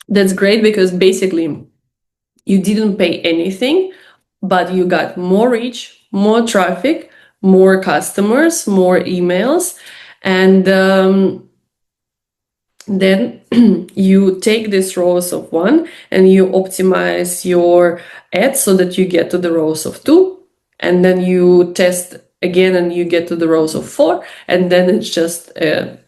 That's great, because basically you didn't pay anything, but you got more reach, more traffic, more customers, more emails, and then you take this ROAS of 1 and you optimize your ads so that you get to the ROAS of 2, and then you test again and you get to the ROAS of 4, and then it's just an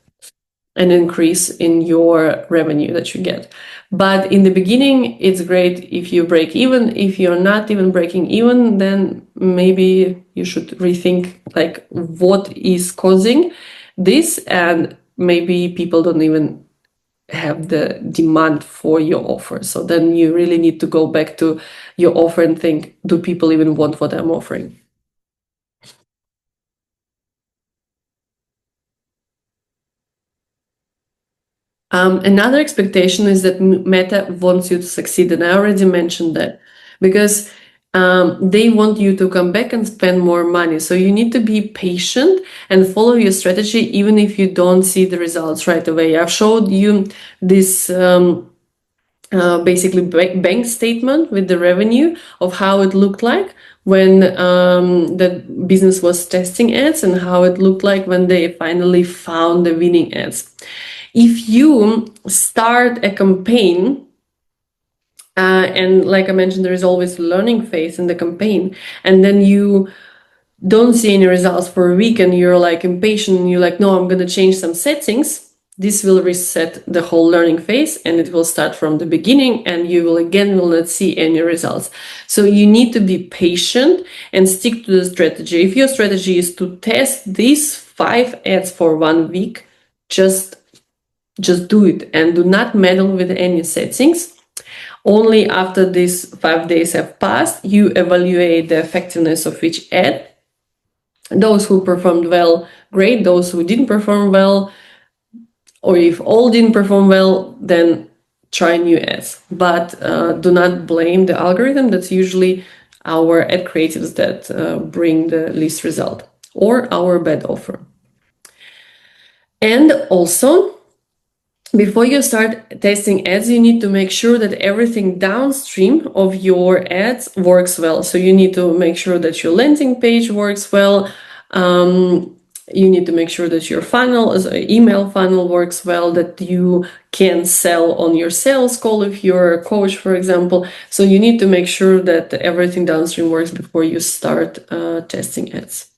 increase in your revenue that you get. But in the beginning, it's great if you break even. If you're not even breaking even, then maybe you should rethink like what is causing this, and maybe people don't even have the demand for your offer. So then you really need to go back to your offer and think, do people even want what I'm offering? Another expectation is that Meta wants you to succeed, and I already mentioned that, because they want you to come back and spend more money. So you need to be patient and follow your strategy, even if you don't see the results right away. I've showed you this basically bank statement with the revenue of how it looked like when the business was testing ads, and how it looked like when they finally found the winning ads. If you start a campaign, and like I mentioned, there is always a learning phase in the campaign, and then you don't see any results for a week and you're like impatient and you're like, no, I'm going to change some settings, this will reset the whole learning phase and it will start from the beginning, and you will not see any results. So you need to be patient and stick to the strategy. If your strategy is to test these 5 ads for 1 week, just do it and do not meddle with any settings. Only after these 5 days have passed, you evaluate the effectiveness of each ad. Those who performed well, great. Those who didn't perform well, or if all didn't perform well, then try new ads. But do not blame the algorithm. That's usually our ad creatives that bring the least result, or our bad offer. And also, before you start testing ads, you need to make sure that everything downstream of your ads works well. So you need to make sure that your landing page works well. You need to make sure that your funnel, email funnel, works well, that you can sell on your sales call if you're a coach, for example. So you need to make sure that everything downstream works before you start testing ads.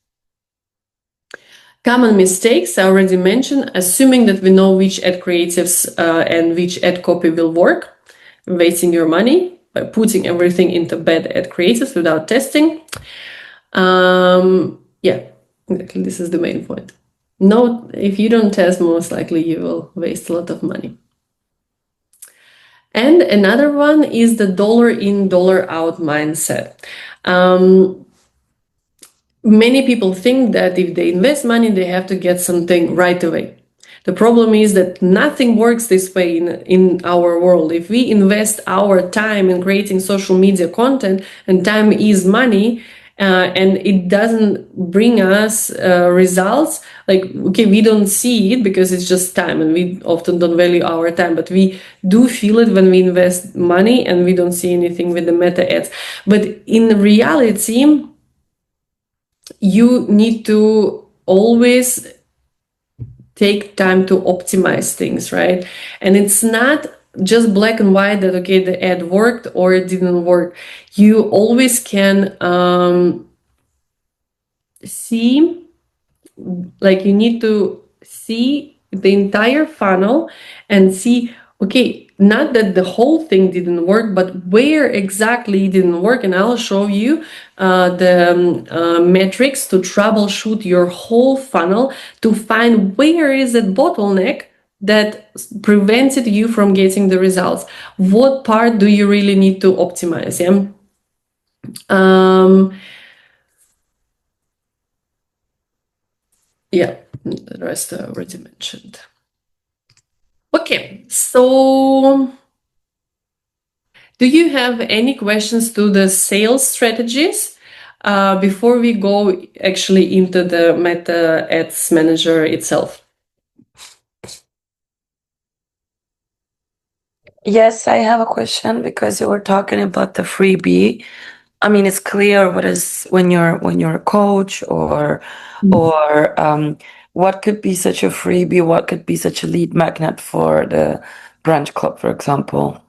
Common mistakes, I already mentioned, assuming that we know which ad creatives and which ad copy will work, wasting your money by putting everything into bad ad creatives without testing. Yeah, exactly, this is the main point. No, if you don't test, most likely you will waste a lot of money. And another one is the dollar in, dollar out mindset. Many people think that if they invest money, they have to get something right away. The problem is that nothing works this way in our world. If we invest our time in creating social media content, and time is money, and it doesn't bring us results, like, okay, we don't see it because it's just time and we often don't value our time, but we do feel it when we invest money and we don't see anything with the meta ads. But in reality, you need to always take time to optimize things, right? And it's not just black and white that, okay, the ad worked or it didn't work. You always can see, like, you need to see the entire funnel and see, okay, not that the whole thing didn't work, but where exactly it didn't work. And I'll show you the metrics to troubleshoot your whole funnel to find where is that bottleneck that prevented you from getting the results. What part do you really need to optimize? Yeah. Yeah, the rest I already mentioned. Okay, so do you have any questions to the sales strategies before we go actually into the Meta Ads Manager itself? Yes, I have a question because you were talking about the freebie. I mean, it's clear what is when you're a coach or what could be such a freebie, what could be such a lead magnet for the branch club, for example.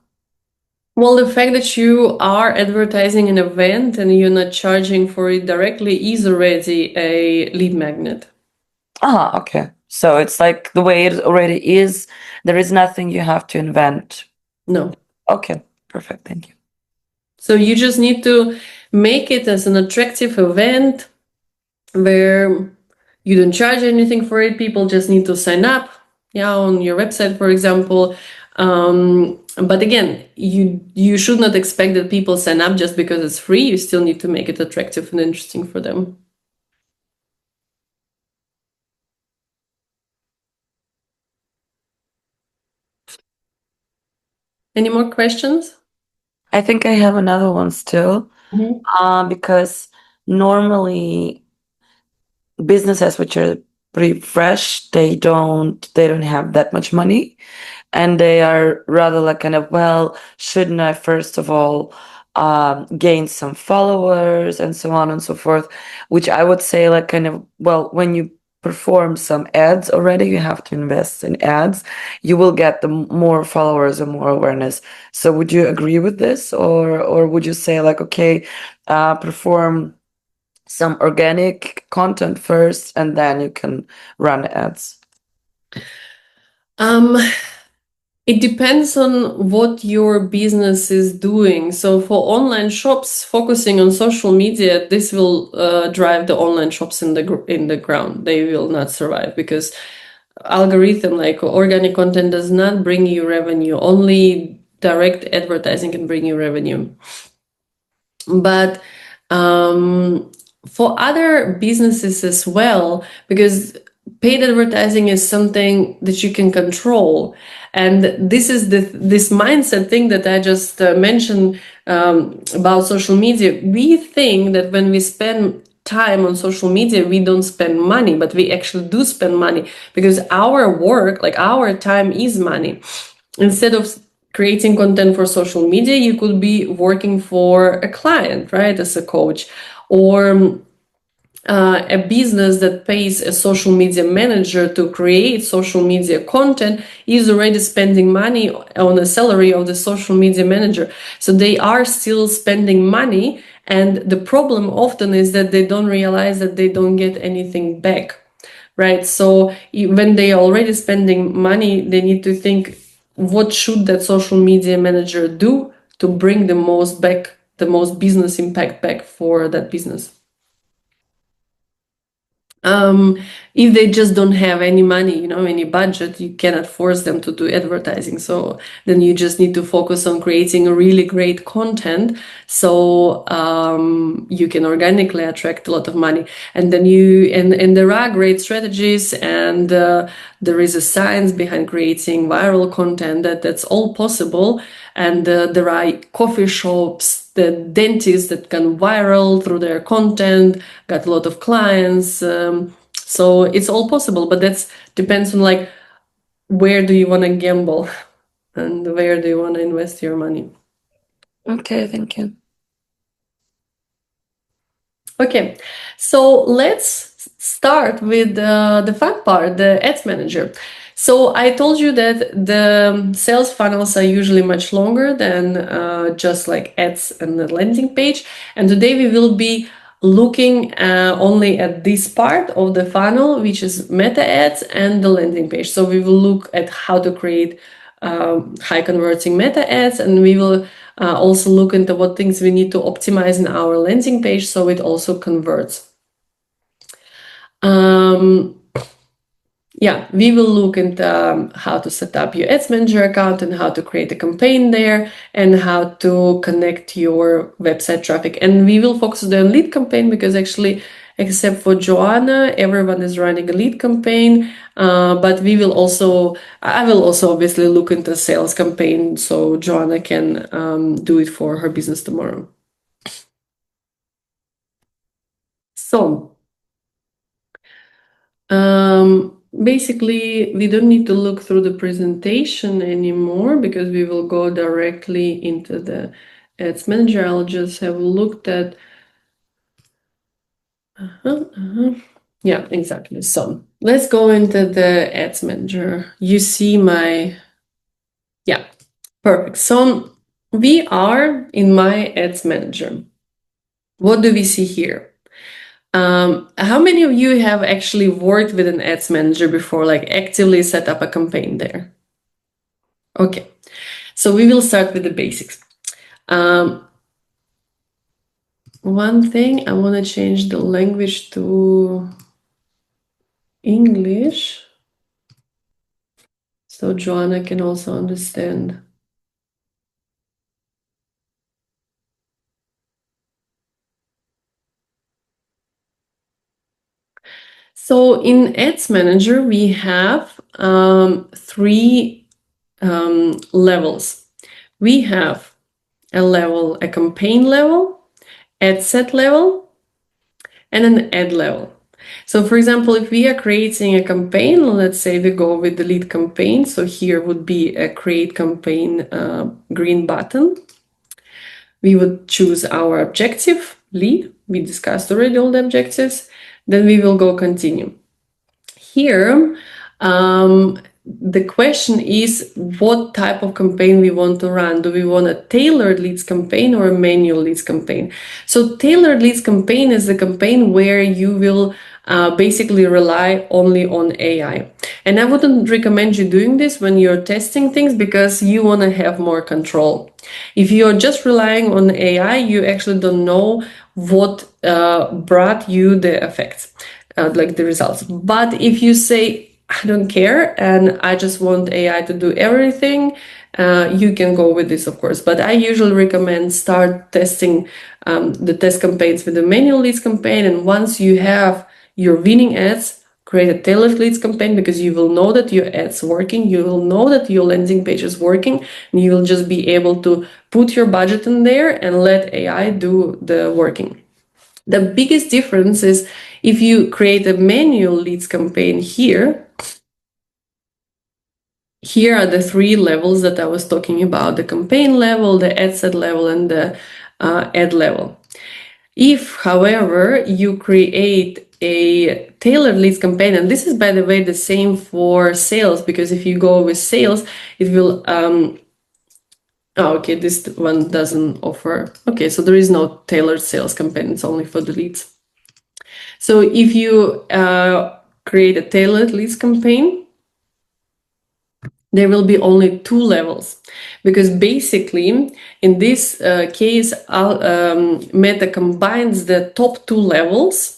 Well, the fact that you are advertising an event and you're not charging for it directly is already a lead magnet. Ah, okay. So it's like the way it already is. There is nothing you have to invent. No. Okay, perfect. Thank you. So you just need to make it as an attractive event where you don't charge anything for it. People just need to sign up, yeah, on your website, for example. But again, you should not expect that people sign up just because it's free. You still need to make it attractive and interesting for them. Any more questions? I think I have another one still. Because normally businesses which are pretty fresh, they don't have that much money, and they are rather like kind of, well, shouldn't I first of all gain some followers and so on and so forth, which I would say like kind of, well, when you perform some ads already, you have to invest in ads, you will get the more followers and more awareness. So would you agree with this, or would you say like, okay, perform some organic content first and then you can run ads? It depends on what your business is doing. So for online shops, focusing on social media, this will drive the online shops in the ground. They will not survive because algorithm, like organic content, does not bring you revenue. Only direct advertising can bring you revenue. But for other businesses as well, because paid advertising is something that you can control. And this is this mindset thing that I just mentioned about social media. We think that when we spend time on social media, we don't spend money, but we actually do spend money because our work, like our time, is money. Instead of creating content for social media, you could be working for a client, right, as a coach, or a business that pays a social media manager to create social media content is already spending money on the salary of the social media manager. So they are still spending money. And the problem often is that they don't realize that they don't get anything back, right? So when they are already spending money, they need to think, what should that social media manager do to bring the most business impact back for that business? if they just don't have any money, any budget, you cannot force them to do advertising. So then you just need to focus on creating a really great content, so you can organically attract a lot of money. And then and there are great strategies, and there is a science behind creating viral content that's all possible. And there are coffee shops, the dentists that can viral through their content, got a lot of clients. So it's all possible, but that depends on like where do you want to gamble and where do you want to invest your money. Okay, thank you. Okay, so let's start with the fun part, the ads manager. So I told you that the sales funnels are usually much longer than just like ads and the landing page. And today we will be looking only at this part of the funnel, which is meta ads and the landing page. So we will look at how to create high converting meta ads, and we will also look into what things we need to optimize in our landing page so it also converts. Yeah, we will look into how to set up your ads manager account and how to create a campaign there and how to connect your website traffic. And we will focus on the lead campaign because actually, except for Joanna, everyone is running a lead campaign. But I will also obviously look into sales campaign so Joanna can do it for her business tomorrow. So, basically, we don't need to look through the presentation anymore because we will go directly into the ads manager. I'll just have looked at. Yeah, exactly. So let's go into the ads manager. You see yeah, perfect. So we are in my ads manager. What do we see here? How many of you have actually worked with an ads manager before, like actively set up a campaign there? Okay, so we will start with the basics. One thing, I want to change the language to English so Joanna can also understand. So in Ads Manager, we have three levels. We have a campaign level, ad set level, and an ad level. So for example, if we are creating a campaign, let's say we go with the lead campaign. So here would be a create campaign green button. We would choose our objective, lead. We discussed already all the objectives. Then we will go continue. Here, the question is what type of campaign we want to run. Do we want a tailored leads campaign or a manual leads campaign? So tailored leads campaign is a campaign where you will basically rely only on AI. And I wouldn't recommend you doing this when you're testing things because you want to have more control. If you're just relying on AI, you actually don't know what brought you the effects, like the results. But if you say, I don't care and I just want AI to do everything, you can go with this, of course. But I usually recommend start testing the test campaigns with the manual leads campaign. And once you have your winning ads, create a tailored leads campaign because you will know that your ads working, you will know that your landing page is working, and you will just be able to put your budget in there and let AI do the working. The biggest difference is if you create a manual leads campaign here are the three levels that I was talking about, the campaign level, the ad set level, and the ad level. If, however, you create a tailored leads campaign, and this is, by the way, the same for sales, because if you go with sales, it will okay, this one doesn't offer. Okay, so there is no tailored sales campaign, it's only for the leads. So if you create a tailored leads campaign, there will be only two levels, because basically in this case, Meta combines the top two levels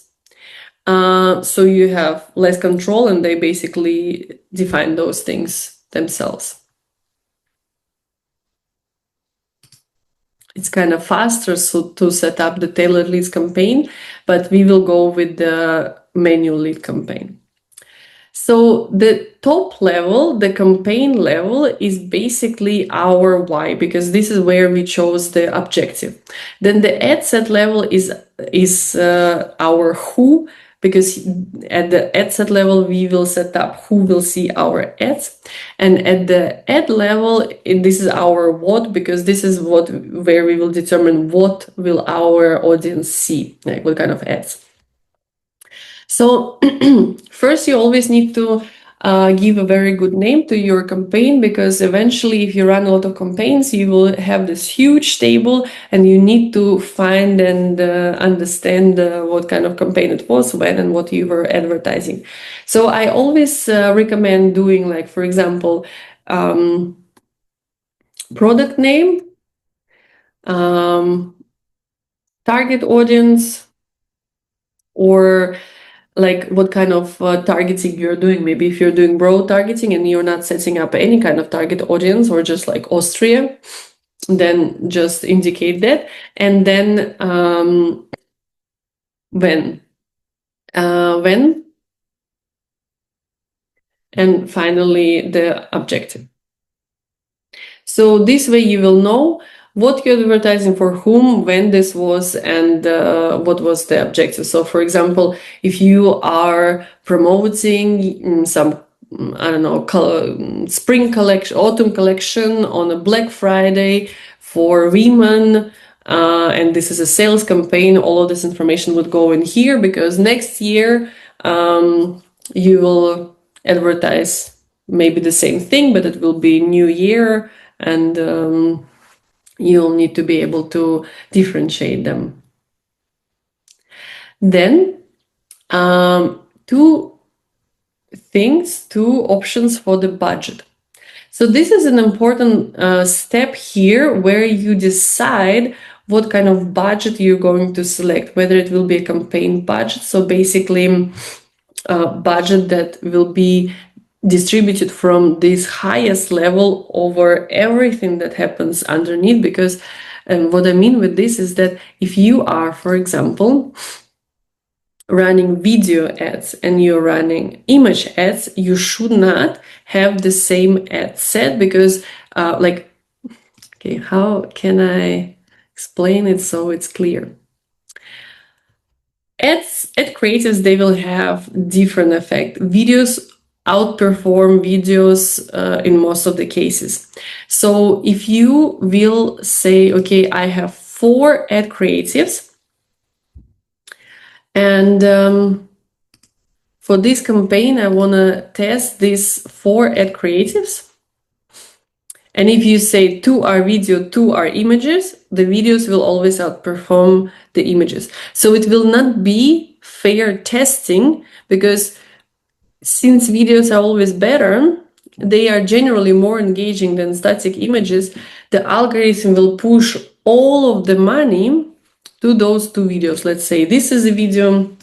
So you have less control, and they basically define those things themselves. It's kind of faster to set up the tailored leads campaign, but we will go with the manual lead campaign. So the top level, the campaign level, is basically our why, because this is where we chose the objective. Then the ad set level is our who, because at the ad set level we will set up who will see our ads, and at the ad level this is our what, because this is where we will determine what will our audience see, like what kind of ads. So first, you always need to give a very good name to your campaign, because eventually, if you run a lot of campaigns, you will have this huge table, and you need to find and understand what kind of campaign it was, when, and what you were advertising. So I always recommend doing, like, for example, product name, target audience, or like what kind of targeting you're doing. Maybe if you're doing broad targeting and you're not setting up any kind of target audience, or just like Austria, then just indicate that. And then when, and finally the objective. So this way you will know what you're advertising for whom, when this was, and what was the objective. So for example, if you are promoting some, I don't know, spring collection, autumn collection on a Black Friday for women, and this is a sales campaign, all of this information would go in here, because next year you will advertise maybe the same thing, but it will be new year, and you'll need to be able to differentiate them. Then two options for the budget. So this is an important step here, where you decide what kind of budget you're going to select, whether it will be a campaign budget, so basically a budget that will be distributed from this highest level over everything that happens underneath. Because what I mean with this is that if you are, for example, running video ads and you're running image ads, you should not have the same ad set, because okay, how can I explain it so it's clear? Ad creatives, they will have different effect. Videos outperform videos in most of the cases. So if you will say, okay, I have 4 ad creatives, and for this campaign, I want to test these 4 ad creatives. And if you say 2 are video, 2 are images, the videos will always outperform the images. So it will not be fair testing, because since videos are always better, they are generally more engaging than static images, the algorithm will push all of the money to those 2 videos. Let's say this is a video,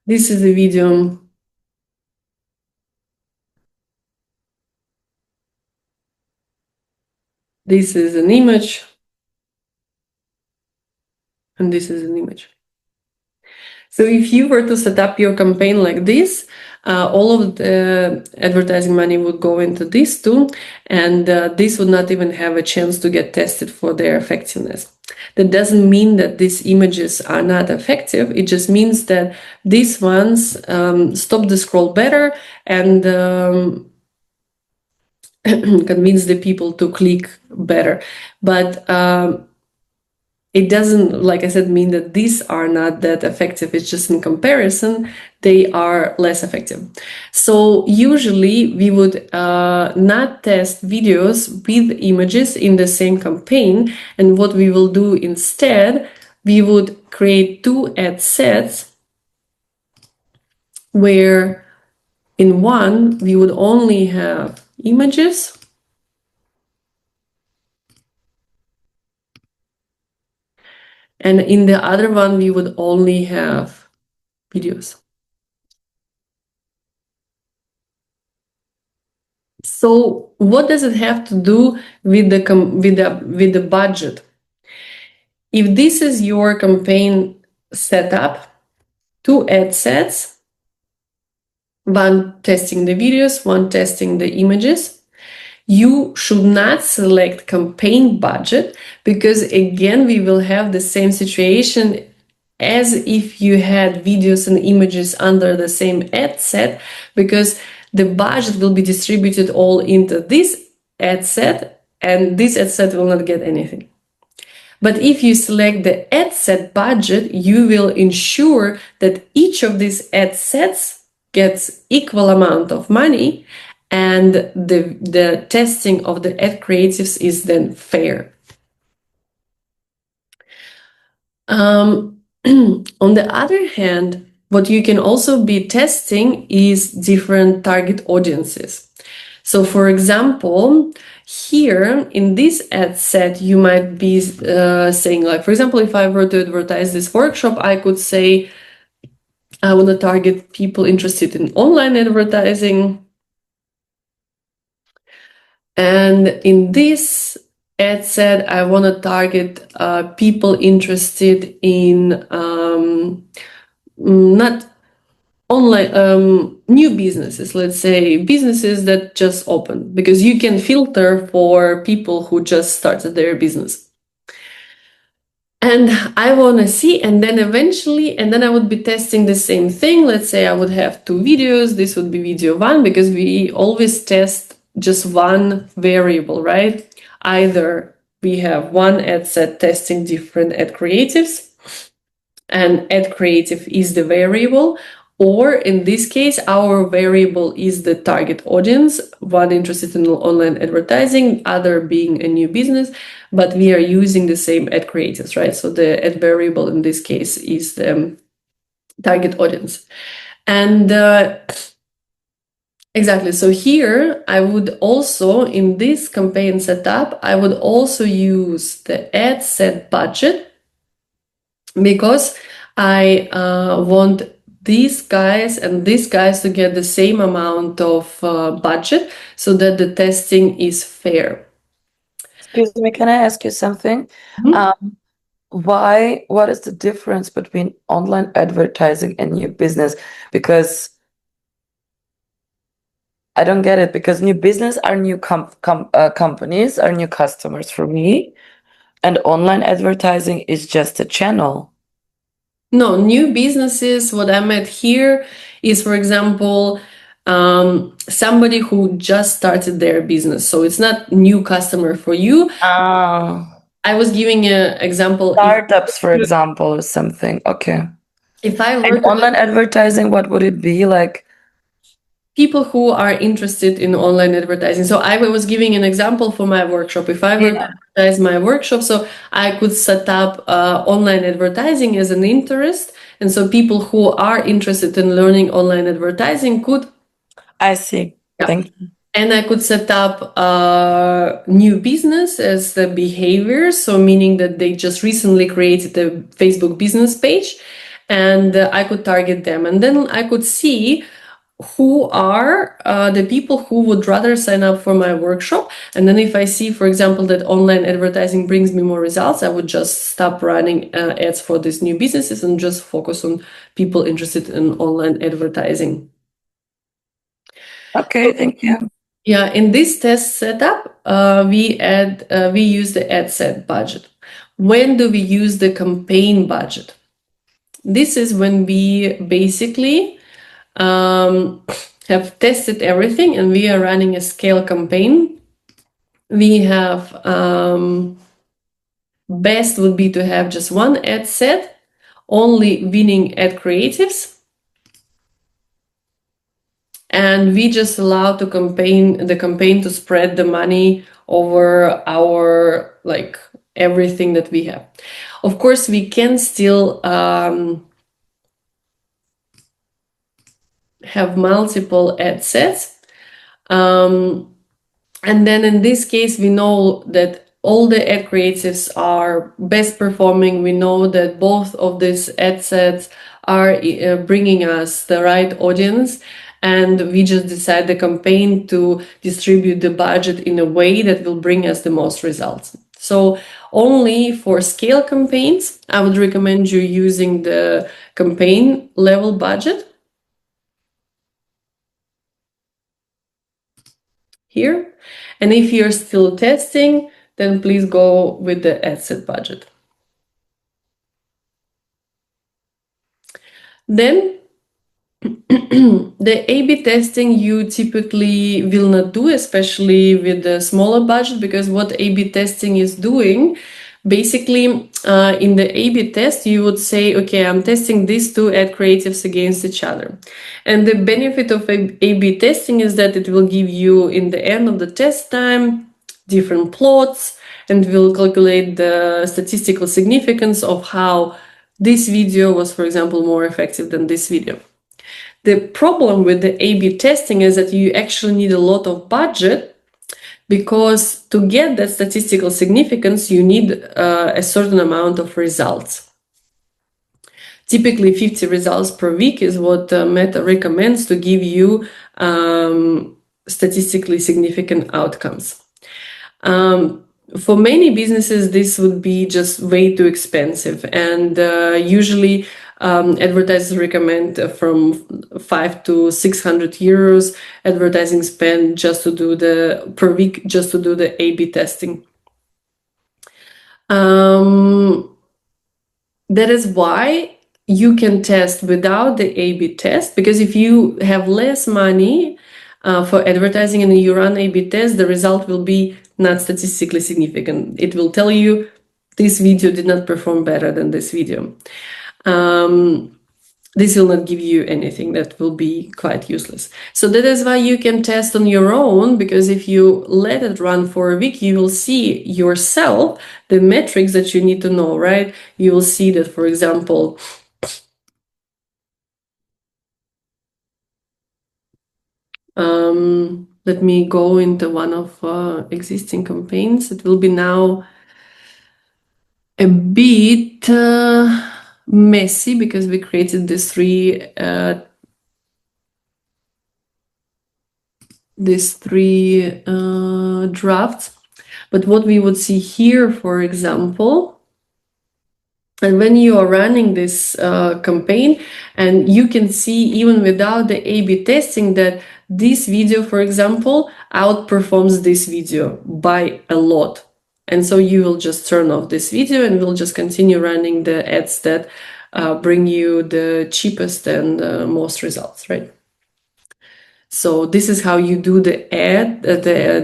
this is a video, this is an image, and this is an image. So if you were to set up your campaign like this, all of the advertising money would go into these 2, and this would not even have a chance to get tested for their effectiveness. That doesn't mean that these images are not effective. It just means that these ones stop the scroll better and convince the people to click better. But it doesn't, like I said, mean that these are not that effective. It's just in comparison, they are less effective. So usually we would not test videos with images in the same campaign. And what we will do instead, we would create 2 ad sets, where in one we would only have images, and in the other one we would only have videos. So what does it have to do with the budget? If this is your campaign setup, 2 ad sets, one testing the videos, one testing the images, you should not select campaign budget, because again, we will have the same situation as if you had videos and images under the same ad set, because the budget will be distributed all into this ad set, and this ad set will not get anything. But if you select the ad set budget, you will ensure that each of these ad sets gets equal amount of money, and the testing of the ad creatives is then fair. On the other hand, what you can also be testing is different target audiences. So for example, here in this ad set, you might be saying, like, for example, if I were to advertise this workshop, I could say, I want to target people interested in online advertising. And in this ad set, I want to target people interested in not online, new businesses, let's say businesses that just opened, because you can filter for people who just started their business. And I want to see, and then eventually, and then I would be testing the same thing. Let's say I would have 2 videos. This would be video 1, because we always test just one variable, right? Either we have one ad set testing different ad creatives, and ad creative is the variable, or in this case, our variable is the target audience, one interested in online advertising, other being a new business, but we are using the same ad creatives, right? So the ad variable in this case is the target audience. And exactly, so here I would also, in this campaign setup, I would also use the ad set budget, because I want these guys and these guys to get the same amount of budget, so that the testing is fair. Excuse me, can I ask you something? What is the difference between online advertising and new business? Because I don't get it, because new business are new companies, are new customers for me, and online advertising is just a channel. No, new businesses, what I meant here is, for example, somebody who just started their business. So it's not new customer for you. I was giving an example. Startups, for example, or something. Okay. If I were And online advertising, what would it be like? People who are interested in online advertising. So I was giving an example for my workshop. If I were to advertise my workshop, so I could set up online advertising as an interest. And so people who are interested in learning online advertising could. I see. Yeah. Thank you. And I could set up a new business as the behavior. So meaning that they just recently created a Facebook business page, and I could target them. And then I could see who are the people who would rather sign up for my workshop. And then if I see, for example, that online advertising brings me more results, I would just stop running ads for these new businesses and just focus on people interested in online advertising. Okay, thank you. Yeah, in this test setup, we use the ad set budget. When do we use the campaign budget? This is when we basically have tested everything and we are running a scale campaign. We have best would be to have just one ad set, only winning ad creatives, and we just allow the campaign to spread the money over our, like, everything that we have. Of course, we can still have multiple ad sets. And then in this case, we know that all the ad creatives are best performing. We know that both of these ad sets are bringing us the right audience, and we just decide the campaign to distribute the budget in a way that will bring us the most results. So only for scale campaigns, I would recommend you using the campaign level budget here. And if you're still testing, then please go with the ad set budget. Then the A/B testing you typically will not do, especially with the smaller budget, because what A/B testing is doing, basically in the A/B test, you would say, okay, I'm testing these two ad creatives against each other. And the benefit of A/B testing is that it will give you, in the end of the test time, different plots, and will calculate the statistical significance of how this video was, for example, more effective than this video. The problem with the A/B testing is that you actually need a lot of budget, because to get that statistical significance, you need a certain amount of results. Typically 50 results per week is what Meta recommends to give you statistically significant outcomes. For many businesses, this would be just way too expensive, and usually advertisers recommend from 500 to 600 euros advertising spend just to do per week, just to do the A/B testing. That is why you can test without the A/B test, because if you have less money for advertising and you run A/B test, the result will be not statistically significant. It will tell you this video did not perform better than this video. This will not give you anything. That will be quite useless. So that is why you can test on your own, because if you let it run for a week, you will see yourself the metrics that you need to know, right? You will see that, for example, let me go into one of existing campaigns. It will be now a bit messy because we created these three drafts. But what we would see here, for example, and when you are running this campaign, and you can see even without the A/B testing that this video, for example, outperforms this video by a lot. And so you will just turn off this video and we'll just continue running the ads that bring you the cheapest and most results, right? So this is how you do the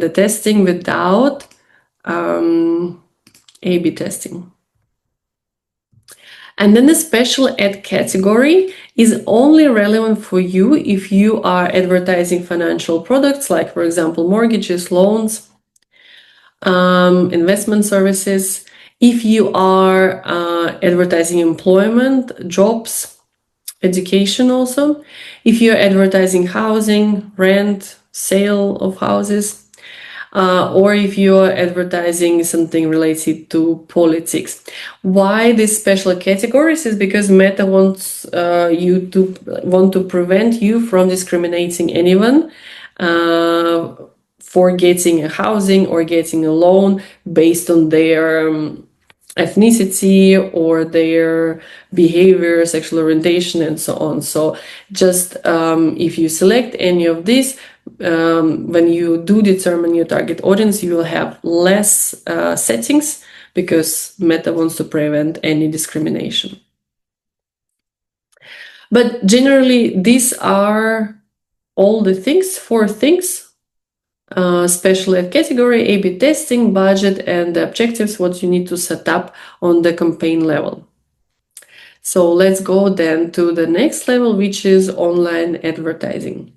the testing without A/B testing. And then the special ad category is only relevant for you if you are advertising financial products, like, for example, mortgages, loans, investment services. If you are advertising employment, jobs, education also. If you're advertising housing, rent, sale of houses, or if you're advertising something related to politics. Why these special categories is because Meta wants to prevent you from discriminating anyone for getting a housing or getting a loan based on their ethnicity or their behavior, sexual orientation, and so on. So just if you select any of these, when you do determine your target audience, you will have less settings because Meta wants to prevent any discrimination. But generally, these are all the things, 4 things: special ad category, A/B testing, budget, and the objectives, what you need to set up on the campaign level. So let's go then to the next level, which is online advertising.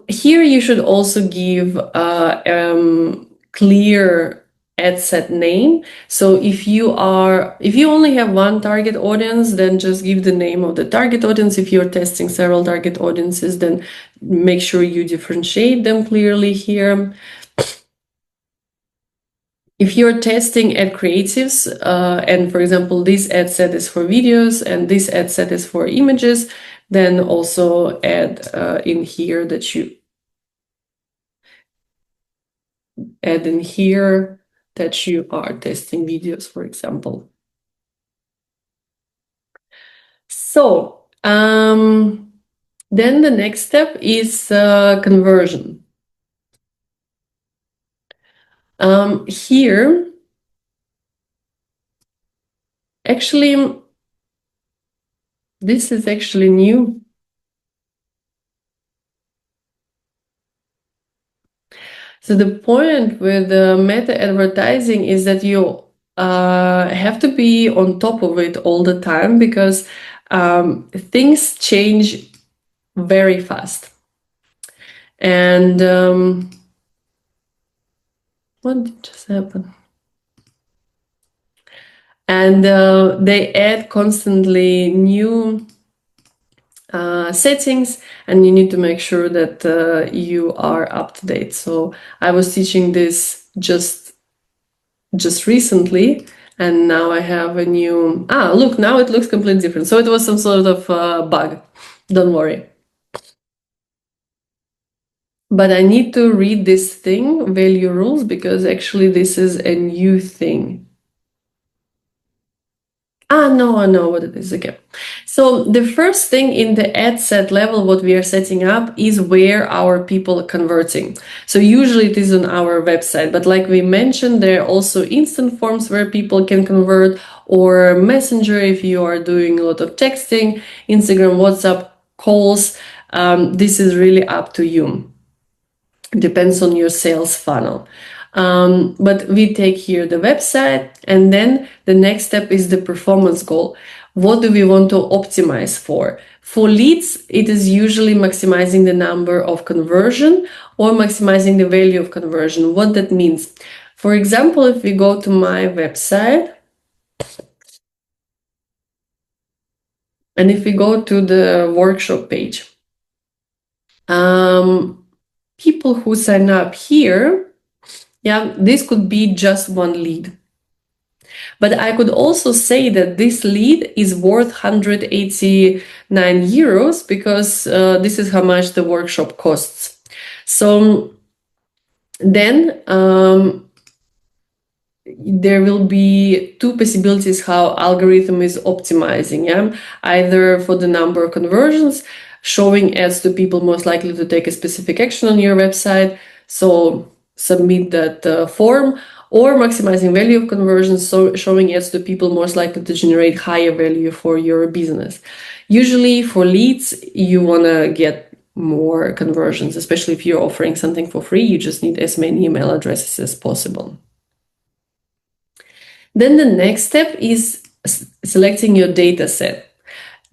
Here you should also give a clear ad set name. So if you only have one target audience, then just give the name of the target audience. If you're testing several target audiences, then make sure you differentiate them clearly here. if you're testing ad creatives, and for example, this ad set is for videos and this ad set is for images, then also add in here that you add in here that you are testing videos, for example. So then the next step is conversion. Here, actually, this is actually new. So the point with meta advertising is that you have to be on top of it all the time, because things change very fast. And what did just happen? And they add constantly new settings, and you need to make sure that you are up to date. So I was teaching this just recently, and now I have a new, look, now it looks completely different. So it was some sort of bug, don't worry. But I need to read this thing, value rules, because actually this is a new thing. No, I know what it is again. So the first thing in the ad set level, what we are setting up is where our people are converting. So usually it is on our website, but like we mentioned, there are also instant forms where people can convert, or Messenger if you are doing a lot of texting, Instagram, WhatsApp, calls. This is really up to you. Depends on your sales funnel. But we take here the website, and then the next step is the performance goal. What do we want to optimize for? For leads, it is usually maximizing the number of conversion or maximizing the value of conversion. What that means? For example, if we go to my website, and if we go to the workshop page, people who sign up here, this could be just one lead. But I could also say that this lead is worth 189 euros, because this is how much the workshop costs. So then there will be two possibilities how algorithm is optimizing. Either for the number of conversions, showing ads to people most likely to take a specific action on your website, so submit that form, or maximizing value of conversions, so showing ads to people most likely to generate higher value for your business. Usually for leads, you want to get more conversions, especially if you're offering something for free. You just need as many email addresses as possible. Then the next step is selecting your data set.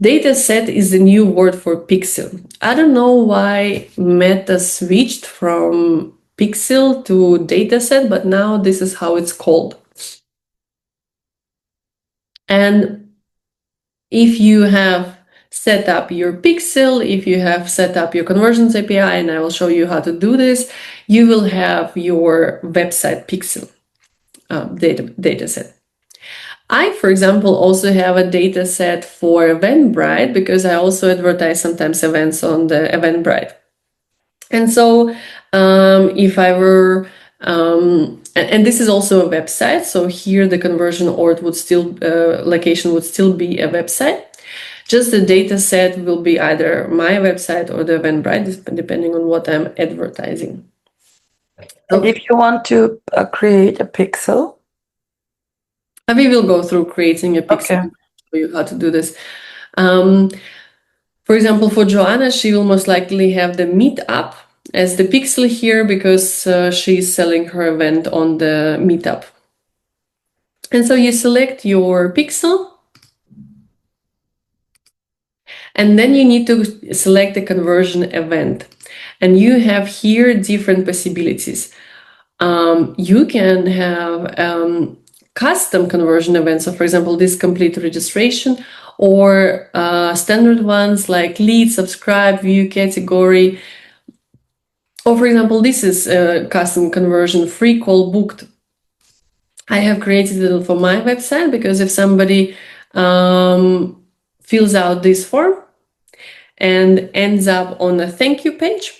Data set is a new word for pixel. I don't know why Meta switched from pixel to dataset, but now this is how it's called. And if you have set up your pixel, if you have set up your conversions API, and I will show you how to do this, you will have your website pixel dataset. I, for example, also have a data set for Eventbrite, because I also advertise sometimes events on the Eventbrite. And so if I were, and this is also a website, so here the conversion org would still, location would still be a website. Just the data set will be either my website or the Eventbrite, depending on what I'm advertising. And if you want to create a pixel, we will go through creating a pixel. Okay. Show you how to do this. For example, for Joanna, she will most likely have the Meetup as the pixel here, because she's selling her event on the Meetup. And so you select your pixel, and then you need to select the conversion event. And you have here different possibilities. You can have custom conversion events. So for example, this complete registration, or standard ones like lead, subscribe, view category. Or for example, this is a custom conversion, free call booked. I have created it for my website because if somebody fills out this form and ends up on a thank you page,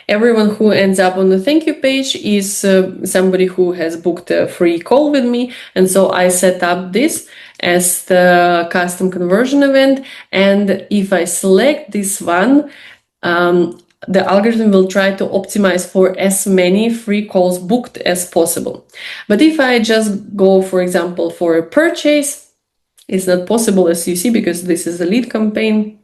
everyone who ends up on the thank you page is somebody who has booked a free call with me. And so I set up this as the custom conversion event. And if I select this one, the algorithm will try to optimize for as many free calls booked as possible. But if I just go, for example, for a purchase, it's not possible, as you see, because this is a lead campaign.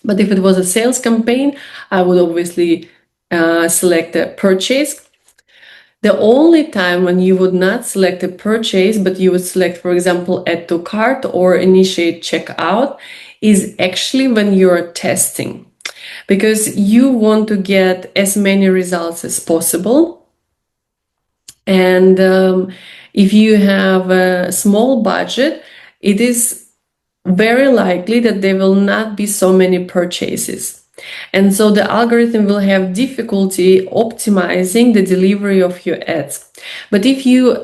But if it was a sales campaign, I would obviously select a purchase. The only time when you would not select a purchase, but you would select, for example, add to cart or initiate checkout, is actually when you're testing, because you want to get as many results as possible. And if you have a small budget, it is very likely that there will not be so many purchases. And so the algorithm will have difficulty optimizing the delivery of your ads. But if you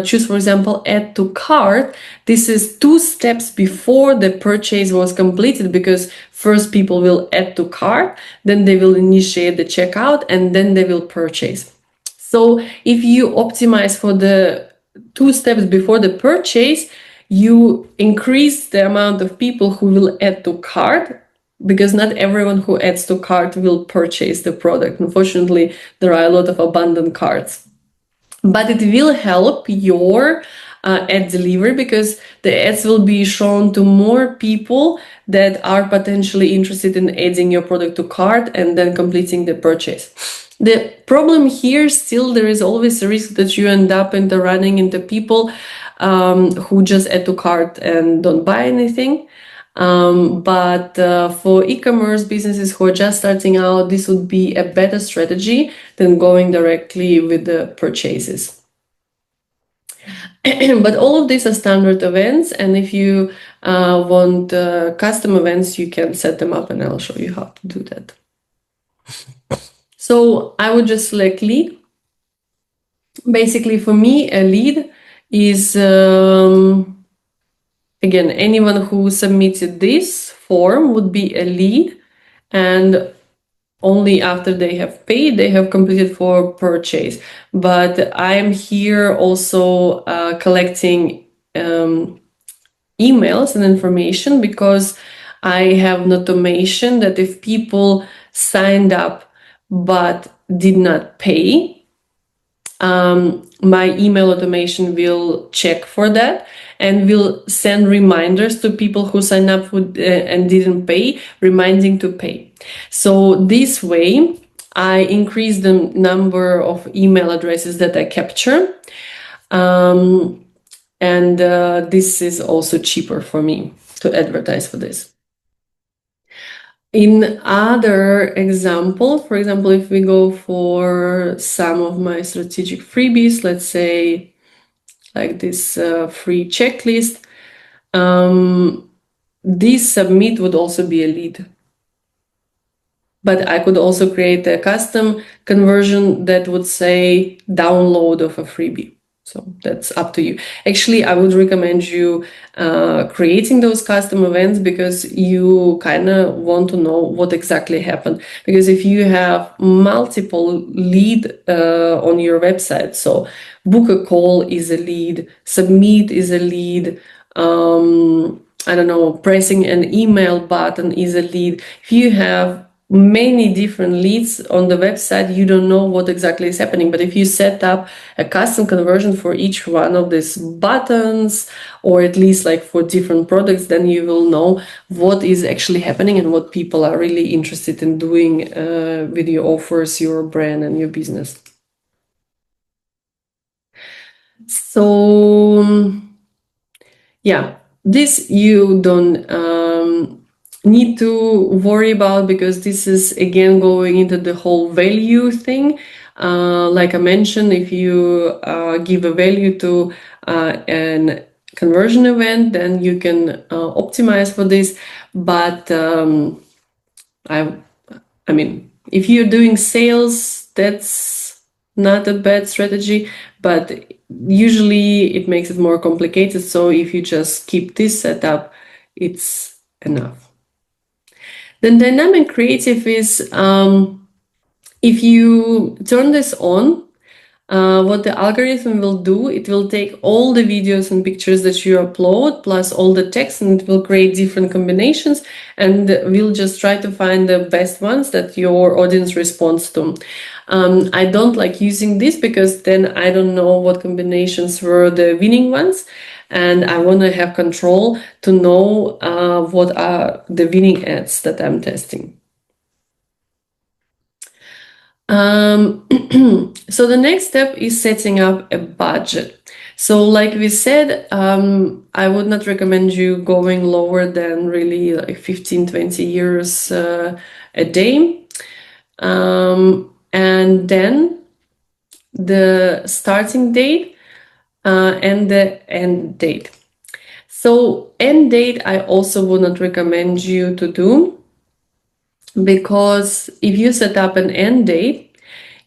choose, for example, add to cart, this is 2 steps before the purchase was completed, because first people will add to cart, then they will initiate the checkout, and then they will purchase. So if you optimize for the 2 steps before the purchase, you increase the amount of people who will add to cart, because not everyone who adds to cart will purchase the product. Unfortunately, there are a lot of abandoned carts. But it will help your ad delivery, because the ads will be shown to more people that are potentially interested in adding your product to cart and then completing the purchase. The problem here, still, there is always a risk that you end up running into people who just add to cart and don't buy anything. But for e-commerce businesses who are just starting out, this would be a better strategy than going directly with the purchases. But all of these are standard events, and if you want custom events, you can set them up, and I'll show you how to do that. So I would just select lead. Basically, for me, a lead is again, anyone who submitted this form would be a lead, and only after they have paid, they have completed for purchase. But I am here also collecting emails and information, because I have an automation that if people signed up but did not pay, my email automation will check for that and will send reminders to people who signed up and didn't pay, reminding to pay. So this way, I increase the number of email addresses that I capture. And this is also cheaper for me to advertise for this. In other example, for example, if we go for some of my strategic freebies, let's say like this free checklist, this submit would also be a lead. But I could also create a custom conversion that would say download of a freebie. So that's up to you. Actually, I would recommend you creating those custom events, because you kind of want to know what exactly happened. Because if you have multiple lead on your website, so book a call is a lead, submit is a lead, I don't know, pressing an email button is a lead. If you have many different leads on the website, you don't know what exactly is happening. But if you set up a custom conversion for each one of these buttons, or at least like for different products, then you will know what is actually happening and what people are really interested in doing with your offers, your brand, and your business. So yeah, this you don't need to worry about, because this is again going into the whole value thing. Like I mentioned, if you give a value to an conversion event, then you can optimize for this. But I mean, if you're doing sales, that's not a bad strategy, but usually it makes it more complicated. So if you just keep this setup, it's enough. Then dynamic creative is if you turn this on, what the algorithm will do, it will take all the videos and pictures that you upload plus all the text, and it will create different combinations, and we'll just try to find the best ones that your audience responds to. I don't like using this because then I don't know what combinations were the winning ones, and I want to have control to know what are the winning ads that I'm testing. So the next step is setting up a budget. So like we said, I would not recommend you going lower than really like 15, 20 euros a day. And then the starting date and the end date. So end date, I also would not recommend you to do, because if you set up an end date,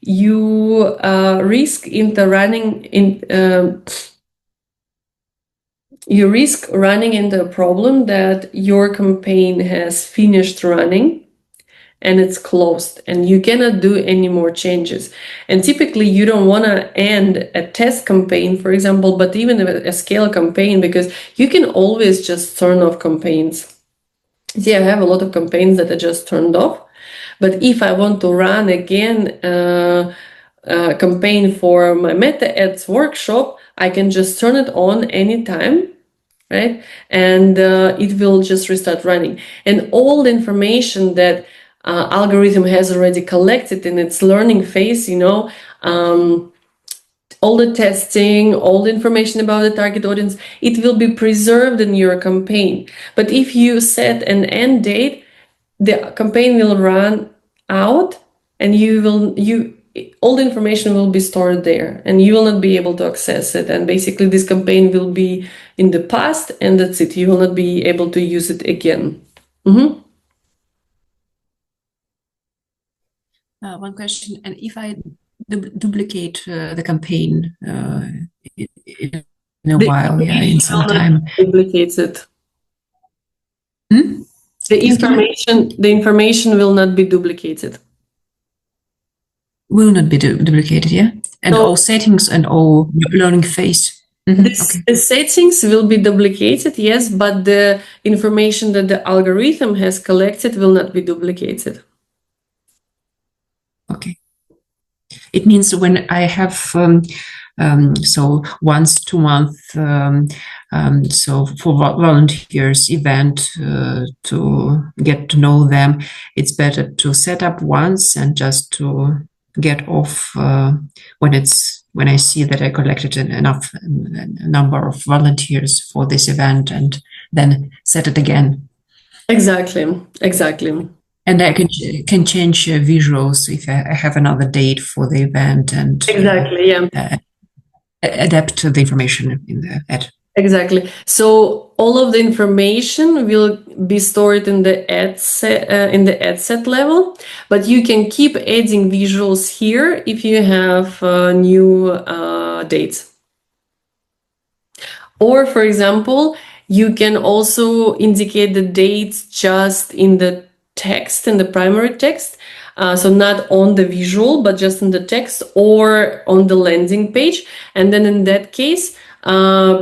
you risk running into a problem that your campaign has finished running and it's closed and you cannot do any more changes. And typically you don't want to end a test campaign, for example, but even a scale campaign, because you can always just turn off campaigns. See, I have a lot of campaigns that I just turned off, but if I want to run again a campaign for my Meta Ads workshop, I can just turn it on anytime, right? And it will just restart running. And all the information that algorithm has already collected in its learning phase, all the testing, all the information about the target audience, it will be preserved in your campaign. But if you set an end date, the campaign will run out and all the information will be stored there and you will not be able to access it. And basically this campaign will be in the past and that's it. You will not be able to use it again. Mm-hmm. One question, and if I duplicate the campaign in a while, in some time. Duplicates it. The information will not be duplicated. Will not be duplicated, yeah? And No. all settings and all learning phase. Okay. The settings will be duplicated, yes, but the information that the algorithm has collected will not be duplicated. Okay. It means when I have so once 2 months, so for volunteers event to get to know them, it's better to set up once and just to get off when I see that I collected enough number of volunteers for this event, and then set it again. Exactly. And I can change visuals if I have another date for the event, and exactly, adapt the information in the ad. Exactly. So all of the information will be stored in the ad set level, but you can keep adding visuals here if you have new dates. Or, for example, you can also indicate the dates just in the text, in the primary text. So not on the visual, but just in the text or on the landing page. And then in that case,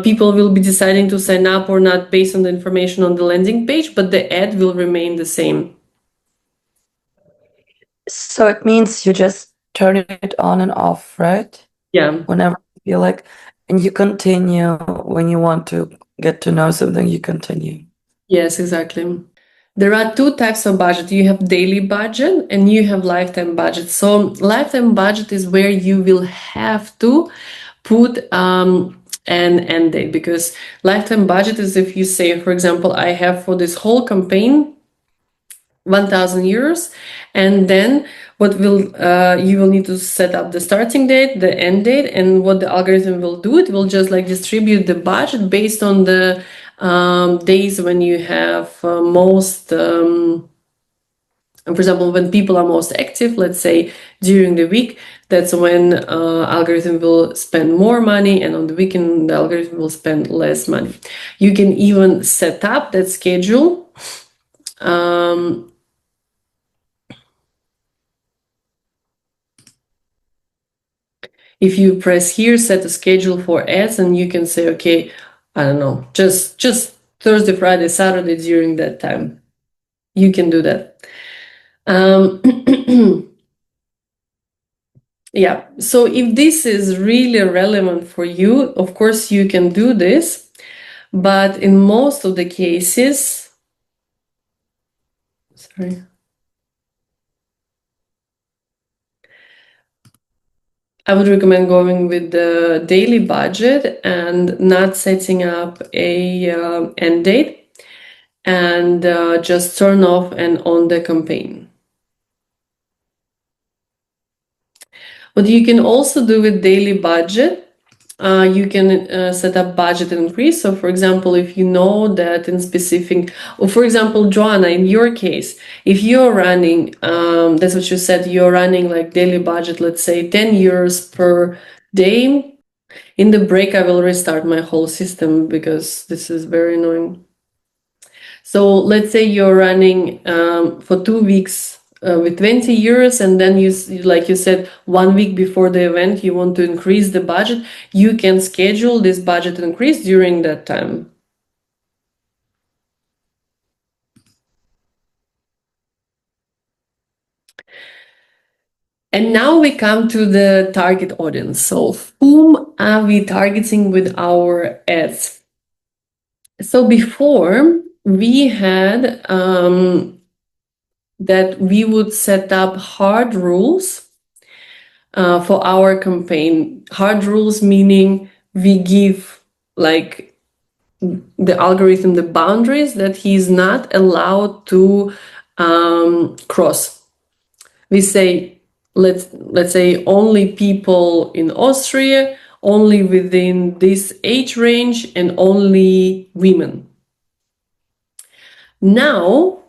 people will be deciding to sign up or not based on the information on the landing page, but the ad will remain the same. So it means you just turn it on and off, right? Yeah. Whenever you feel like, and you continue when you want to get to know something, you continue. Yes, exactly. There are two types of budget. You have daily budget and you have lifetime budget. So lifetime budget is where you will have to put an end date, because lifetime budget is if you say, for example, I have for this whole campaign 1,000 euros, and then what will you will need to set up the starting date, the end date, and what the algorithm will do, it will just like distribute the budget based on the days when you have most And for example, when people are most active, let's say during the week, that's when algorithm will spend more money, and on the weekend, the algorithm will spend less money. You can even set up that schedule. If you press here, set a schedule for ads, and you can say, okay, I don't know, just Thursday, Friday, Saturday during that time. You can do that. Yeah, so if this is really relevant for you, of course you can do this, but in most of the cases, sorry, I would recommend going with the daily budget and not setting up a end date, and just turn off and on the campaign. What you can also do with daily budget, you can set up budget increase. So for example, if you know that in specific, or for example, Joanna, in your case, if you're running, that's what you said, you're running like daily budget, let's say 10 euros per day. In the break, I will restart my whole system because this is very annoying. So let's say you're running for 2 weeks with 20 euros, and then you, like you said, 1 week before the event, you want to increase the budget. You can schedule this budget increase during that time. And now we come to the target audience. So whom are we targeting with our ads? So before we had that we would set up hard rules for our campaign. Hard rules meaning we give like the algorithm the boundaries that he's not allowed to cross. We say, let's say only people in Austria, only within this age range, and only women. Now,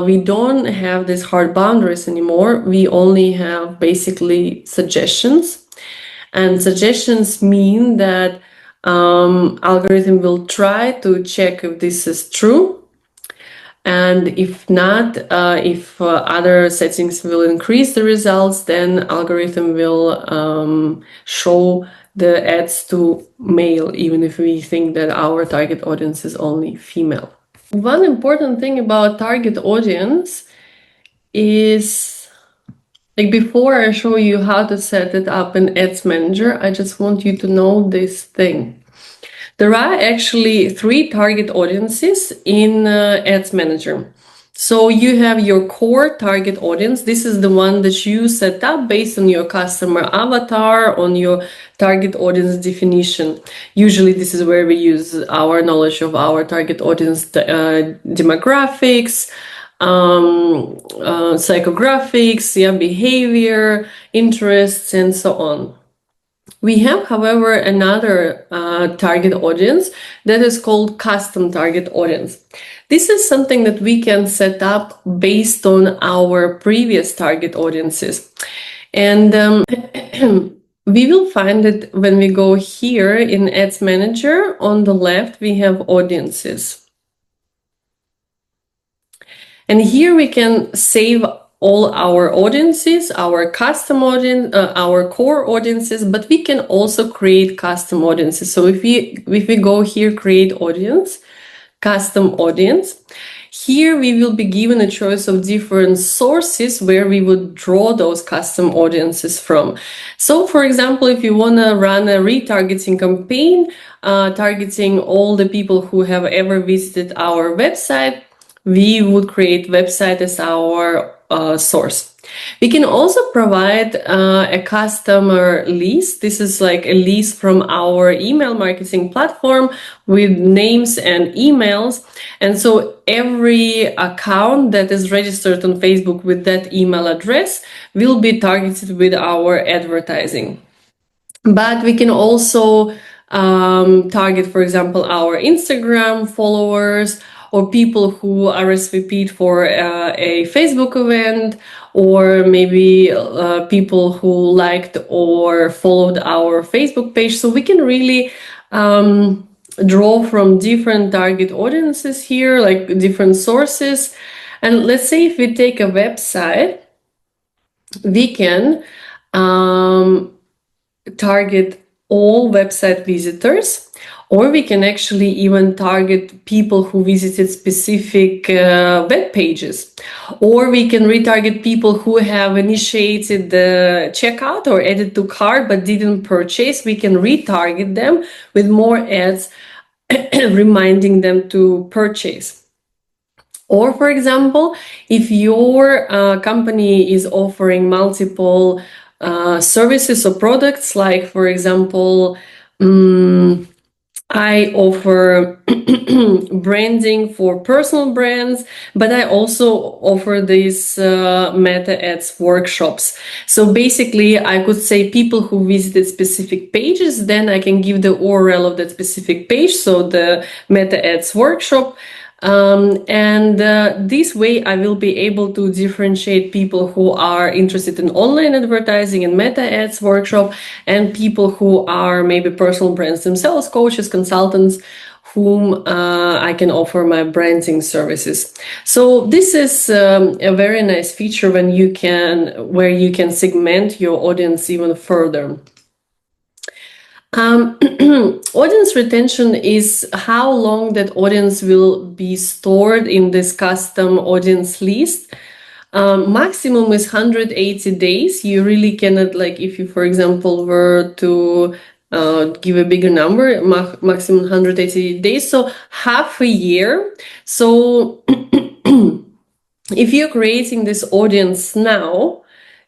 we don't have these hard boundaries anymore. We only have basically suggestions. And suggestions mean that algorithm will try to check if this is true. And if not, if other settings will increase the results, then algorithm will show the ads to male, even if we think that our target audience is only female. One important thing about target audience is, like before I show you how to set it up in Ads Manager, I just want you to know this thing. There are actually 3 target audiences in Ads Manager. So you have your core target audience. This is the one that you set up based on your customer avatar, on your target audience definition. Usually this is where we use our knowledge of our target audience demographics, psychographics, behavior, interests, and so on. We have, however, another target audience that is called custom target audience. This is something that we can set up based on our previous target audiences. And we will find it when we go here in Ads Manager. On the left, we have audiences. And here we can save all our audiences, our custom audience, our core audiences, but we can also create custom audiences. So if we go here, create audience, custom audience, here we will be given a choice of different sources where we would draw those custom audiences from. So for example, if you want to run a retargeting campaign, targeting all the people who have ever visited our website, we would create website as our source. We can also provide a customer list. This is like a list from our email marketing platform with names and emails. And so every account that is registered on Facebook with that email address will be targeted with our advertising. But we can also target, for example, our Instagram followers, or people who RSVP'd for a Facebook event, or maybe people who liked or followed our Facebook page. So we can really draw from different target audiences here, like different sources. And let's say if we take a website, we can target all website visitors, or we can actually even target people who visited specific web pages, or we can retarget people who have initiated the checkout or added to cart but didn't purchase. We can retarget them with more ads reminding them to purchase. Or, for example, if your company is offering multiple services or products, like, for example, I offer branding for personal brands, but I also offer these meta ads workshops. So basically, I could say people who visited specific pages, then I can give the URL of that specific page, so the meta ads workshop. This way I will be able to differentiate people who are interested in online advertising and meta ads workshop, and people who are maybe personal brands themselves, coaches, consultants, whom I can offer my branding services. So this is a very nice feature where you can segment your audience even further. Audience retention is how long that audience will be stored in this custom audience list. Maximum is 180 days. You really cannot, like, if you, for example, were to give a bigger number, maximum 180 days, so half a year. So if you're creating this audience now,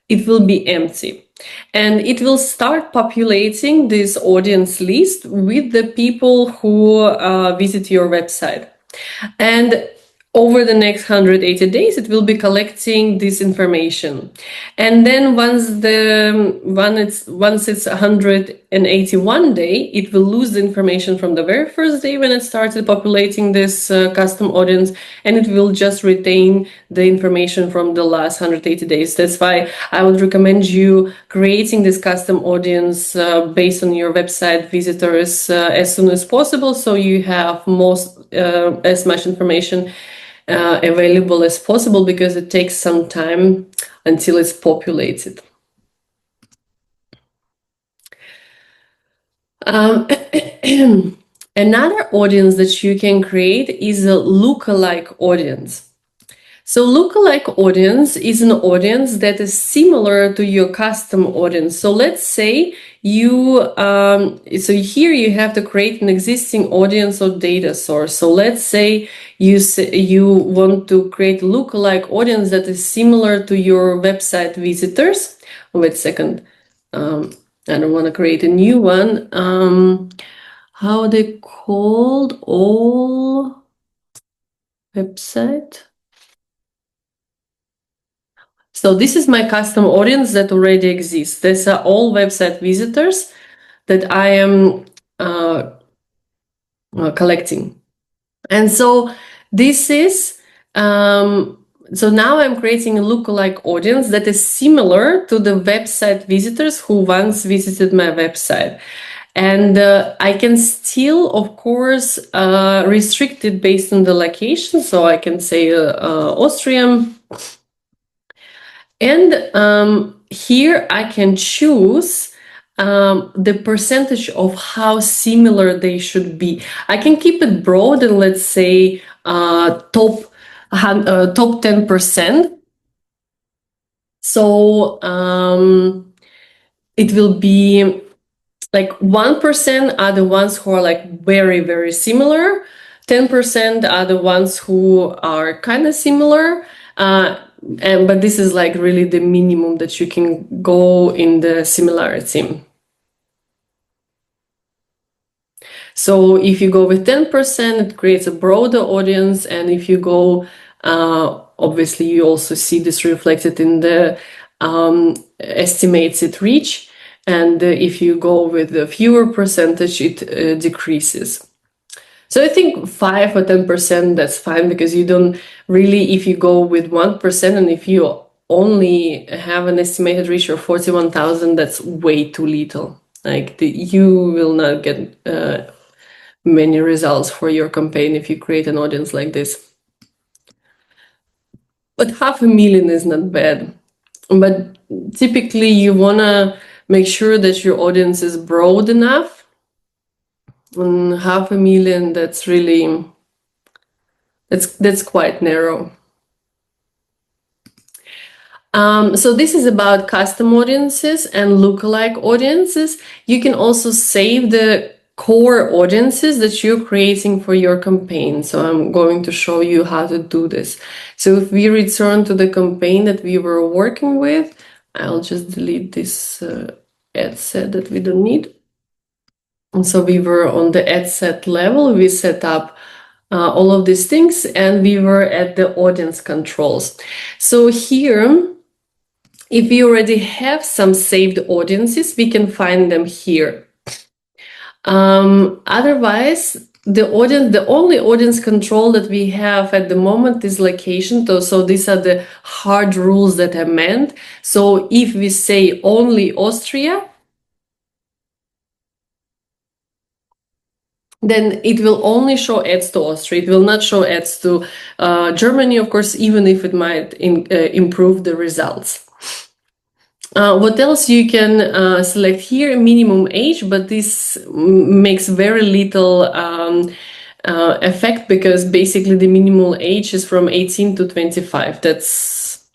it will be empty. And it will start populating this audience list with the people who visit your website. And over the next 180 days, it will be collecting this information. And then once it's 181 day, it will lose the information from the very first day when it started populating this custom audience, and it will just retain the information from the last 180 days. That's why I would recommend you creating this custom audience based on your website visitors as soon as possible, so you have as much information available as possible, because it takes some time until it's populated. Another audience that you can create is a lookalike audience. So lookalike audience is an audience that is similar to your custom audience. So let's say so here you have to create an existing audience or data source. So let's say you want to create a lookalike audience that is similar to your website visitors. Wait a second. I don't want to create a new one. How are they called? All website. So this is my custom audience that already exists. These are all website visitors that I am collecting. And so this is, so now I'm creating a lookalike audience that is similar to the website visitors who once visited my website. And I can still, of course, restrict it based on the location. So I can say Austria. And here I can choose the percentage of how similar they should be. I can keep it broad and let's say top 10%. So it will be like 1% are the ones who are like very, very similar. 10% are the ones who are kind of similar. But this is like really the minimum that you can go in the similarity. So if you go with 10%, it creates a broader audience. And if you go, obviously you also see this reflected in the estimated reach. And if you go with a fewer percentage, it decreases. So I think 5 or 10%, that's fine, because you don't really, if you go with 1% and if you only have an estimated reach of 41,000, that's way too little. Like you will not get many results for your campaign if you create an audience like this. But 500,000 is not bad. But typically you want to make sure that your audience is broad enough. And 500,000, that's really, that's quite narrow. So this is about custom audiences and lookalike audiences. You can also save the core audiences that you're creating for your campaign. So I'm going to show you how to do this. So if we return to the campaign that we were working with, I'll just delete this ad set that we don't need. And so we were on the ad set level. We set up all of these things, and we were at the audience controls. So here, if we already have some saved audiences, we can find them here. Otherwise, the only audience control that we have at the moment is location. So these are the hard rules that I meant. So if we say only Austria, then it will only show ads to Austria. It will not show ads to Germany, of course, even if it might improve the results. What else you can select here? Minimum age, but this makes very little effect, because basically the minimal age is from 18 to 25. That's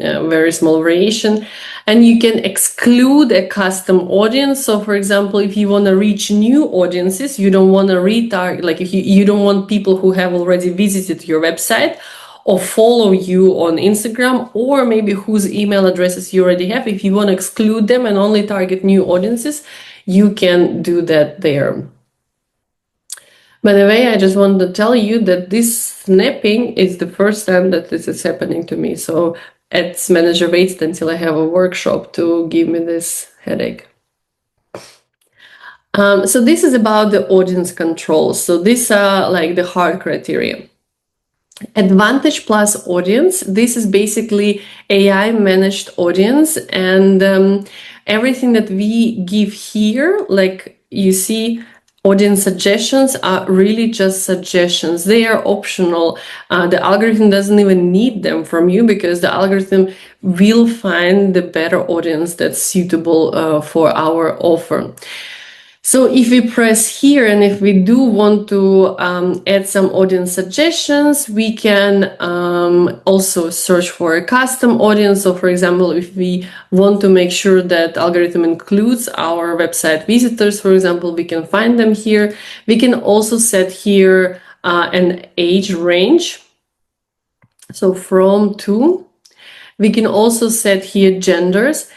a very small variation. And you can exclude a custom audience. So for example, if you want to reach new audiences, you don't want to retarget, like if you don't want people who have already visited your website or follow you on Instagram, or maybe whose email addresses you already have. If you want to exclude them and only target new audiences, you can do that there. By the way, I just want to tell you that this snapping is the first time that this is happening to me. So Ads Manager waits until I have a workshop to give me this headache. So this is about the audience controls. So these are like the hard criteria. Advantage Plus audience, this is basically AI managed audience, and everything that we give here, like you see, audience suggestions are really just suggestions. They are optional. The algorithm doesn't even need them from you, because the algorithm will find the better audience that's suitable for our offer. So if we press here, and if we do want to add some audience suggestions, we can also search for a custom audience. So for example, if we want to make sure that algorithm includes our website visitors, for example, we can find them here. We can also set here an age range. So from to. We can also set here genders.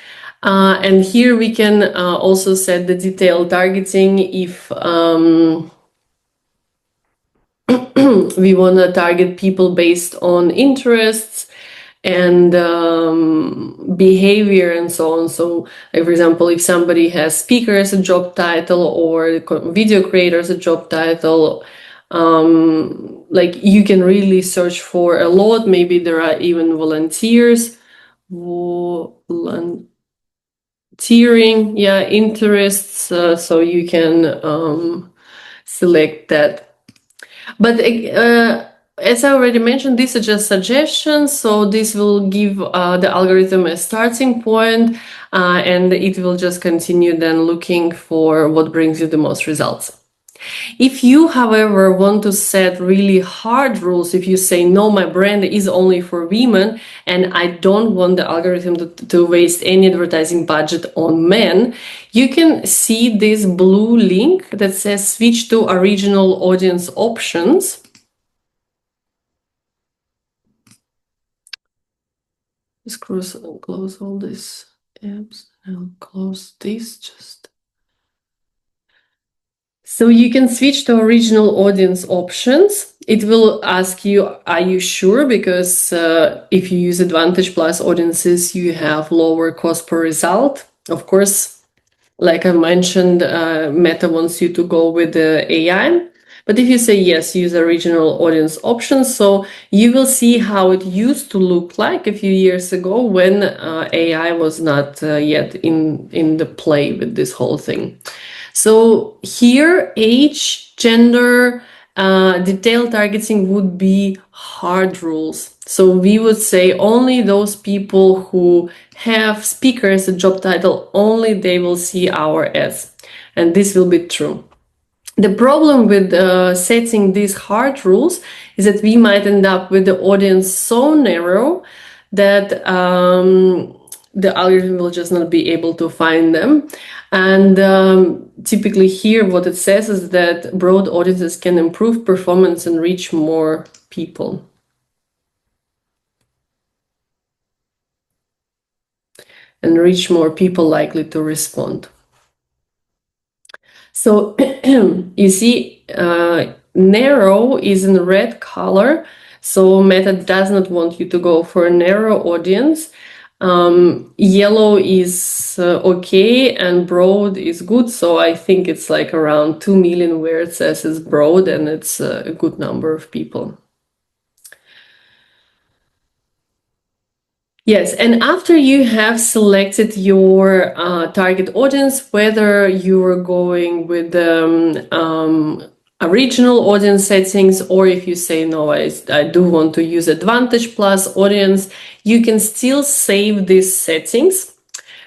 And here we can also set the detailed targeting if we want to target people based on interests and behavior and so on. So, like, for example, if somebody has speaker as a job title or video creator as a job title, like you can really search for a lot. Maybe there are even volunteers. Tiering, yeah, interests, so you can select that. But as I already mentioned, these are just suggestions, so this will give the algorithm a starting point, and it will just continue then looking for what brings you the most results. If you, however, want to set really hard rules, if you say, no, my brand is only for women and I don't want the algorithm to waste any advertising budget on men, you can see this blue link that says switch to original audience options. Just close all these apps. I'll close this just. So you can switch to original audience options. It will ask you, are you sure? Because if you use Advantage Plus audiences, you have lower cost per result. Of course, like I mentioned, Meta wants you to go with the AI. But if you say yes, use original audience option, so you will see how it used to look like a few years ago when AI was not yet in the play with this whole thing. So here, age, gender, detailed targeting would be hard rules. So we would say only those people who have speaker as a job title, only they will see our ads. And this will be true. The problem with setting these hard rules is that we might end up with the audience so narrow that the algorithm will just not be able to find them. And typically here, what it says is that broad audiences can improve performance and reach more people. And reach more people likely to respond. So you see, narrow is in red color. So Meta does not want you to go for a narrow audience. Yellow is okay, and broad is good. So I think it's like around 2 million where it says it's broad, and it's a good number of people. Yes, and after you have selected your target audience, whether you are going with original audience settings, or if you say, no, I do want to use Advantage Plus audience, you can still save these settings,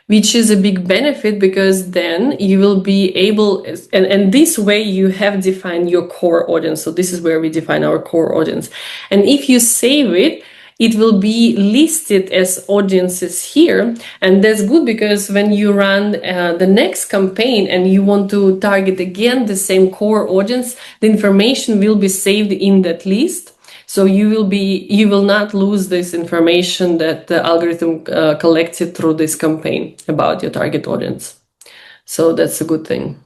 which is a big benefit because then you will be able, and this way you have defined your core audience. So this is where we define our core audience. And if you save it, it will be listed as audiences here. And that's good because when you run the next campaign and you want to target again the same core audience, the information will be saved in that list. So you will not lose this information that the algorithm collected through this campaign about your target audience. So that's a good thing.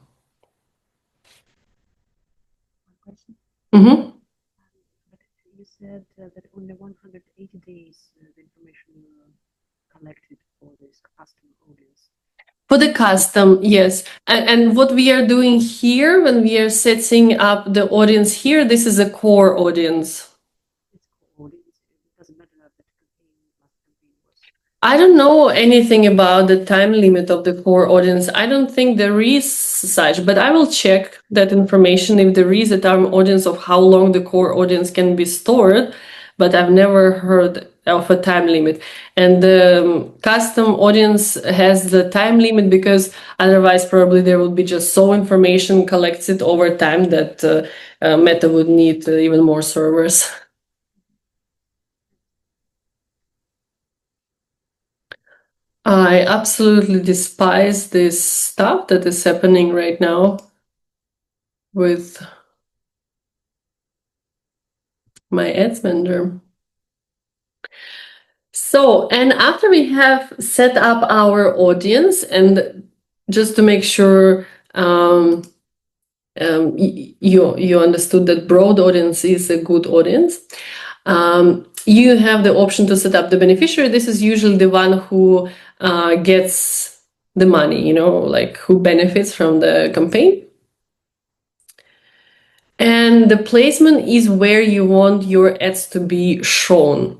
One question. Mm-hmm. But you said that only 180 days the information collected for this custom audience. For the custom, yes. And what we are doing here when we are setting up the audience here, this is a core audience. It's core audience. It doesn't matter that last campaign was. I don't know anything about the time limit of the core audience. I don't think there is such, but I will check that information if there is a time audience of how long the core audience can be stored, but I've never heard of a time limit. And the custom audience has the time limit because otherwise probably there would be just so information collected over time that Meta would need even more servers. I absolutely despise this stuff that is happening right now with my ads vendor. So, and after we have set up our audience, and just to make sure you understood that broad audience is a good audience, you have the option to set up the beneficiary. This is usually the one who gets the money, like who benefits from the campaign. And the placement is where you want your ads to be shown.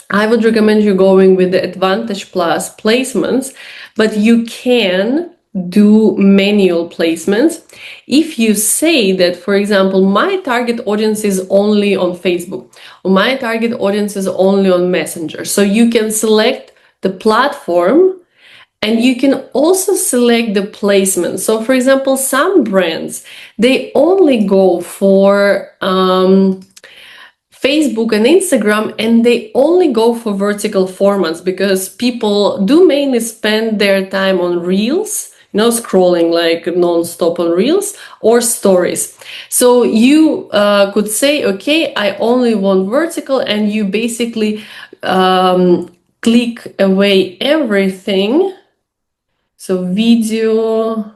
I would recommend you going with the Advantage Plus placements, but you can do manual placements. If you say that, for example, my target audience is only on Facebook, or my target audience is only on Messenger. So you can select the platform and you can also select the placement. So for example, some brands, they only go for Facebook and Instagram, and they only go for vertical formats because people do mainly spend their time on Reels, scrolling like non-stop on Reels or stories. So you could say, okay, I only want vertical, and you basically click away everything. So video,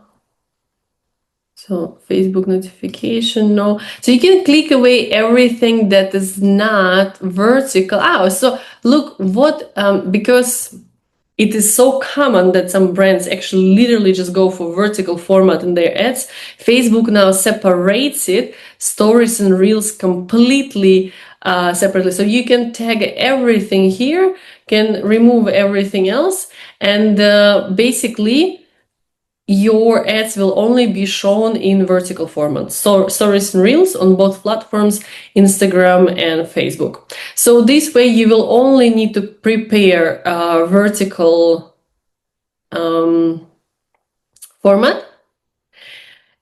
so Facebook notification, no. So you can click away everything that is not vertical. So look what, because it is so common that some brands actually literally just go for vertical format in their ads. Facebook now separates it, stories and reels completely separately. So you can tag everything here, can remove everything else, and basically your ads will only be shown in vertical format. So stories and reels on both platforms, Instagram and Facebook. So this way you will only need to prepare a vertical format.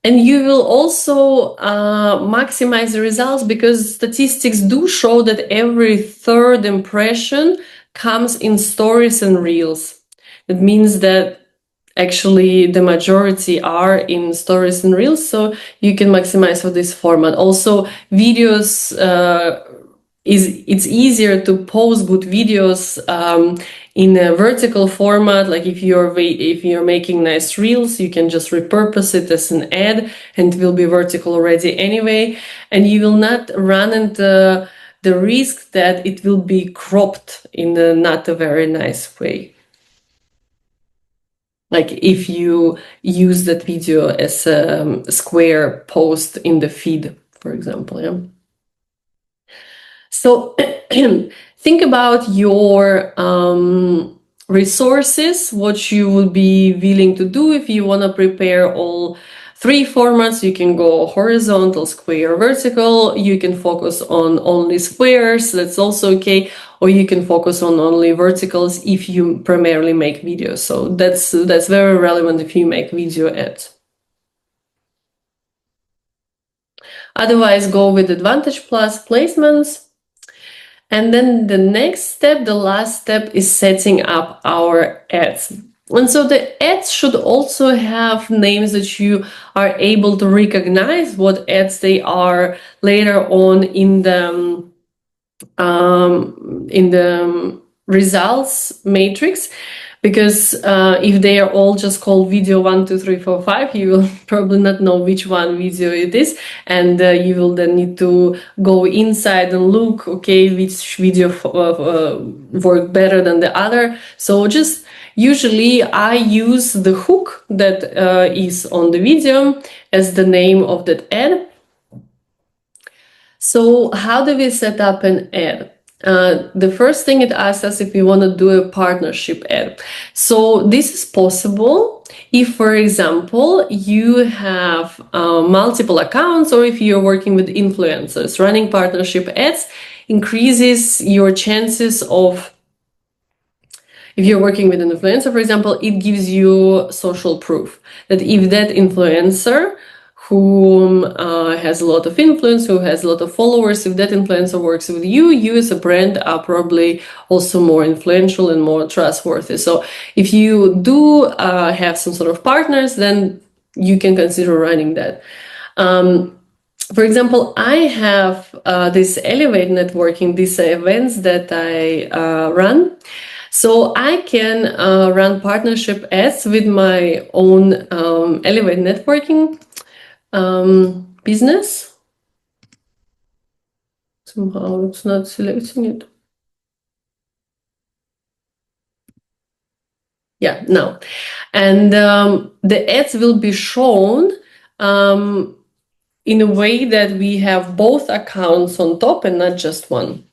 And you will also maximize the results, because statistics do show that every third impression comes in stories and reels. It means that actually the majority are in stories and reels, so you can maximize for this format. Also, videos, it's easier to post good videos in a vertical format. Like if you're making nice reels, you can just repurpose it as an ad and it will be vertical already anyway, and you will not run into the risk that it will be cropped in a not a very nice way. Like if you use that video as a square post in the feed, for example, yeah. So think about your resources, what you would be willing to do if you want to prepare all three formats. You can go horizontal, square, vertical. You can focus on only squares. That's also okay. Or you can focus on only verticals if you primarily make videos. So that's very relevant if you make video ads. Otherwise, go with Advantage Plus placements. And then the next step, the last step, is setting up our ads. And so the ads should also have names that you are able to recognize what ads they are later on in the results matrix. Because if they are all just called video 1, 2, 3, 4, 5, you will probably not know which one video it is, and you will then need to go inside and look, okay, which video worked better than the other. So just usually I use the hook that is on the video as the name of that ad. So how do we set up an ad? The first thing it asks us if we want to do a partnership ad. So this is possible if, for example, you have multiple accounts, or if you're working with influencers. Running partnership ads increases your chances of, if you're working with an influencer, for example, it gives you social proof that if that influencer who has a lot of influence, who has a lot of followers, if that influencer works with you, you as a brand are probably also more influential and more trustworthy. So if you do have some sort of partners, then you can consider running that. For example, I have this Elevate networking, these events that I run. So I can run partnership ads with my own Elevate networking business. Somehow it's not selecting it. Yeah, no. And the ads will be shown in a way that we have both accounts on top and not just one.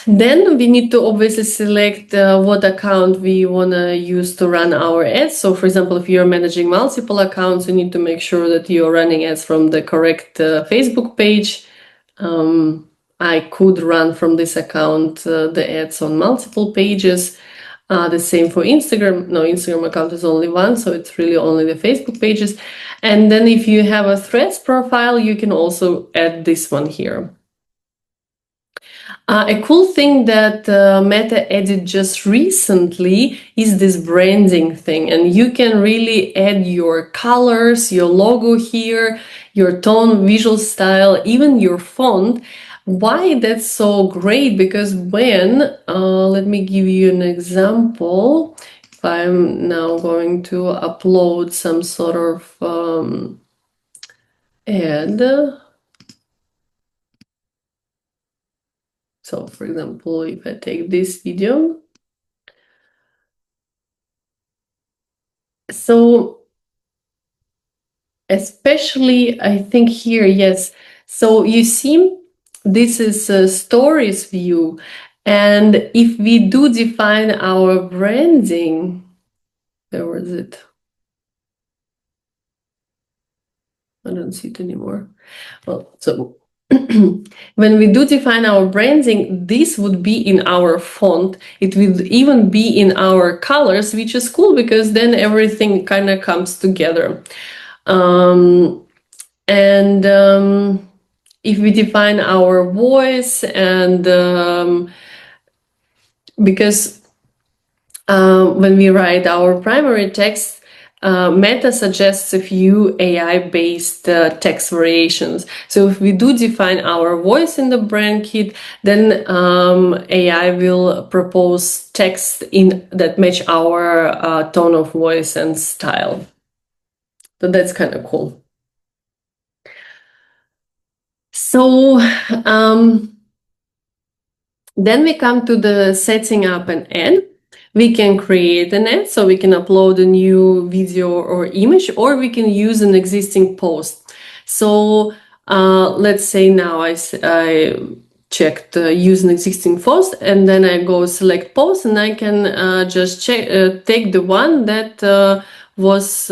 Then we need to obviously select what account we want to use to run our ads. So for example, if you're managing multiple accounts, you need to make sure that you're running ads from the correct Facebook page. I could run from this account the ads on multiple pages. The same for Instagram. No, Instagram account is only one, so it's really only the Facebook pages. And then if you have a Threads profile, you can also add this one here. A cool thing that Meta added just recently is this branding thing, and you can really add your colors, your logo here, your tone, visual style, even your font. Why that's so great? Because when, let me give you an example. If I'm now going to upload some sort of add. So for example, if I take this video, so especially I think here, yes. So you see, this is a stories view. And if we do define our branding, where was it? I don't see it anymore. Well, so when we do define our branding, this would be in our font. It will even be in our colors, which is cool because then everything kind of comes together. And if we define our voice and because when we write our primary text, Meta suggests a few AI-based text variations. So if we do define our voice in the brand kit, then AI will propose text that match our tone of voice and style. So that's kind of cool. So then we come to the setting up an ad. We can create an ad, so we can upload a new video or image, or we can use an existing post. So let's say now I checked use an existing post, and then I go select post, and I can just take the one that was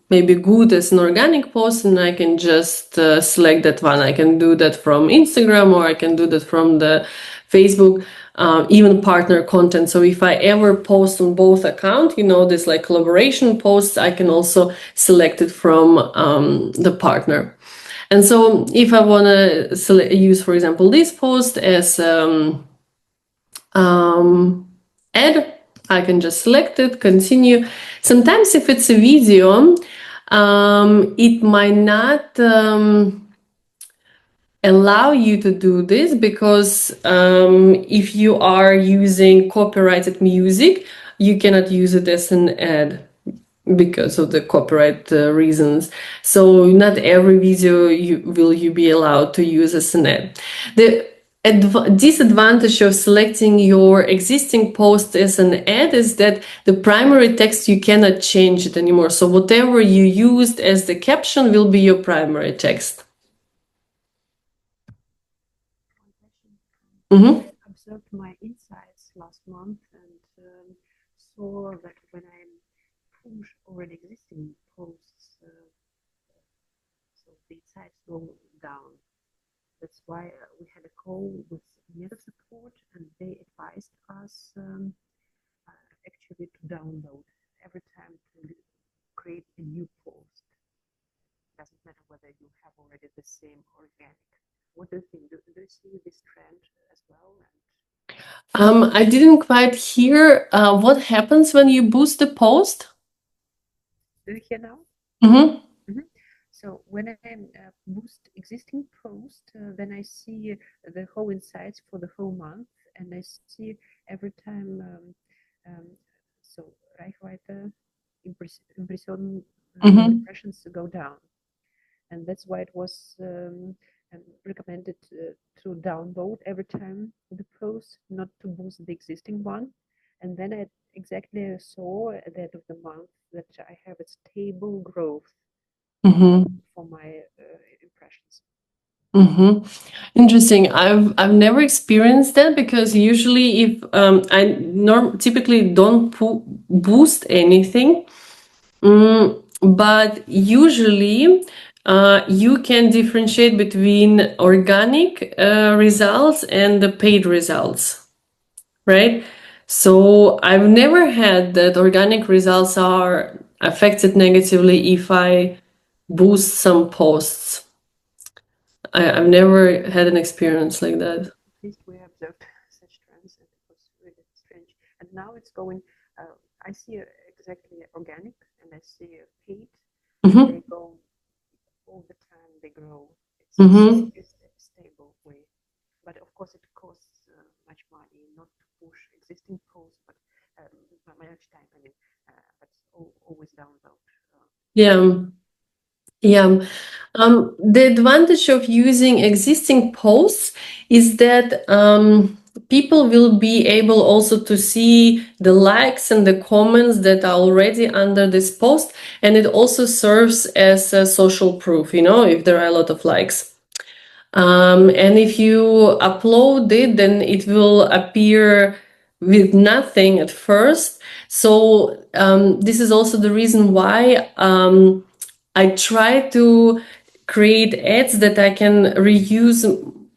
maybe good as an organic post, and I can just select that one. I can do that from Instagram, or I can do that from the Facebook, even partner content. So if I ever post on both accounts, this like collaboration posts, I can also select it from the partner. And so if I want to use, for example, this post as ad, I can just select it, continue. Sometimes if it's a video, it might not allow you to do this because if you are using copyrighted music, you cannot use it as an ad because of the copyright reasons. So not every video will you be allowed to use as an ad. The disadvantage of selecting your existing post as an ad is that the primary text, you cannot change it anymore. So whatever you used as the caption will be your primary text. I observed my insights last month and saw that when I push already existing posts, so the insights go down. That's why we had a call with Meta support, and they advised us actually to download every time to create a new post. Doesn't matter whether you have already the same organic. What do you think? Do you see this trend as well? I didn't quite hear what happens when you boost the post. Do you hear now? So when I boost existing post, then I see the whole insights for the whole month, and I see every time. So Reichweite impression impressions go down, and that's why it was recommended to download every time the post, not to boost the existing one. And then I exactly saw at the end of the month that I have a stable growth for my impressions. Interesting. I've never experienced that because usually if I typically don't boost anything, but usually you can differentiate between organic results and the paid results, right? So I've never had that organic results are affected negatively if I boost some posts. I've never had an experience like that. At least we observed such trends, and it was really strange. And now it's going. I see exactly organic, and I see paid. They go all the time. They grow. It's a stable way, but of course it costs much money not to push existing posts, but much time. I mean, but always download. Yeah. Yeah. The advantage of using existing posts is that people will be able also to see the likes and the comments that are already under this post, and it also serves as a social proof, if there are a lot of likes. And if you upload it, then it will appear with nothing at first. So this is also the reason why I try to create ads that I can reuse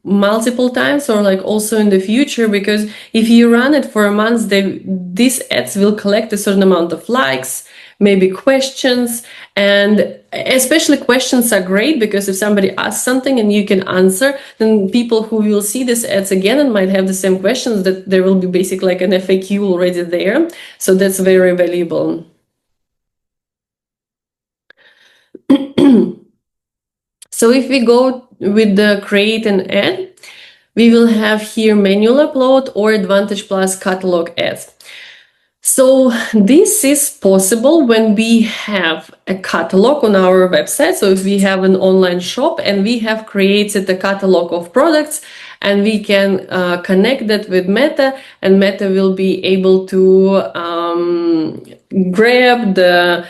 multiple times, or like also in the future, because if you run it for a month, these ads will collect a certain amount of likes, maybe questions, and especially questions are great because if somebody asks something and you can answer, then people who will see these ads again and might have the same questions, that there will be basically like an FAQ already there. So that's very valuable. So if we go with the create an ad, we will have here manual upload or Advantage Plus catalog ads. So this is possible when we have a catalog on our website. So if we have an online shop and we have created a catalog of products, and we can connect that with Meta, and Meta will be able to grab the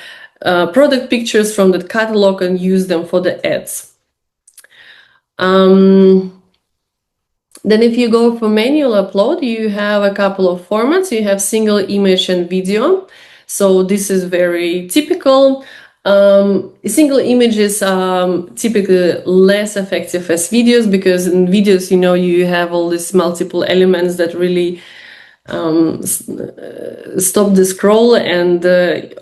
product pictures from that catalog and use them for the ads. Then if you go for manual upload, you have a couple of formats. You have single image and video. So this is very typical. Single images are typically less effective as videos, because in videos, you have all these multiple elements that really stop the scroll, and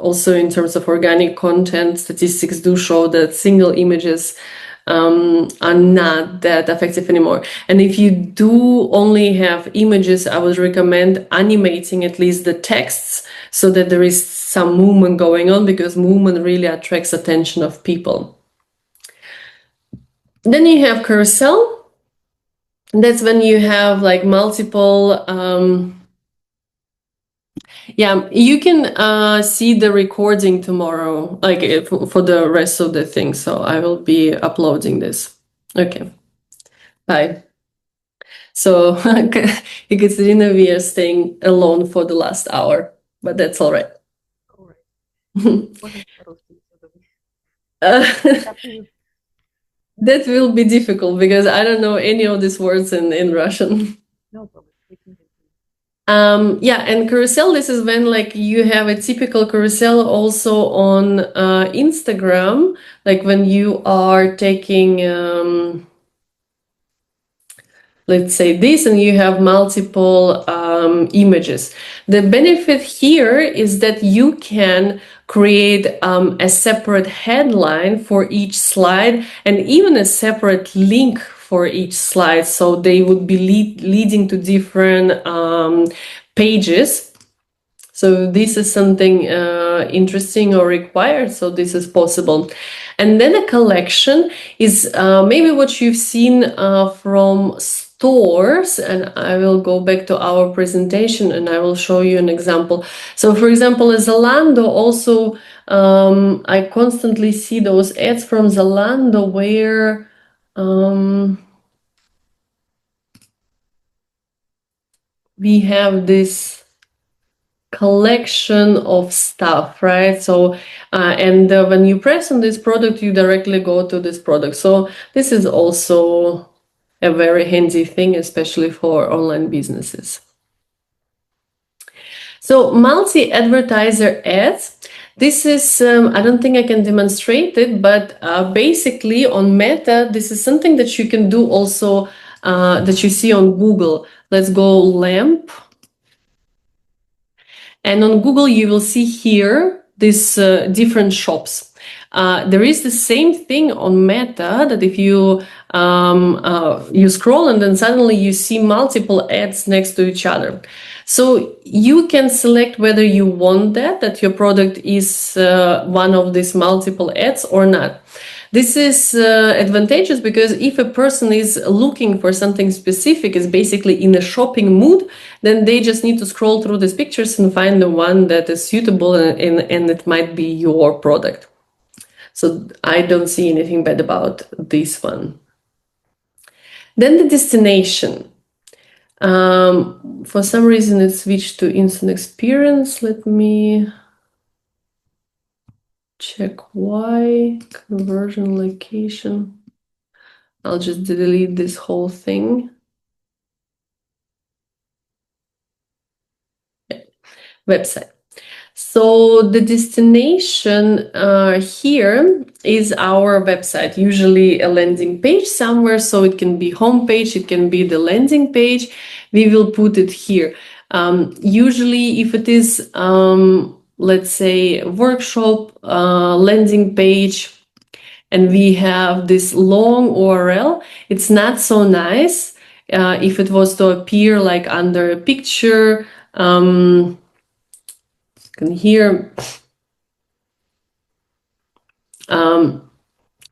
also in terms of organic content, statistics do show that single images are not that effective anymore. And if you do only have images, I would recommend animating at least the texts so that there is some movement going on, because movement really attracts attention of people. Then you have carousel. That's when you have like multiple you can see the recording tomorrow, like for the rest of the thing. So I will be uploading this. Okay, bye. So Ekaterina, we are staying alone for the last hour, but that's all right. All right. That will be difficult because I don't know any of these words in Russian. No problem. We can continue. And carousel, this is when like you have a typical carousel also on Instagram, like when you are taking let's say this, and you have multiple images. The benefit here is that you can create a separate headline for each slide, and even a separate link for each slide, so they would be leading to different pages. So this is something interesting or required, so this is possible. And then a collection is maybe what you've seen from stores, and I will go back to our presentation and I will show you an example. So for example, Zalando also, I constantly see those ads from Zalando where we have this collection of stuff, right? So and when you press on this product, you directly go to this product. So this is also a very handy thing, especially for online businesses. So multi-advertiser ads, this is, I don't think I can demonstrate it, but basically on Meta, this is something that you can do also that you see on Google. Let's go lamp. And on Google, you will see here these different shops. There is the same thing on Meta, that if you you scroll and then suddenly you see multiple ads next to each other. So you can select whether you want that your product is one of these multiple ads or not. This is advantageous because if a person is looking for something specific, is basically in a shopping mood, then they just need to scroll through these pictures and find the one that is suitable, and it might be your product. So I don't see anything bad about this one. Then the destination. For some reason it switched to instant experience. Let me check why. Conversion location. I'll just delete this whole thing. Website. So the destination here is our website, usually a landing page somewhere. So it can be homepage, it can be the landing page. We will put it here. Usually if it is, let's say, workshop landing page, and we have this long URL, it's not so nice if it was to appear like under a picture. And here,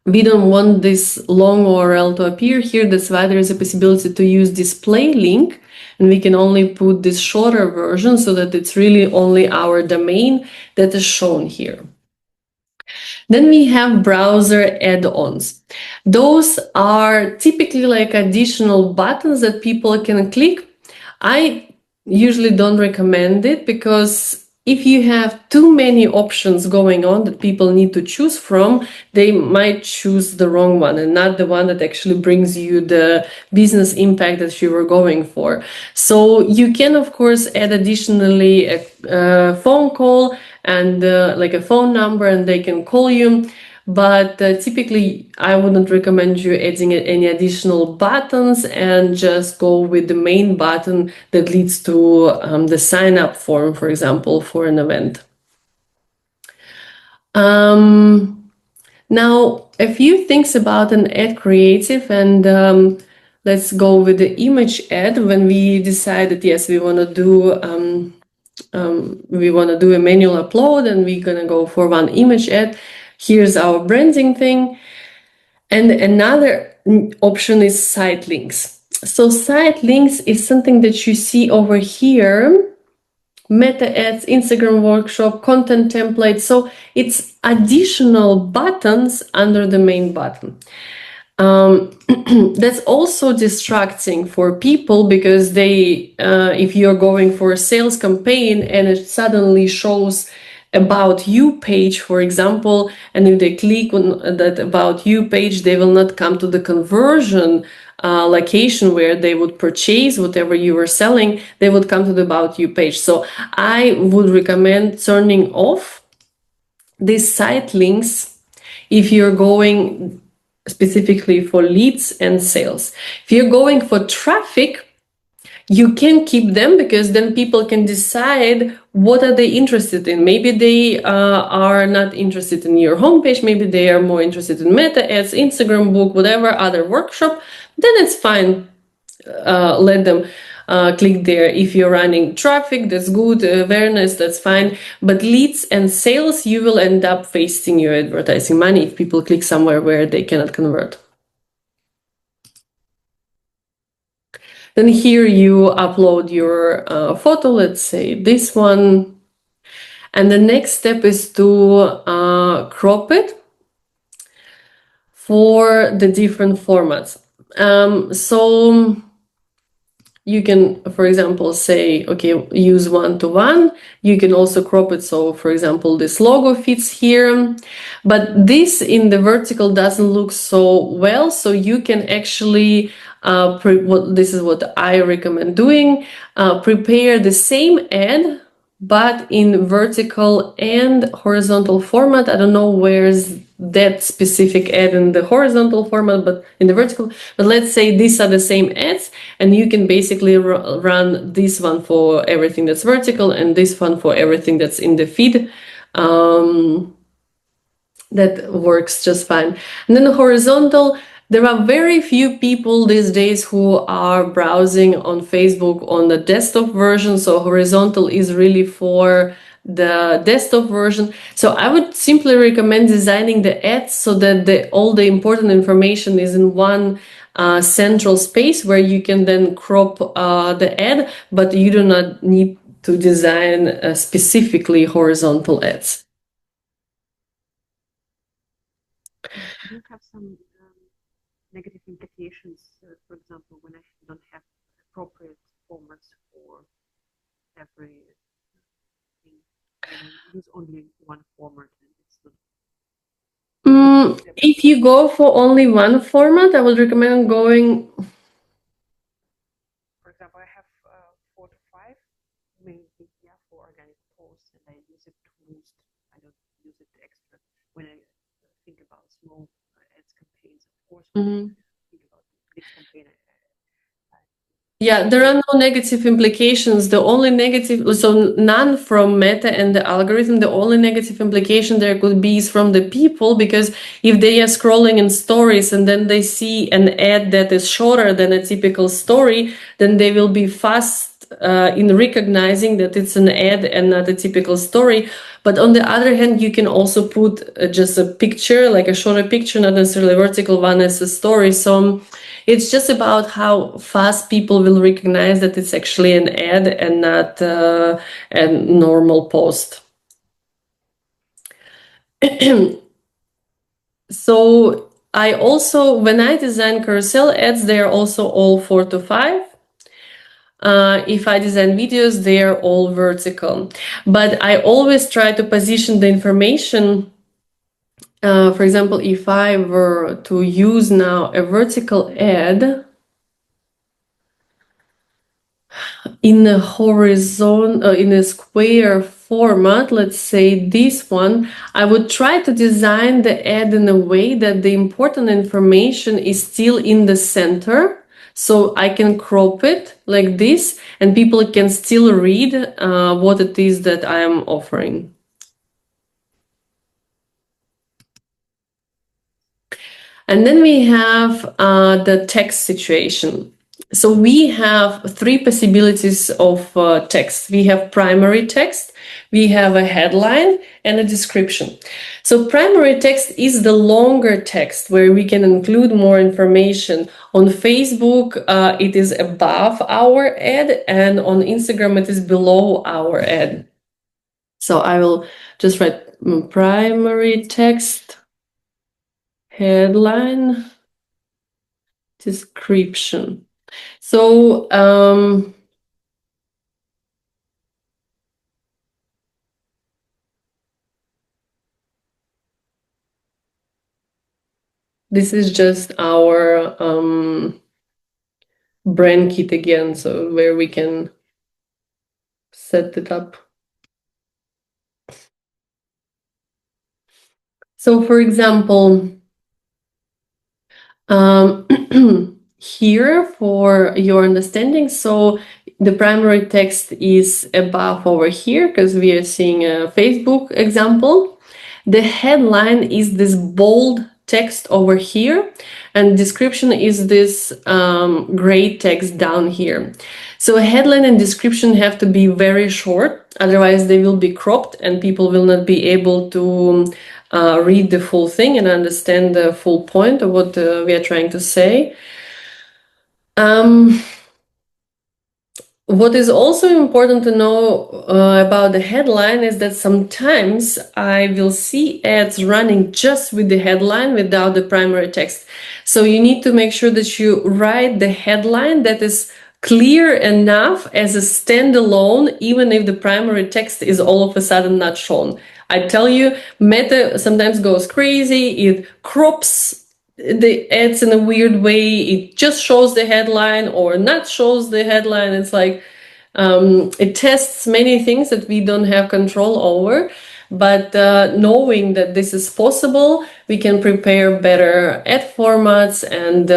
we don't want this long URL to appear here. That's why there is a possibility to use display link, and we can only put this shorter version so that it's really only our domain that is shown here. Then we have browser add-ons. Those are typically like additional buttons that people can click. I usually don't recommend it because if you have too many options going on that people need to choose from, they might choose the wrong one and not the one that actually brings you the business impact that you were going for. So you can, of course, add additionally a phone call and like a phone number, and they can call you. But typically, I wouldn't recommend you adding any additional buttons, and just go with the main button that leads to the sign up form, for example, for an event. Now, a few things about an ad creative, and let's go with the image ad. When we decide that yes, we want to do a manual upload, and we're gonna go for one image ad. Here's our branding thing. And another option is site links. So site links is something that you see over here. Meta ads, Instagram workshop, content template. So it's additional buttons under the main button. That's also distracting for people because they, if you're going for a sales campaign and it suddenly shows About You page, for example, and if they click on that About You page, they will not come to the conversion location where they would purchase whatever you were selling. They would come to the About You page. So I would recommend turning off these site links if you're going specifically for leads and sales. If you're going for traffic, you can keep them because then people can decide what are they interested in. Maybe they are not interested in your homepage. Maybe they are more interested in Meta ads, Instagram book, whatever other workshop. Then it's fine. Let them click there. If you're running traffic, that's good. Awareness, that's fine. But leads and sales, you will end up wasting your advertising money if people click somewhere where they cannot convert. Then here you upload your photo, let's say this one. And the next step is to crop it for the different formats. So you can, for example, say, okay, use 1:1. You can also crop it. So, for example, this logo fits here, but this in the vertical doesn't look so well. So you can actually, this is what I recommend doing, prepare the same ad, but in vertical and horizontal format. I don't know where's that specific ad in the horizontal format, but in the vertical. But let's say these are the same ads, and you can basically run this one for everything that's vertical and this one for everything that's in the feed. That works just fine. And then the horizontal, there are very few people these days who are browsing on Facebook on the desktop version. So horizontal is really for the desktop version. So I would simply recommend designing the ads so that all the important information is in one central space where you can then crop the ad, but you do not need to design specifically horizontal ads. some negative implications, for example, when I don't have appropriate formats for every thing, when I use only one format and it's not. If you go for only one format, I would recommend going. For example, I have 4 to 5 main media for organic posts, and I use it to boost. I don't use it extra when I think about small ads campaigns. Of course, when I think about big campaign, Yeah, there are no negative implications. The only negative, so none from Meta and the algorithm. The only negative implication there could be is from the people, because if they are scrolling in stories and then they see an ad that is shorter than a typical story, then they will be fast in recognizing that it's an ad and not a typical story. But on the other hand, you can also put just a picture, like a shorter picture, not necessarily a vertical one as a story. So it's just about how fast people will recognize that it's actually an ad and not a normal post. So I also, when I design carousel ads, they are also all 4 to 5. If I design videos, they are all vertical. But I always try to position the information. For example, if I were to use now a vertical ad in a in a square format, let's say this one, I would try to design the ad in a way that the important information is still in the center. So I can crop it like this and people can still read what it is that I am offering. And then we have the text situation. So we have 3 possibilities of text. We have primary text, we have a headline and a description. So primary text is the longer text where we can include more information. On Facebook, it is above our ad, and on Instagram, it is below our ad. So I will just write primary text, headline, description. So this is just our brand kit again, so where we can set it up. So for example, here for your understanding, so the primary text is above over here because we are seeing a Facebook example. The headline is this bold text over here, and description is this gray text down here. So a headline and description have to be very short, otherwise they will be cropped and people will not be able to read the full thing and understand the full point of what we are trying to say. What is also important to know about the headline is that sometimes I will see ads running just with the headline without the primary text. So you need to make sure that you write the headline that is clear enough as a standalone, even if the primary text is all of a sudden not shown. I tell you, Meta sometimes goes crazy. It crops the ads in a weird way. It just shows the headline or not shows the headline. It's like it tests many things that we don't have control over. But knowing that this is possible, we can prepare better ad formats and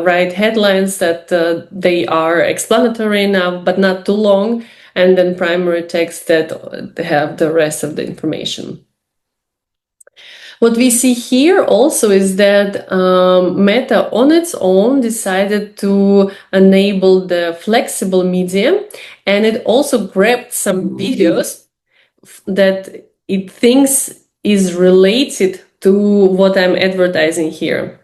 write headlines that they are explanatory enough, but not too long, and then primary text that have the rest of the information. What we see here also is that Meta on its own decided to enable the flexible medium, and it also grabbed some videos that it thinks is related to what I'm advertising here.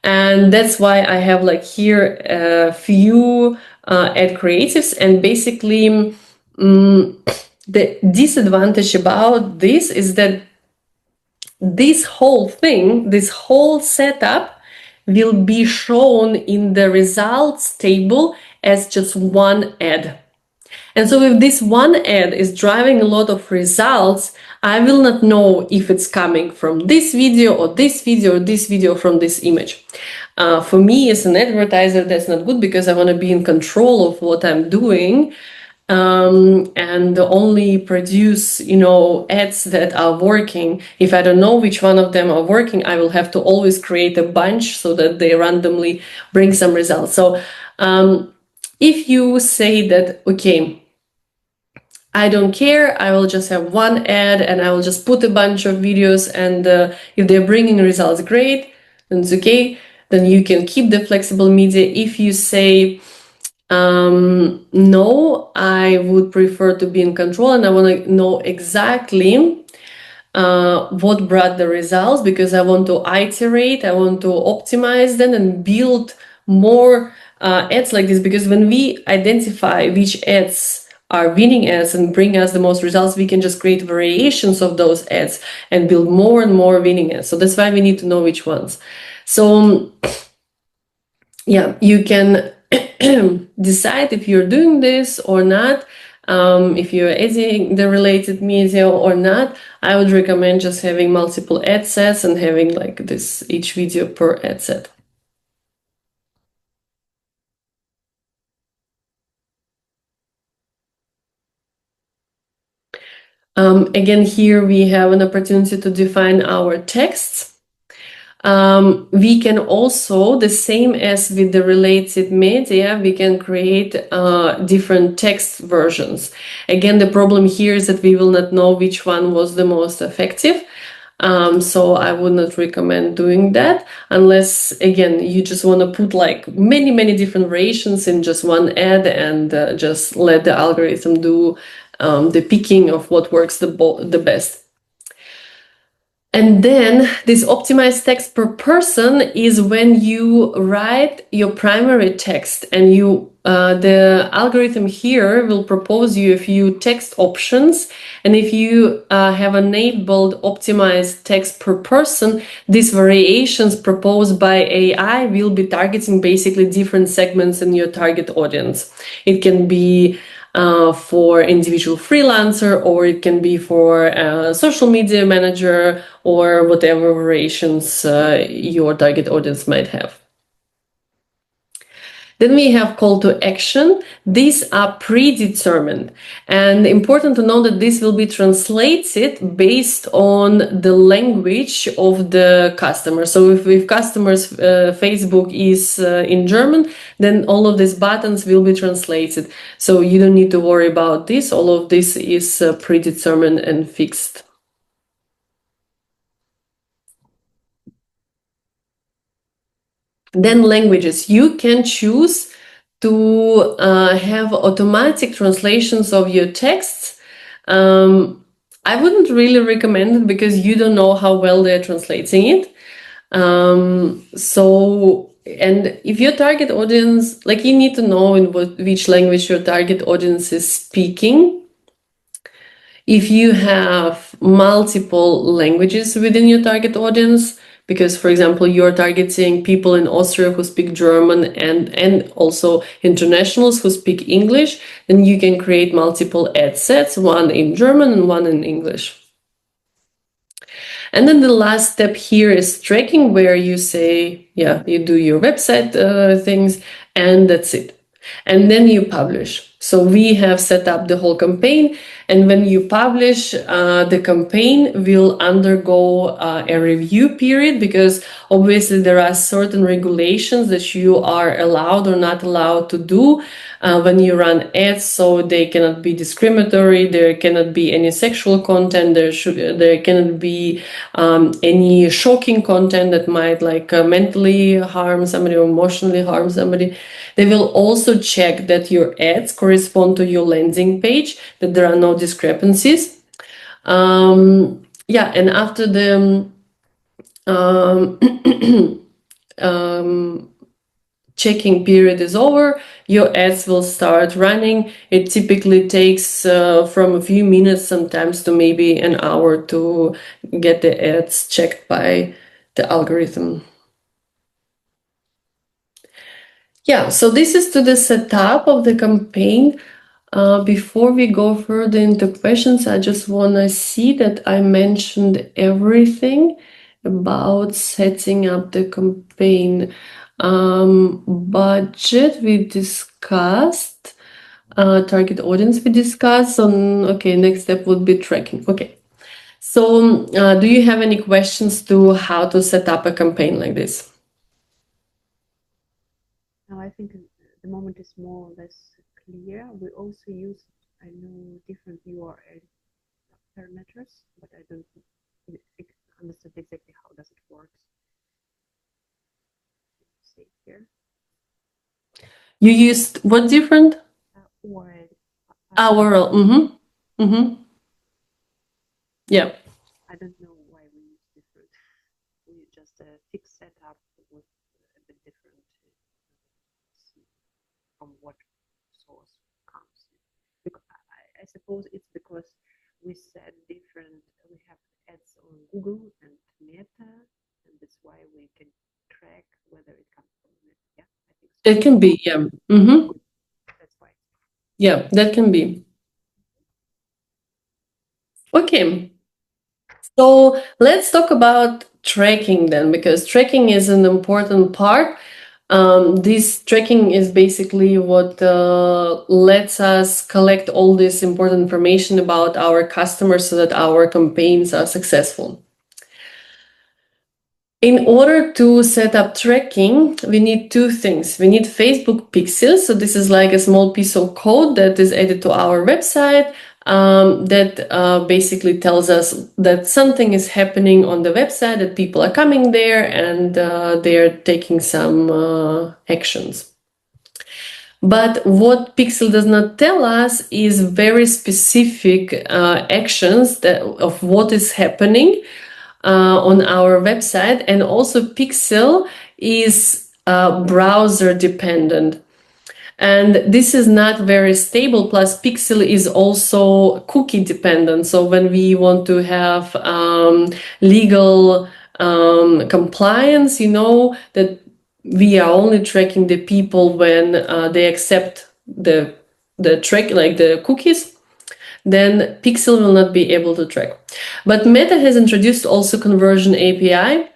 And that's why I have like here a few ad creatives, and basically the disadvantage about this is that this whole thing, this whole setup will be shown in the results table as just one ad. And so if this one ad is driving a lot of results, I will not know if it's coming from this video or this video or this video from this image. For me as an advertiser, that's not good because I want to be in control of what I'm doing. And only produce, ads that are working. If I don't know which one of them are working, I will have to always create a bunch so that they randomly bring some results. So if you say that, okay, I don't care, I will just have one ad and I will just put a bunch of videos, and if they're bringing results, great, then it's okay. Then you can keep the flexible media. If you say, no, I would prefer to be in control and I want to know exactly what brought the results, because I want to iterate, I want to optimize them and build more ads like this, because when we identify which ads are winning ads and bring us the most results, we can just create variations of those ads and build more and more winning ads. So that's why we need to know which ones. So yeah, you can decide if you're doing this or not, if you're adding the related media or not. I would recommend just having multiple ad sets and having like this each video per ad set. Again, here we have an opportunity to define our texts. We can also, the same as with the related media, we can create different text versions. Again, the problem here is that we will not know which one was the most effective. So I would not recommend doing that unless, again, you just want to put like many different variations in just one ad and just let the algorithm do the picking of what works the best. And then this optimized text per person is when you write your primary text, and the algorithm here will propose you a few text options. And if you have enabled optimized text per person, these variations proposed by AI will be targeting basically different segments in your target audience. It can be for individual freelancer, or it can be for a social media manager, or whatever variations your target audience might have. Then we have call to action. These are predetermined, and important to know that this will be translated based on the language of the customer. So if customers Facebook is in German, then all of these buttons will be translated. So you don't need to worry about this. All of this is predetermined and fixed. Then languages. You can choose to have automatic translations of your texts. I wouldn't really recommend it because you don't know how well they're translating it. And if your target audience, like, you need to know in which language your target audience is speaking. If you have multiple languages within your target audience, because, for example, you're targeting people in Austria who speak German and also internationals who speak English, then you can create multiple ad sets, one in German and one in English. And then the last step here is tracking, where you say, yeah, you do your website things, and that's it. And then you publish. So we have set up the whole campaign, and when you publish, the campaign will undergo a review period, because obviously there are certain regulations that you are allowed or not allowed to do when you run ads. So they cannot be discriminatory, there cannot be any sexual content, there cannot be any shocking content that might mentally harm somebody or emotionally harm somebody. They will also check that your ads correspond to your landing page, that there are no discrepancies. And after the checking period is over, your ads will start running. It typically takes from a few minutes sometimes to maybe an hour to get the ads checked by the algorithm. Yeah, so this is to the setup of the campaign. Before we go further into questions, I just want to see that I mentioned everything about setting up the campaign. Budget we discussed, target audience we discussed. Okay, next step would be tracking. Okay, so do you have any questions to how to set up a campaign like this? Now I think the moment is more or less clear. We also use, I know, different URL parameters, but I don't understand exactly how does it work. See here. You used what different? URL. URL. Yeah. I don't know why we use different. We just fix setup with a bit different from what source comes. Because I suppose it's because we set different. We have ads on Google and Meta, and that's why we can track whether it comes from Meta. Yeah, I think so. It can be, yeah. That's why. Yeah, that can be. Okay. So let's talk about tracking then, because tracking is an important part. This tracking is basically what lets us collect all this important information about our customers so that our campaigns are successful. In order to set up tracking, we need two things. We need Facebook Pixel. So this is like a small piece of code that is added to our website that basically tells us that something is happening on the website, that people are coming there and they're taking some actions. But what Pixel does not tell us is very specific actions of what is happening on our website, and also Pixel is browser dependent. And this is not very stable. Plus, Pixel is also cookie dependent. So when we want to have legal compliance, you know that we are only tracking the people when they accept the track, like the cookies, then Pixel will not be able to track. But Meta has introduced also Conversion API.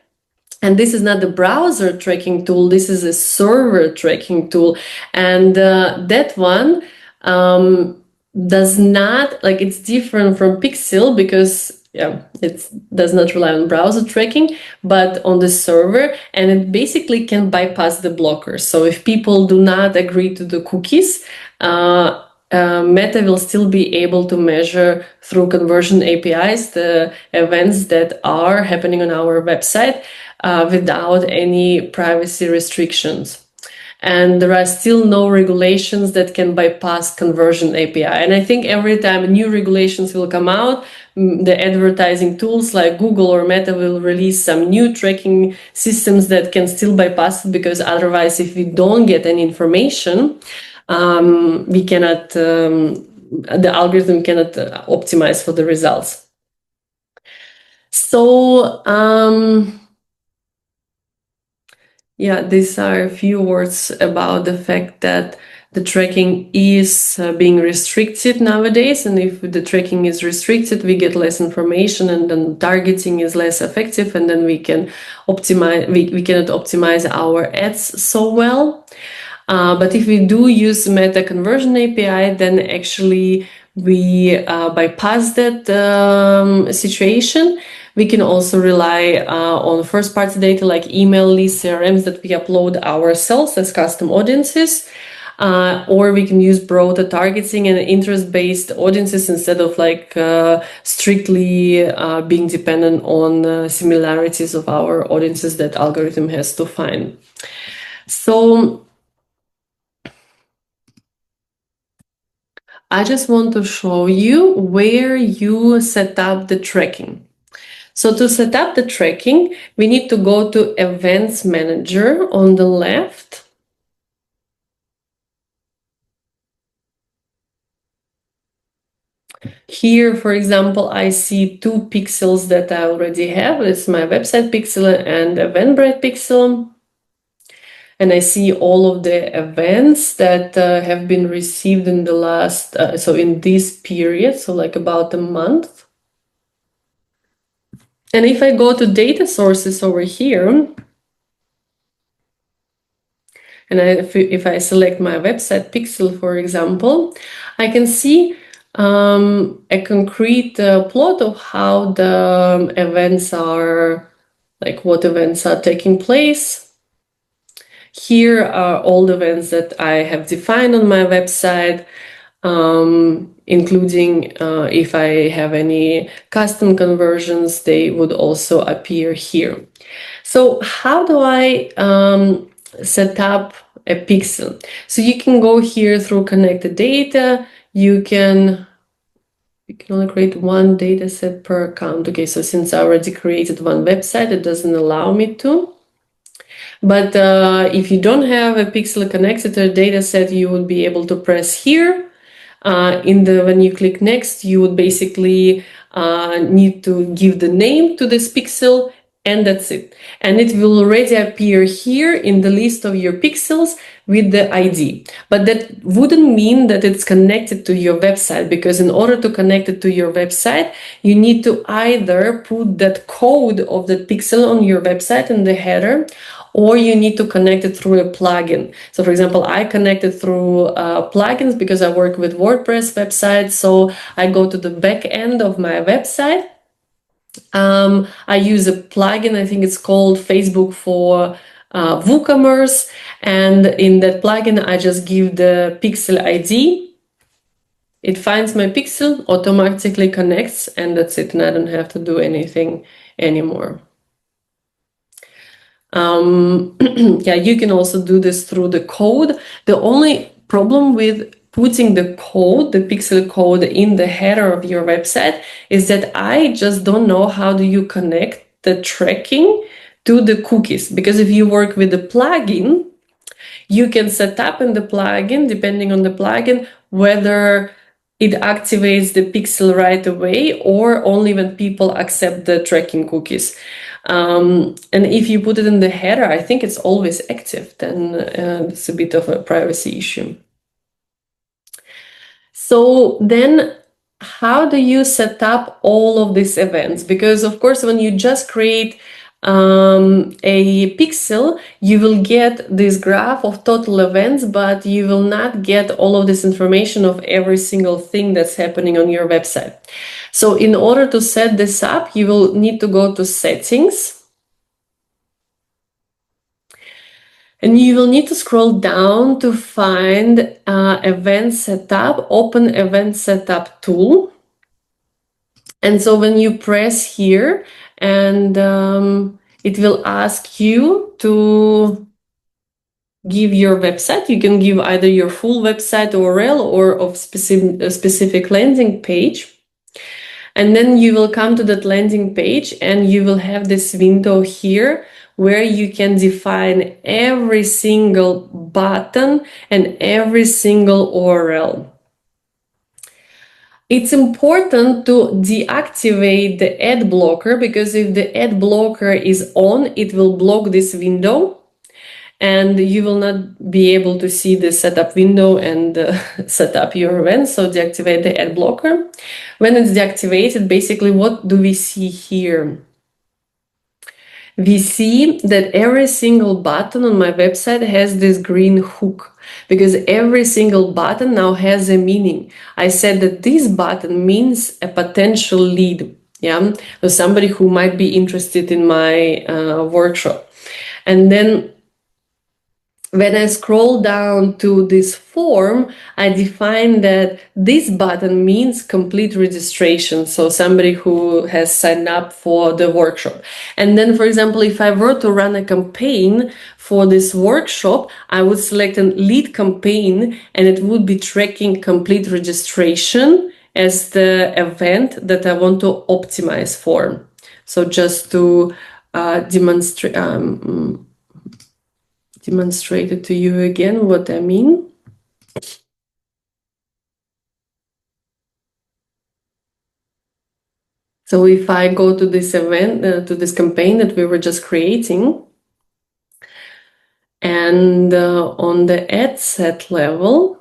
And this is not the browser tracking tool, this is a server tracking tool. And that one does not, like, it's different from Pixel because it does not rely on browser tracking, but on the server, and it basically can bypass the blockers. So if people do not agree to the cookies, Meta will still be able to measure through conversion APIs the events that are happening on our website without any privacy restrictions. And there are still no regulations that can bypass conversion API. And I think every time new regulations will come out, the advertising tools like Google or Meta will release some new tracking systems that can still bypass it, because otherwise, if we don't get any information, we cannot, the algorithm cannot optimize for the results. So, yeah, these are a few words about the fact that the tracking is being restricted nowadays. And if the tracking is restricted, we get less information, and then targeting is less effective, and then we can optimize, we cannot optimize our ads so well. But if we do use Meta Conversion API, then actually we bypass that situation. We can also rely on first-party data like email lists, CRMs that we upload ourselves as custom audiences. Or we can use broader targeting and interest-based audiences instead of like strictly being dependent on similarities of our audiences that algorithm has to find. So I just want to show you where you set up the tracking. So to set up the tracking, we need to go to Events Manager on the left. Here, for example, I see 2 pixels that I already have. It's my website pixel and Eventbrite pixel. And I see all of the events that have been received in the last, so in this period, so like about a month. And if I go to data sources over here, and if I select my website pixel, for example, I can see a concrete plot of how the events are, like what events are taking place. Here are all the events that I have defined on my website, including if I have any custom conversions, they would also appear here. So how do I set up a pixel? So you can go here through connected data. You can only create one data set per account. Okay, so since I already created one website, it doesn't allow me to. But if you don't have a pixel connected to a data set, you would be able to press here. When you click next, you would basically need to give the name to this pixel, and that's it. And it will already appear here in the list of your pixels with the ID. But that wouldn't mean that it's connected to your website, because in order to connect it to your website, you need to either put that code of the pixel on your website in the header, or you need to connect it through a plugin. So for example, I connected through plugins because I work with WordPress websites. So I go to the back end of my website. I use a plugin, I think it's called Facebook for WooCommerce. And in that plugin, I just give the pixel ID. It finds my pixel, automatically connects, and that's it. And I don't have to do anything anymore. Yeah, you can also do this through the code. The only problem with putting the code, the pixel code, in the header of your website is that I just don't know how do you connect the tracking to the cookies. Because if you work with the plugin, you can set up in the plugin, depending on the plugin, whether it activates the pixel right away or only when people accept the tracking cookies. And if you put it in the header, I think it's always active, then it's a bit of a privacy issue. So then how do you set up all of these events? Because of course, when you just create a pixel, you will get this graph of total events, but you will not get all of this information of every single thing that's happening on your website. So in order to set this up, you will need to go to settings. And you will need to scroll down to find event setup, open event setup tool. And so when you press here, and it will ask you to give your website. You can give either your full website URL or of a specific landing page. And then you will come to that landing page and you will have this window here where you can define every single button and every single URL. It's important to deactivate the ad blocker, because if the ad blocker is on, it will block this window and you will not be able to see the setup window and set up your event. So deactivate the ad blocker. When it's deactivated, basically what do we see here? We see that every single button on my website has this green hook, because every single button now has a meaning. I said that this button means a potential lead, yeah, so somebody who might be interested in my workshop. And then when I scroll down to this form, I define that this button means complete registration. So somebody who has signed up for the workshop. And then, for example, if I were to run a campaign for this workshop, I would select a lead campaign and it would be tracking complete registration as the event that I want to optimize for. So just to demonstrate it to you again what I mean. So if I go to this event, to this campaign that we were just creating, and on the ad set level,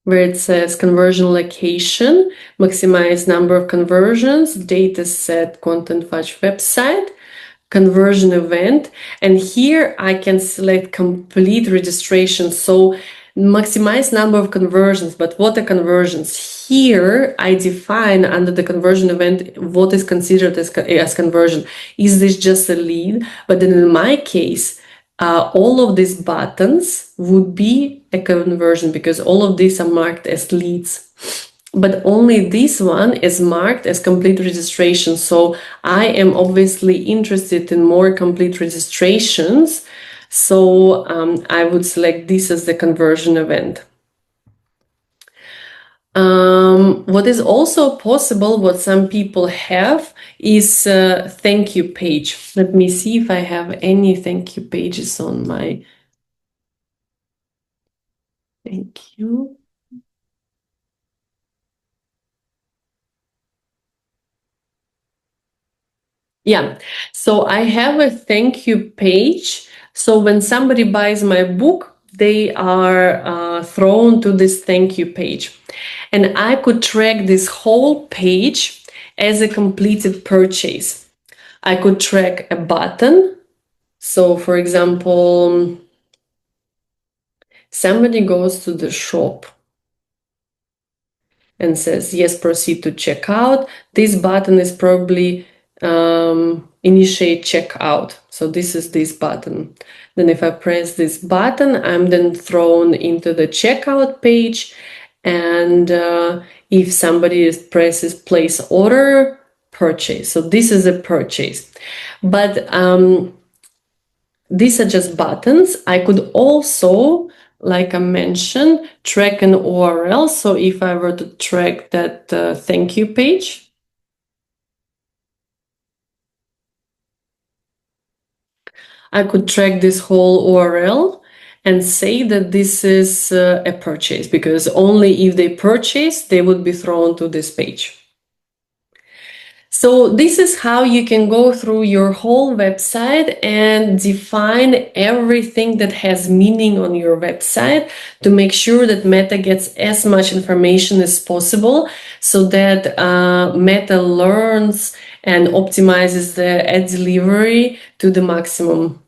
where it says conversion location, maximize number of conversions, data set, content fetch website, conversion event, and here I can select complete registration. So maximize number of conversions, but what are conversions? Here I define under the conversion event what is considered as conversion. Is this just a lead? But then in my case, all of these buttons would be a conversion because all of these are marked as leads. But only this one is marked as complete registration. So I am obviously interested in more complete registrations. So I would select this as the conversion event. What is also possible, what some people have, is a thank you page. Let me see if I have any thank you pages on my. Thank you. Yeah, so I have a thank you page. So when somebody buys my book, they are thrown to this thank you page. And I could track this whole page as a completed purchase. I could track a button. So for example, somebody goes to the shop and says, yes, proceed to checkout. This button is probably initiate checkout. So this is this button. Then if I press this button, I'm then thrown into the checkout page. And if somebody presses place order, purchase. So this is a purchase. But these are just buttons. I could also, like I mentioned, track an URL. So if I were to track that thank you page, I could track this whole URL and say that this is a purchase, because only if they purchase, they would be thrown to this page. So this is how you can go through your whole website and define everything that has meaning on your website to make sure that Meta gets as much information as possible, so that Meta learns and optimizes the ad delivery to the maximum.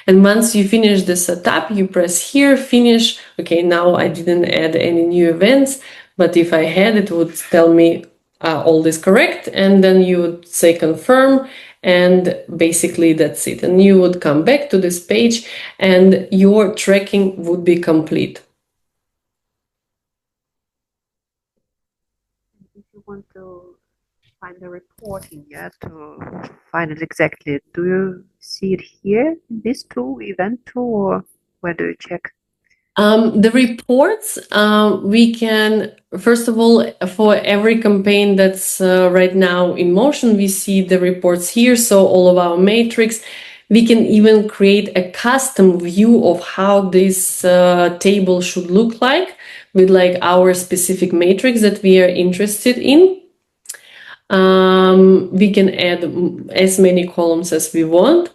And once you finish the setup, you press here, finish. Okay, now I didn't add any new events, but if I had, it would tell me all this correct. And then you would say confirm, and basically that's it. And you would come back to this page and your tracking would be complete. If you want to find the reporting, to find it exactly, do you see it here, this tool, event tool, or where do you check? The reports, we can, first of all, for every campaign that's right now in motion, we see the reports here. So all of our matrix, we can even create a custom view of how this table should look like with like our specific matrix that we are interested in. We can add as many columns as we want.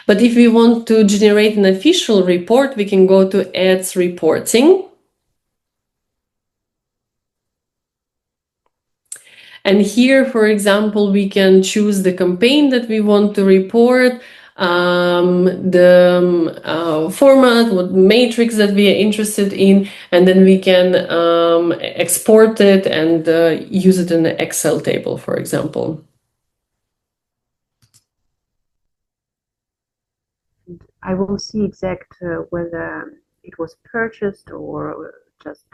But if we want to generate an official report, we can go to Ads Reporting. And here, for example, we can choose the campaign that we want to report, the format, what matrix that we are interested in, and then we can export it and use it in an Excel table, for example. I will see exact whether it was purchased or just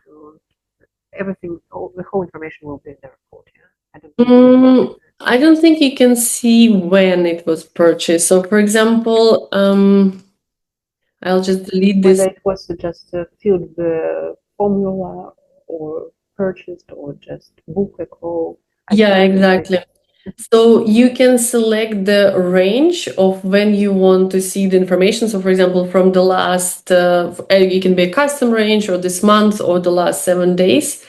everything, the whole information will be in the report. Yeah? I don't think you can see when it was purchased. So, for example, I'll just delete this. Whether it was just filled the formula or purchased or just book a call. Yeah, exactly. So you can select the range of when you want to see the information. So for example, from the last, it can be a custom range or this month or the last 7 days.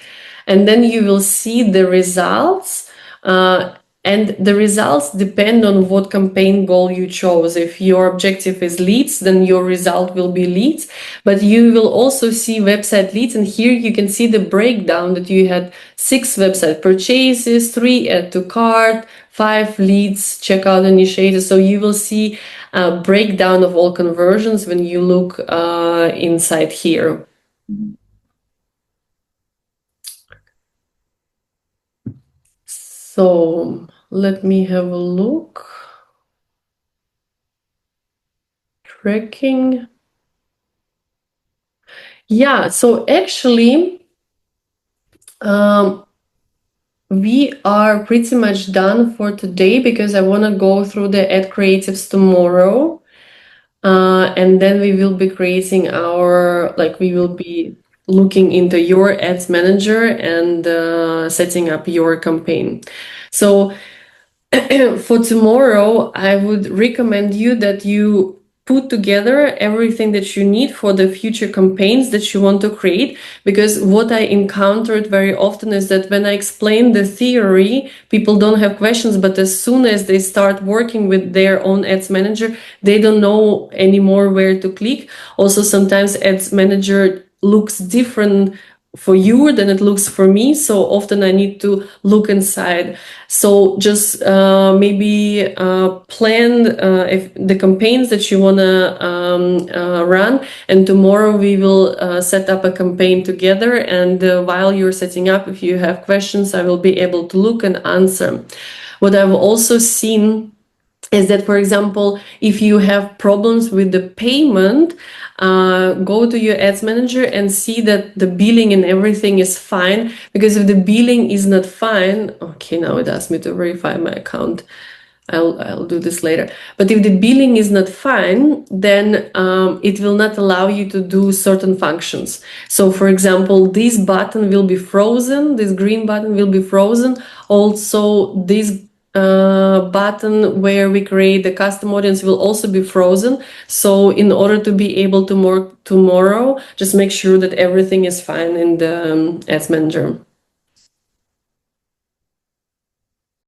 and then you will see the results. And the results depend on what campaign goal you chose. If your objective is leads, then your result will be leads. But you will also see website leads. And here you can see the breakdown that you had 6 website purchases, 3 add to cart, 5 leads, checkout initiated. So you will see a breakdown of all conversions when you look inside here. So let me have a look. Tracking. Yeah, so actually, we are pretty much done for today because I want to go through the ad creatives tomorrow. And then we will be creating we will be looking into your ads manager and setting up your campaign. So for tomorrow, I would recommend you that you put together everything that you need for the future campaigns that you want to create. Because what I encountered very often is that when I explain the theory, people don't have questions, but as soon as they start working with their own ads manager, they don't know anymore where to click. Also, sometimes ads manager looks different for you than it looks for me, so often I need to look inside. So just maybe plan if the campaigns that you want to run, and tomorrow we will set up a campaign together, and while you're setting up, if you have questions, I will be able to look and answer. What I've also seen is that, for example, if you have problems with the payment, go to your ads manager and see that the billing and everything is fine. Because if the billing is not fine, okay, now it asks me to verify my account. I'll do this later. But if the billing is not fine, then it will not allow you to do certain functions. So, for example, this button will be frozen. This green button will be frozen. Also, this button where we create the custom audience will also be frozen. So in order to be able to work tomorrow, just make sure that everything is fine in the ads manager.